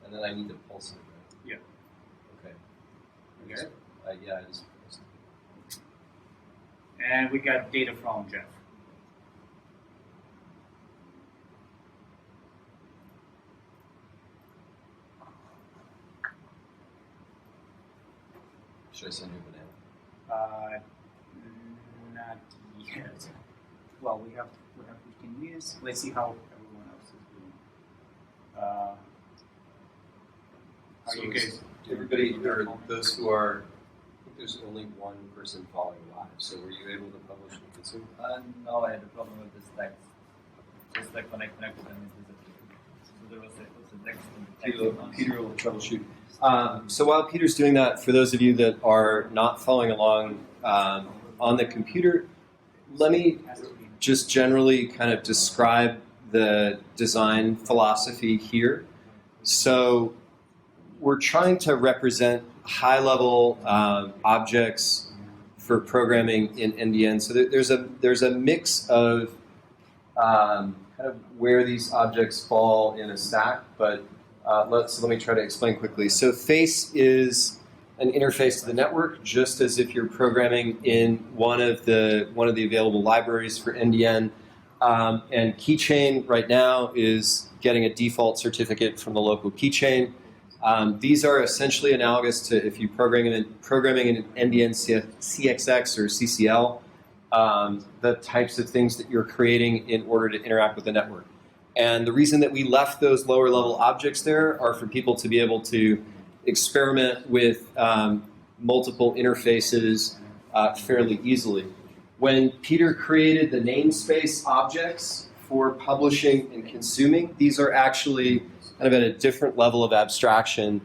And then I need to pulse it, right? Yeah. Okay. Okay. Yeah, I just pulsed it. And we got data from Jeff. Should I send you a banana? Not yet. Well, we have 15 minutes. Let's see how everyone else is doing. How So you guys? Everybody, or those who are, I think there's only one person following live. So were you able to publish with the Zoom? No, I had a problem with this text. Just like when I connected them, it disappeared. So there was a text in the text. Peter will troubleshoot. So while Peter's doing that, for those of you that are not following along on the computer, let me just generally kind of describe the design philosophy here. So we're trying to represent high-level objects for programming in NDN. So there's a mix of kind of where these objects fall in a stack, but let me try to explain quickly. So face is an interface to the network, just as if you're programming in one of the available libraries for NDN. And keychain right now is getting a default certificate from the local keychain. These are essentially analogous to if you programming in NDN CXX or CCL, the types of things that you're creating in order to interact with the network. And the reason that we left those lower level objects there are for people to be able to experiment with multiple interfaces fairly easily. When Peter created the namespace objects for publishing and consuming, these are actually kind of at a different level of abstraction.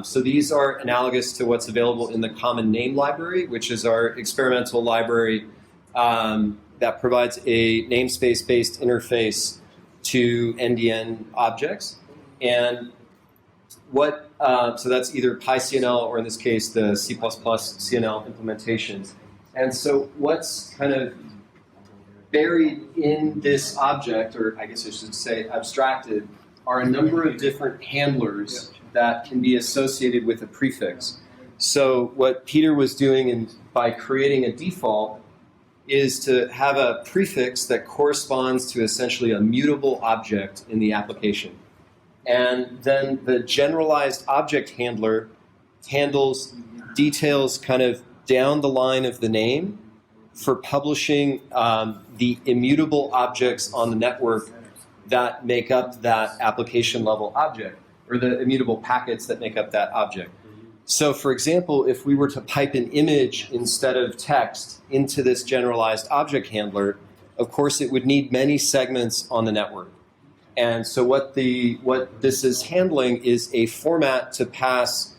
So these are analogous to what's available in the Common Name Library, which is our experimental library that provides a namespace-based interface to NDN objects. And what, so that's either PyCNL or in this case the C++ CNL implementations. And so what's kind of buried in this object, or I guess I should say abstracted, are a number of different handlers that can be associated with a prefix. So what Peter was doing by creating a default is to have a prefix that corresponds to essentially a mutable object in the application. And then the generalized object handler handles details kind of down the line of the name for publishing the immutable objects on the network that make up that application level object, or the immutable packets that make up that object. So for example, if we were to pipe an image instead of text into this generalized object handler, of course it would need many segments on the network. And so what this is handling is a format to pass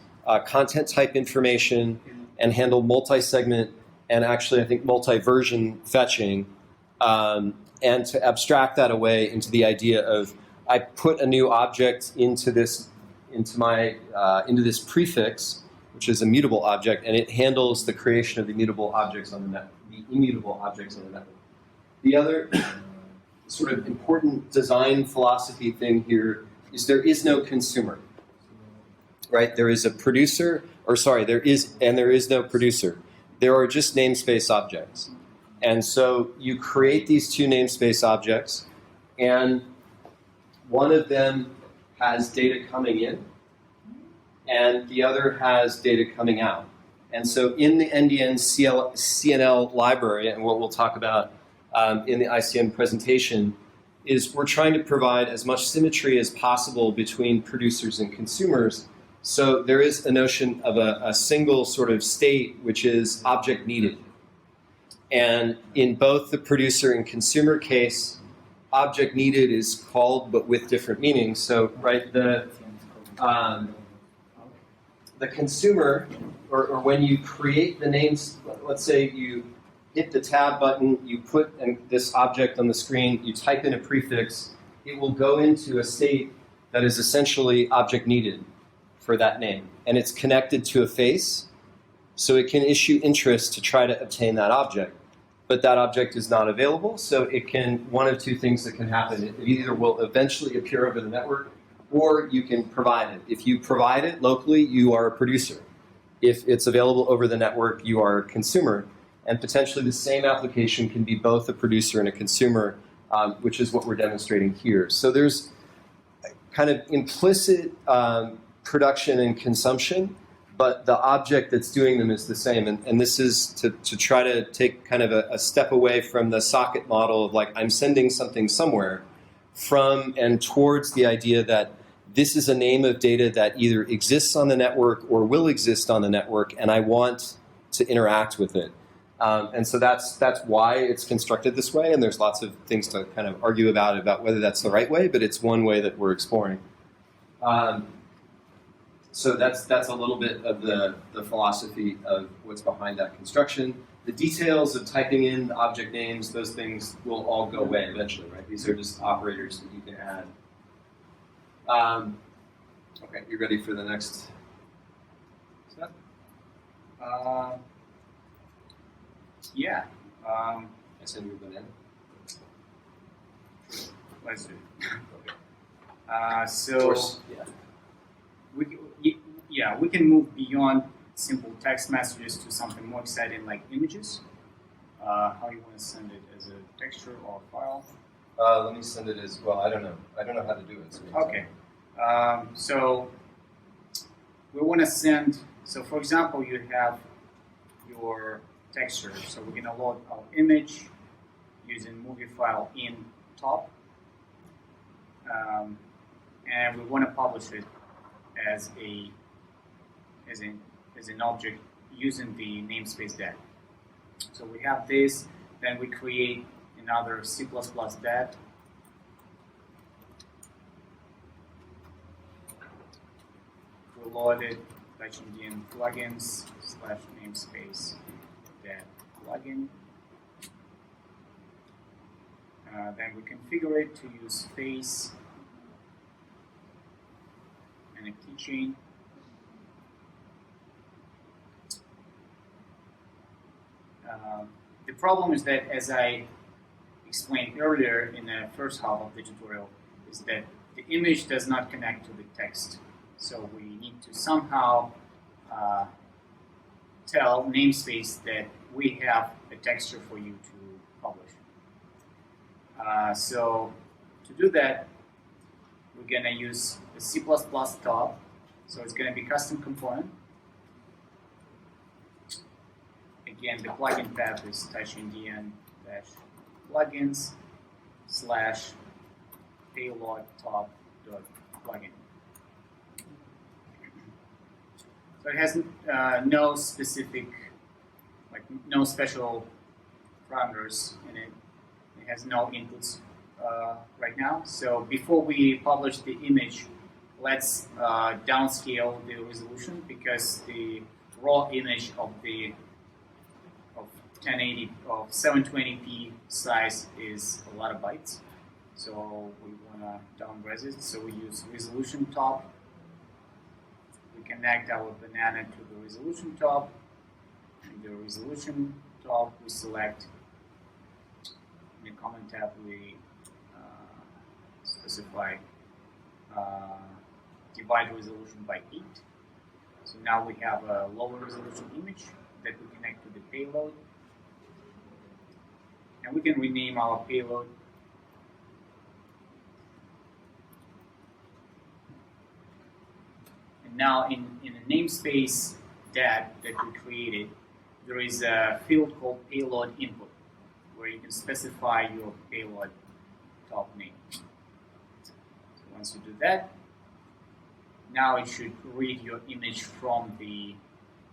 content type information and handle multi-segment and actually I think multi-version fetching and to abstract that away into the idea of I put a new object into this prefix, which is a mutable object, and it handles the creation of the immutable objects on the network. The other sort of important design philosophy thing here is there is no consumer, right? There is a producer, there is no producer. There are just namespace objects. And so you create these two namespace objects, and one of them has data coming in, and the other has data coming out. And so in the NDN CNL library, and what we'll talk about in the ICM presentation, is we're trying to provide as much symmetry as possible between producers and consumers. So there is a notion of a single sort of state, which is object needed. And in both the producer and consumer case, object needed is called, but with different meanings. So, right, the consumer, or when you create the names, let's say you hit the tab button, you put this object on the screen, you type in a prefix, it will go into a state that is essentially object needed for that name. And it's connected to a face, so it can issue interest to try to obtain that object. But that object is not available, so it can, one of two things that can happen. It either will eventually appear over the network, or you can provide it. If you provide it locally, you are a producer. If it's available over the network, you are a consumer. And potentially the same application can be both a producer and a consumer, which is what we're demonstrating here. So there's kind of implicit production and consumption, but the object that's doing them is the same. And this is to try to take kind of a step away from the socket model of like, I'm sending something somewhere, from and towards the idea that this is a name of data that either exists on the network or will exist on the network, and I want to interact with it. And so that's why it's constructed this way, and there's lots of things to kind of argue about whether that's the right way, but it's one way that we're exploring. So that's a little bit of the philosophy of what's behind that construction. The details of typing in the object names, those things will all go away eventually, right? These are just operators that you can add. Okay, you ready for the next step? Yeah. I send you a banana. Let's do it. Of So course, yeah. we can move beyond simple text messages to something more exciting like images. How you want to send it, as a texture or a file? Let me send it as well. I don't know how to do it. So Okay. So we want to send. So for example, you have your texture. So we're going to load our image using movie file in top, and we want to publish it as an object using the namespace dat. So we have this, then we create another C++ dat. We load it, TouchNDN plugins / namespace dat plugin. Then we configure it to use face and a keychain. The problem is that, as I explained earlier in the first half of the tutorial, is that the image does not connect to the text. So we need to somehow tell namespace that we have a texture for you to publish. So to do that, we're going to use the C++ top. So it's going to be custom component. Again, the plugin path is TouchNDN -plugins / payload top.plugin. So it has no specific, no special parameters in it. It has no inputs right now. So before we publish the image, let's downscale the resolution, because the raw image of 1080 of 720p size is a lot of bytes, so we want to down-res it. So we use resolution top. We connect our banana to the resolution top. In the resolution top, we select in the comment tab. We specify divide resolution by 8. So now we have a lower resolution image that we connect to the payload. And we can rename our payload. And now in the namespace that we created, there is a field called payload input, where you can specify your payload top name. So once you do that, now it should read your image from the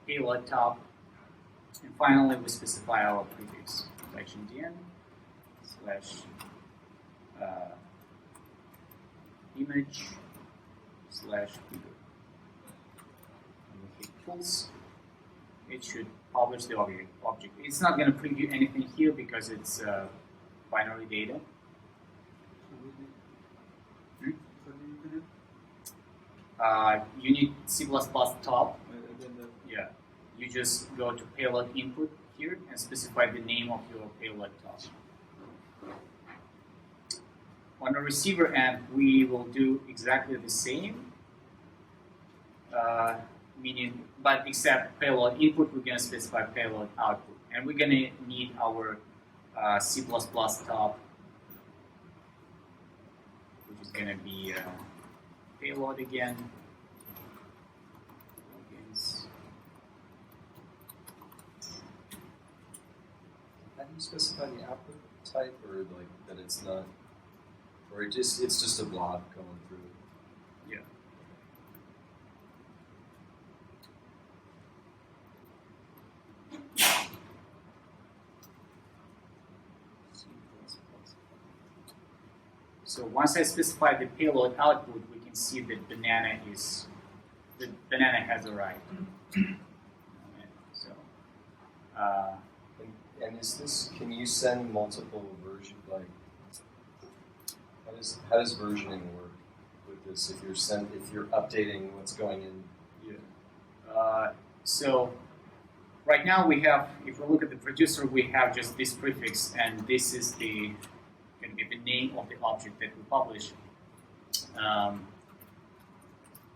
payload top. And finally, we specify our prefix, TouchNDN / image / figure. And we hit pulse. It should publish the object. It's not going to preview anything here because it's binary data. You need C++ top. Yeah. You just go to payload input here and specify the name of your payload top. On the receiver end, we will do exactly the same. Meaning, but except payload input, we're going to specify payload output. And we're going to need our C++ top, which is going to be payload again. How do you specify the output type, or like that it's not, or it's just a blob going through? Yeah. So once I specify the payload output, we can see that the banana has arrived. So, and is this? Can you send multiple versions? Like, how does versioning work with this? If you're updating what's going in? Yeah. So right now we have, if we look at the producer, we have just this prefix, and this is going to be the name of the object that we publish.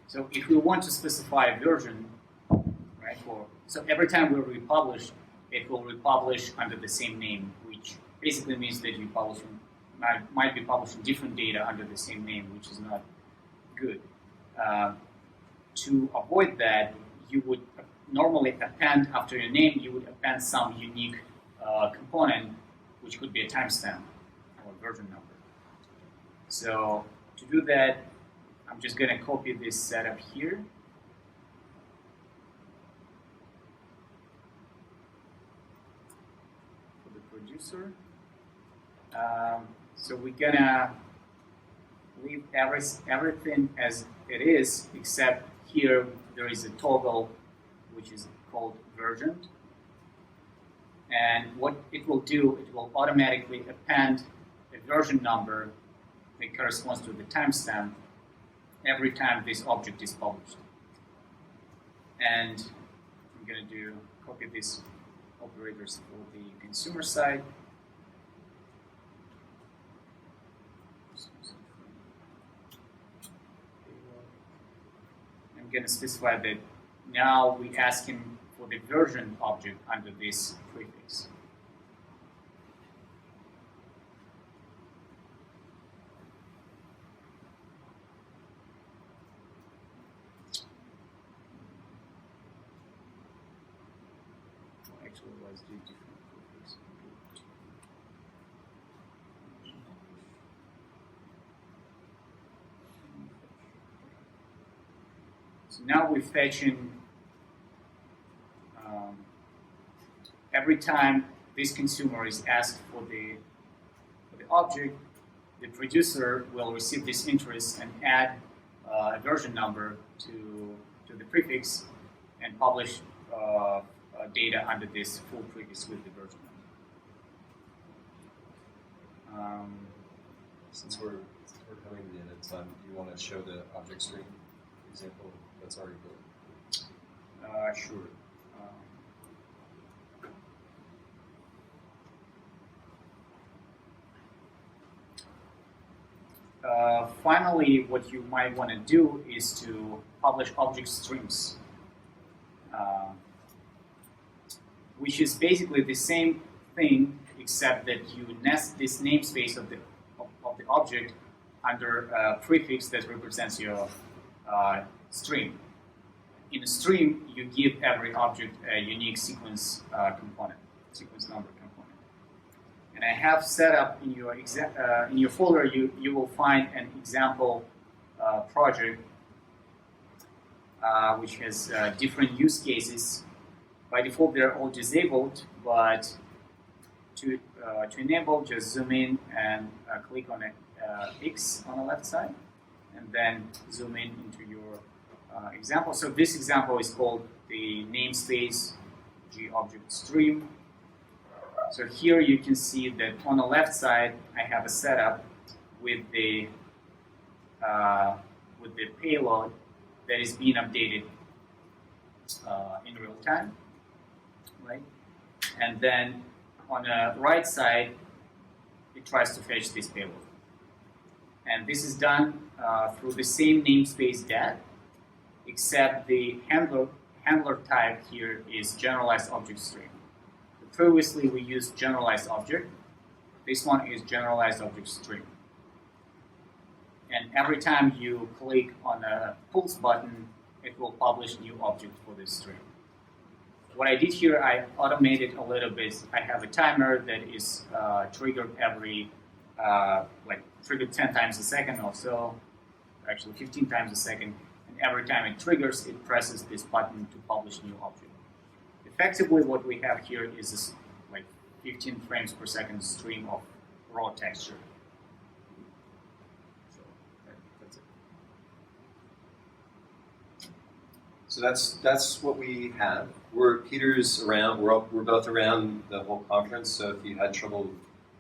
So if we want to specify a version, right? So every time we republish, it will republish under the same name, which basically means that you might be publishing different data under the same name, which is not good. To avoid that, you would normally append after your name, you would append some unique component, which could be a timestamp or version number. So to do that, I'm just going to copy this setup here. For the producer. So we're going to leave everything as it is, except here there is a toggle which is called versioned. And what it will do, it will automatically append a version number that corresponds to the timestamp every time this object is published. And I'm going to copy these operators for the consumer side. I'm going to specify that now we ask him for the version object under this prefix. Actually, let's do different prefix. So now we're fetching every time this consumer is asked for the object, the producer will receive this interest and add a version number to the prefix and publish data under this full prefix with the version. Since we're coming to the end of time, do you want to show the object stream example that's already built? Sure. Finally, what you might want to do is to publish object streams, which is basically the same thing, except that you nest this namespace of the object under a prefix that represents your stream. In a stream, you give every object a unique sequence component, sequence number component. And I have set up in your folder, you will find an example project which has different use cases. By default, they're all disabled, but to enable, just zoom in and click on X on the left side, and then zoom in into your example. So this example is called the namespace G-object stream. So here you can see that on the left side, I have a setup with the payload that is being updated in real time, right? And then on the right side, it tries to fetch this payload. And this is done through the same namespace dat, except the handler type here is generalized object stream. Previously, we used generalized object. This one is generalized object stream. And every time you click on a pulse button, it will publish new object for this stream. What I did here, I automated a little bit. I have a timer that is triggered every, triggered 10 times a second or so, actually 15 times a second. And every time it triggers, it presses this button to publish new object. Effectively, what we have here is this 15 frames per second stream of raw texture. So that's it. So that's what we have. Peter's around. We're both around the whole conference. So if you had trouble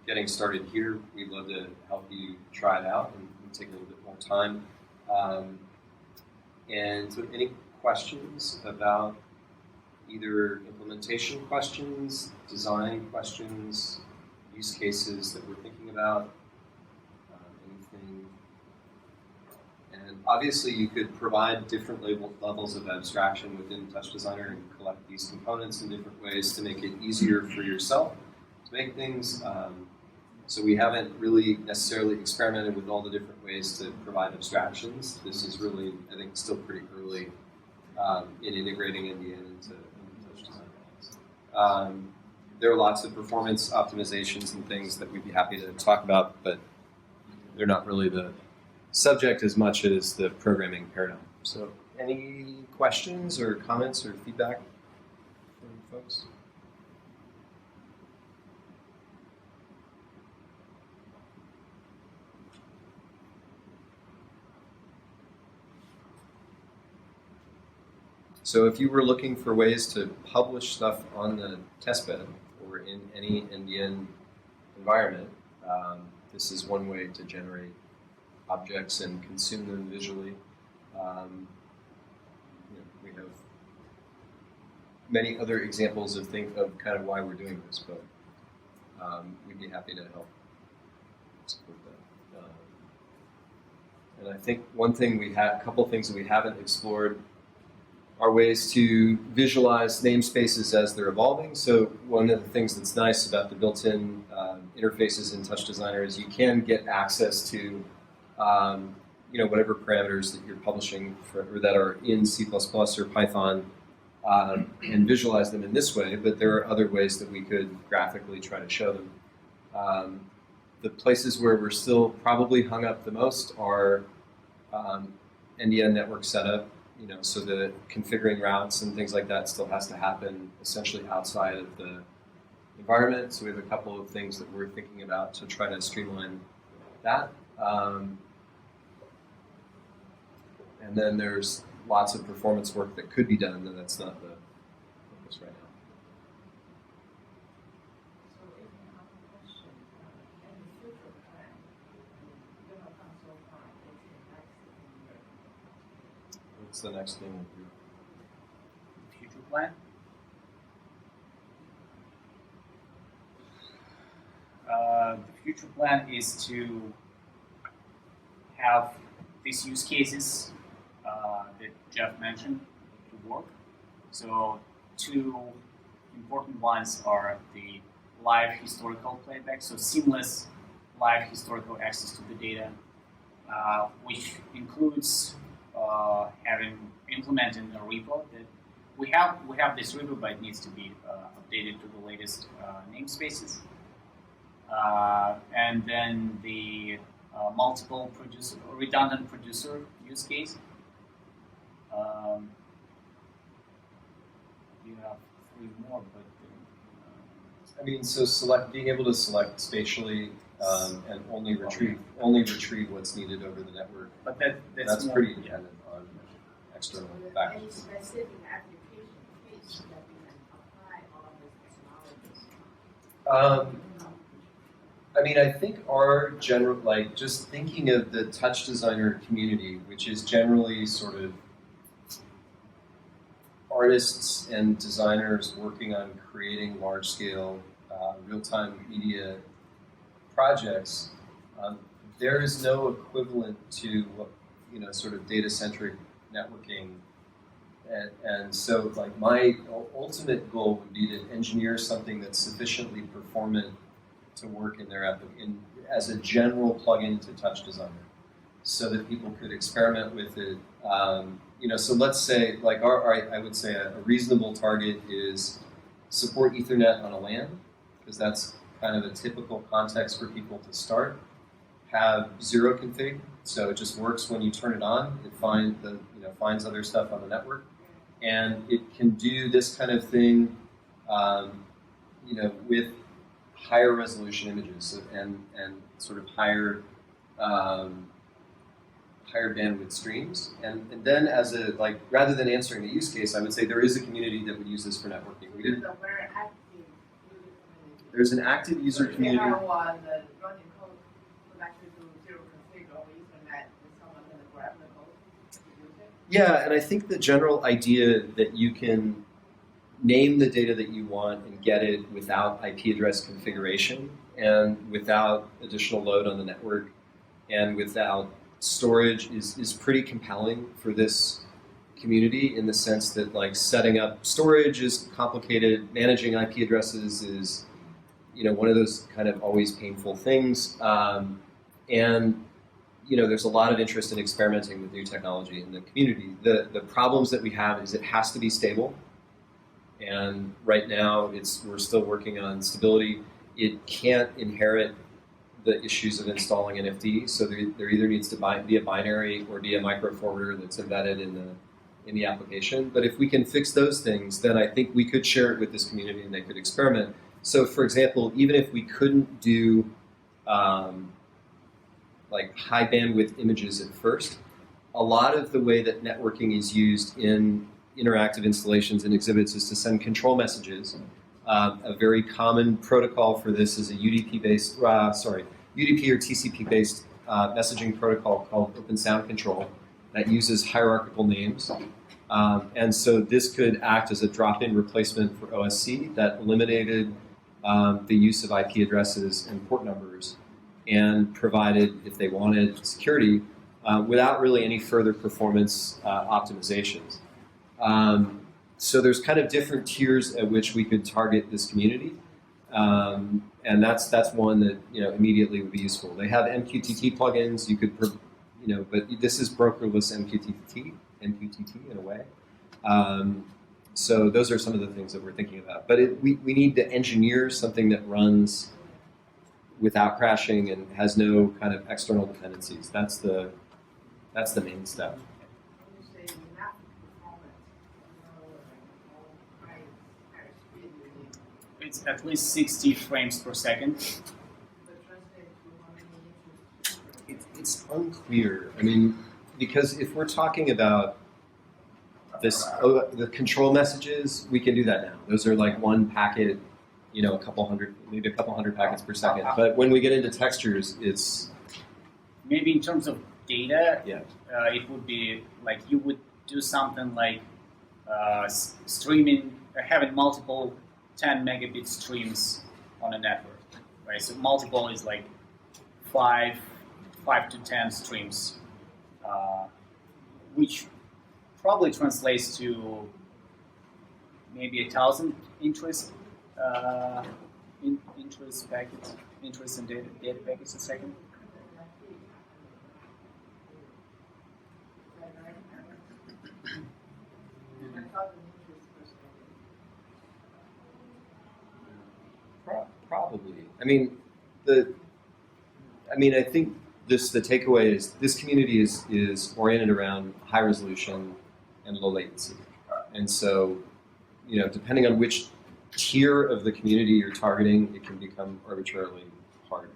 getting started here, we'd love to help you try it out and take a little bit more time. And so any questions about either implementation questions, design questions, use cases that we're thinking about, anything. And obviously you could provide different levels of abstraction within Touch Designer and collect these components in different ways to make it easier for yourself to make things. So we haven't really necessarily experimented with all the different ways to provide abstractions. This is really, I think, still pretty early in integrating NDN into Touch Designer. There are lots of performance optimizations and things that we'd be happy to talk about, but they're not really the subject as much as the programming paradigm. So any questions or comments or feedback from folks? So if you were looking for ways to publish stuff on the testbed or in any NDN environment, this is one way to generate objects and consume them visually. We have many other examples of kind of why we're doing this, but we'd be happy to help support that. And I think a couple things that we haven't explored are ways to visualize namespaces as they're evolving. So one of the things that's nice about the built-in interfaces in Touch Designer is you can get access to whatever parameters that you're publishing or that are in C++ or Python and visualize them in this way, but there are other ways that we could graphically try to show them. The places where we're still probably hung up the most are NDN network setup. So the configuring routes and things like that still has to happen essentially outside of the environment. So we have a couple of things that we're thinking about to try to streamline that. And then there's lots of performance work that could be done, and that's not the focus right What's the next thing we'll do? Future plan. The future plan is to have these use cases that Jeff mentioned to work. So two important ones are the live historical playback, so seamless live historical access to the data, which includes implementing a repo that we have this repo, but it needs to be updated to the latest namespaces. And then the multiple producer, redundant producer use case. You have three more, but I mean, so being able to select spatially and only retrieve what's needed over the network. But that's pretty dependent on external factors. Any specific application case that we can apply all of these technologies? I mean, I think our general, like, just thinking of the touch designer community, which is generally sort of artists and designers working on creating large-scale, real-time media projects, there is no equivalent to, sort of data-centric networking. And so, like, my ultimate goal would be to engineer something that's sufficiently performant to work in their as a general plugin to Touch Designer, so that people could experiment with it. So let's say, like, I would say a reasonable target is support Ethernet on a LAN, because that's kind of a typical context for people to start. Have zero config, so it just works when you turn it on. It finds other stuff on the network, and it can do this kind of thing, with higher resolution images and sort of higher bandwidth streams. And then as rather than answering the use case, I would say there is a community that would use this for networking. There's an active user community. If I want the running code would actually do zero config over Ethernet, is someone going to grab the code to use it? Yeah, and I think the general idea that you can name the data that you want and get it without IP address configuration and without additional load on the network and without storage is pretty compelling for this community, in the sense that, like, setting up storage is complicated, managing IP addresses is one of those kind of always painful things, and there's a lot of interest in experimenting with new technology in the community. The problems that we have is it has to be stable. And right now, we're still working on stability. It can't inherit the issues of installing NFD, so there either needs to be a binary or be a micro forwarder that's embedded in the application. But if we can fix those things, then I think we could share it with this community and they could experiment. So, for example, even if we couldn't do like high bandwidth images at first, a lot of the way that networking is used in interactive installations and exhibits is to send control messages. A very common protocol for this is a UDP-based, UDP or TCP-based messaging protocol called Open Sound Control that uses hierarchical names. And so this could act as a drop-in replacement for OSC that eliminated the use of IP addresses and port numbers and provided, if they wanted, security without really any further performance optimizations. So there's kind of different tiers at which we could target this community, and that's one that immediately would be useful. They have MQTT plugins. You could, but this is brokerless MQTT in a way. So those are some of the things that we're thinking about. But we need to engineer something that runs without crashing and has no kind of external dependencies. That's the main step. It's at least 60 frames per second. It's unclear. I mean, because if we're talking about the control messages, we can do that now. Those are like one packet, maybe a couple hundred packets per second. But when we get into textures, it's maybe in terms of data, yeah. It would be like you would do something like streaming, having multiple 10 megabit streams on a network, right? So multiple is like 5 to 10 streams, which probably translates to maybe 1,000 interest and data packets a second. Probably. I think the takeaway is this community is oriented around high resolution and low latency, and so depending on which tier of the community you're targeting, it can become arbitrarily hard.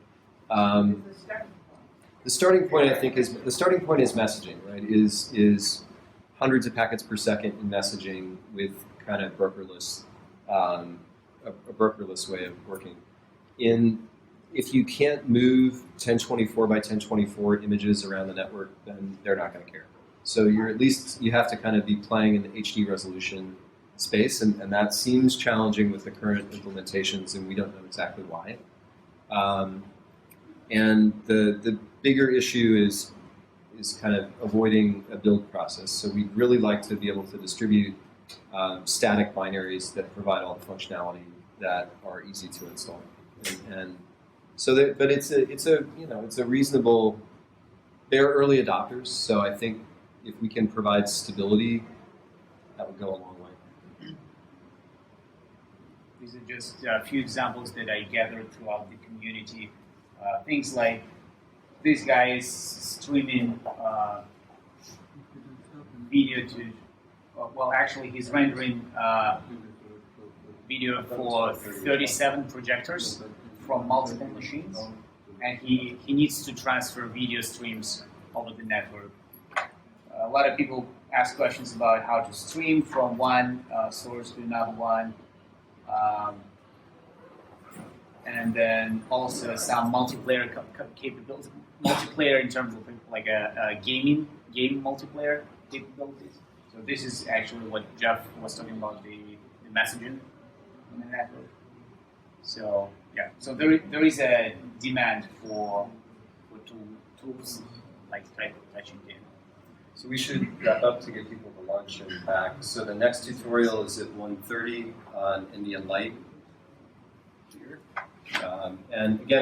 The starting point, I think, is messaging, right? Is hundreds of packets per second in messaging with kind of brokerless, a brokerless way of working. If you can't move 1024 by 1024 images around the network, then they're not going to care. So you have to kind of be playing in the HD resolution space, and that seems challenging with the current implementations, and we don't know exactly why. And the bigger issue is kind of avoiding a build process. So we'd really like to be able to distribute static binaries that provide all the functionality that are easy to install. And so, but it's a reasonable. They're early adopters, so I think if we can provide stability, that would go a long way. These are just a few examples that I gathered throughout the community. Things like this guy is streaming video to, well, actually he's rendering video for 37 projectors from multiple machines, and he needs to transfer video streams over the network. A lot of people ask questions about how to stream from one source to another one. And then also some multiplayer capabilities, multiplayer in terms of like a gaming multiplayer capabilities. So this is actually what Jeff was talking about, the messaging in the network. So yeah, so there is a demand for tools like TouchNDN. So we should wrap up to get people to lunch and back. So the next tutorial is at 1:30 on NDN Lite here. And again,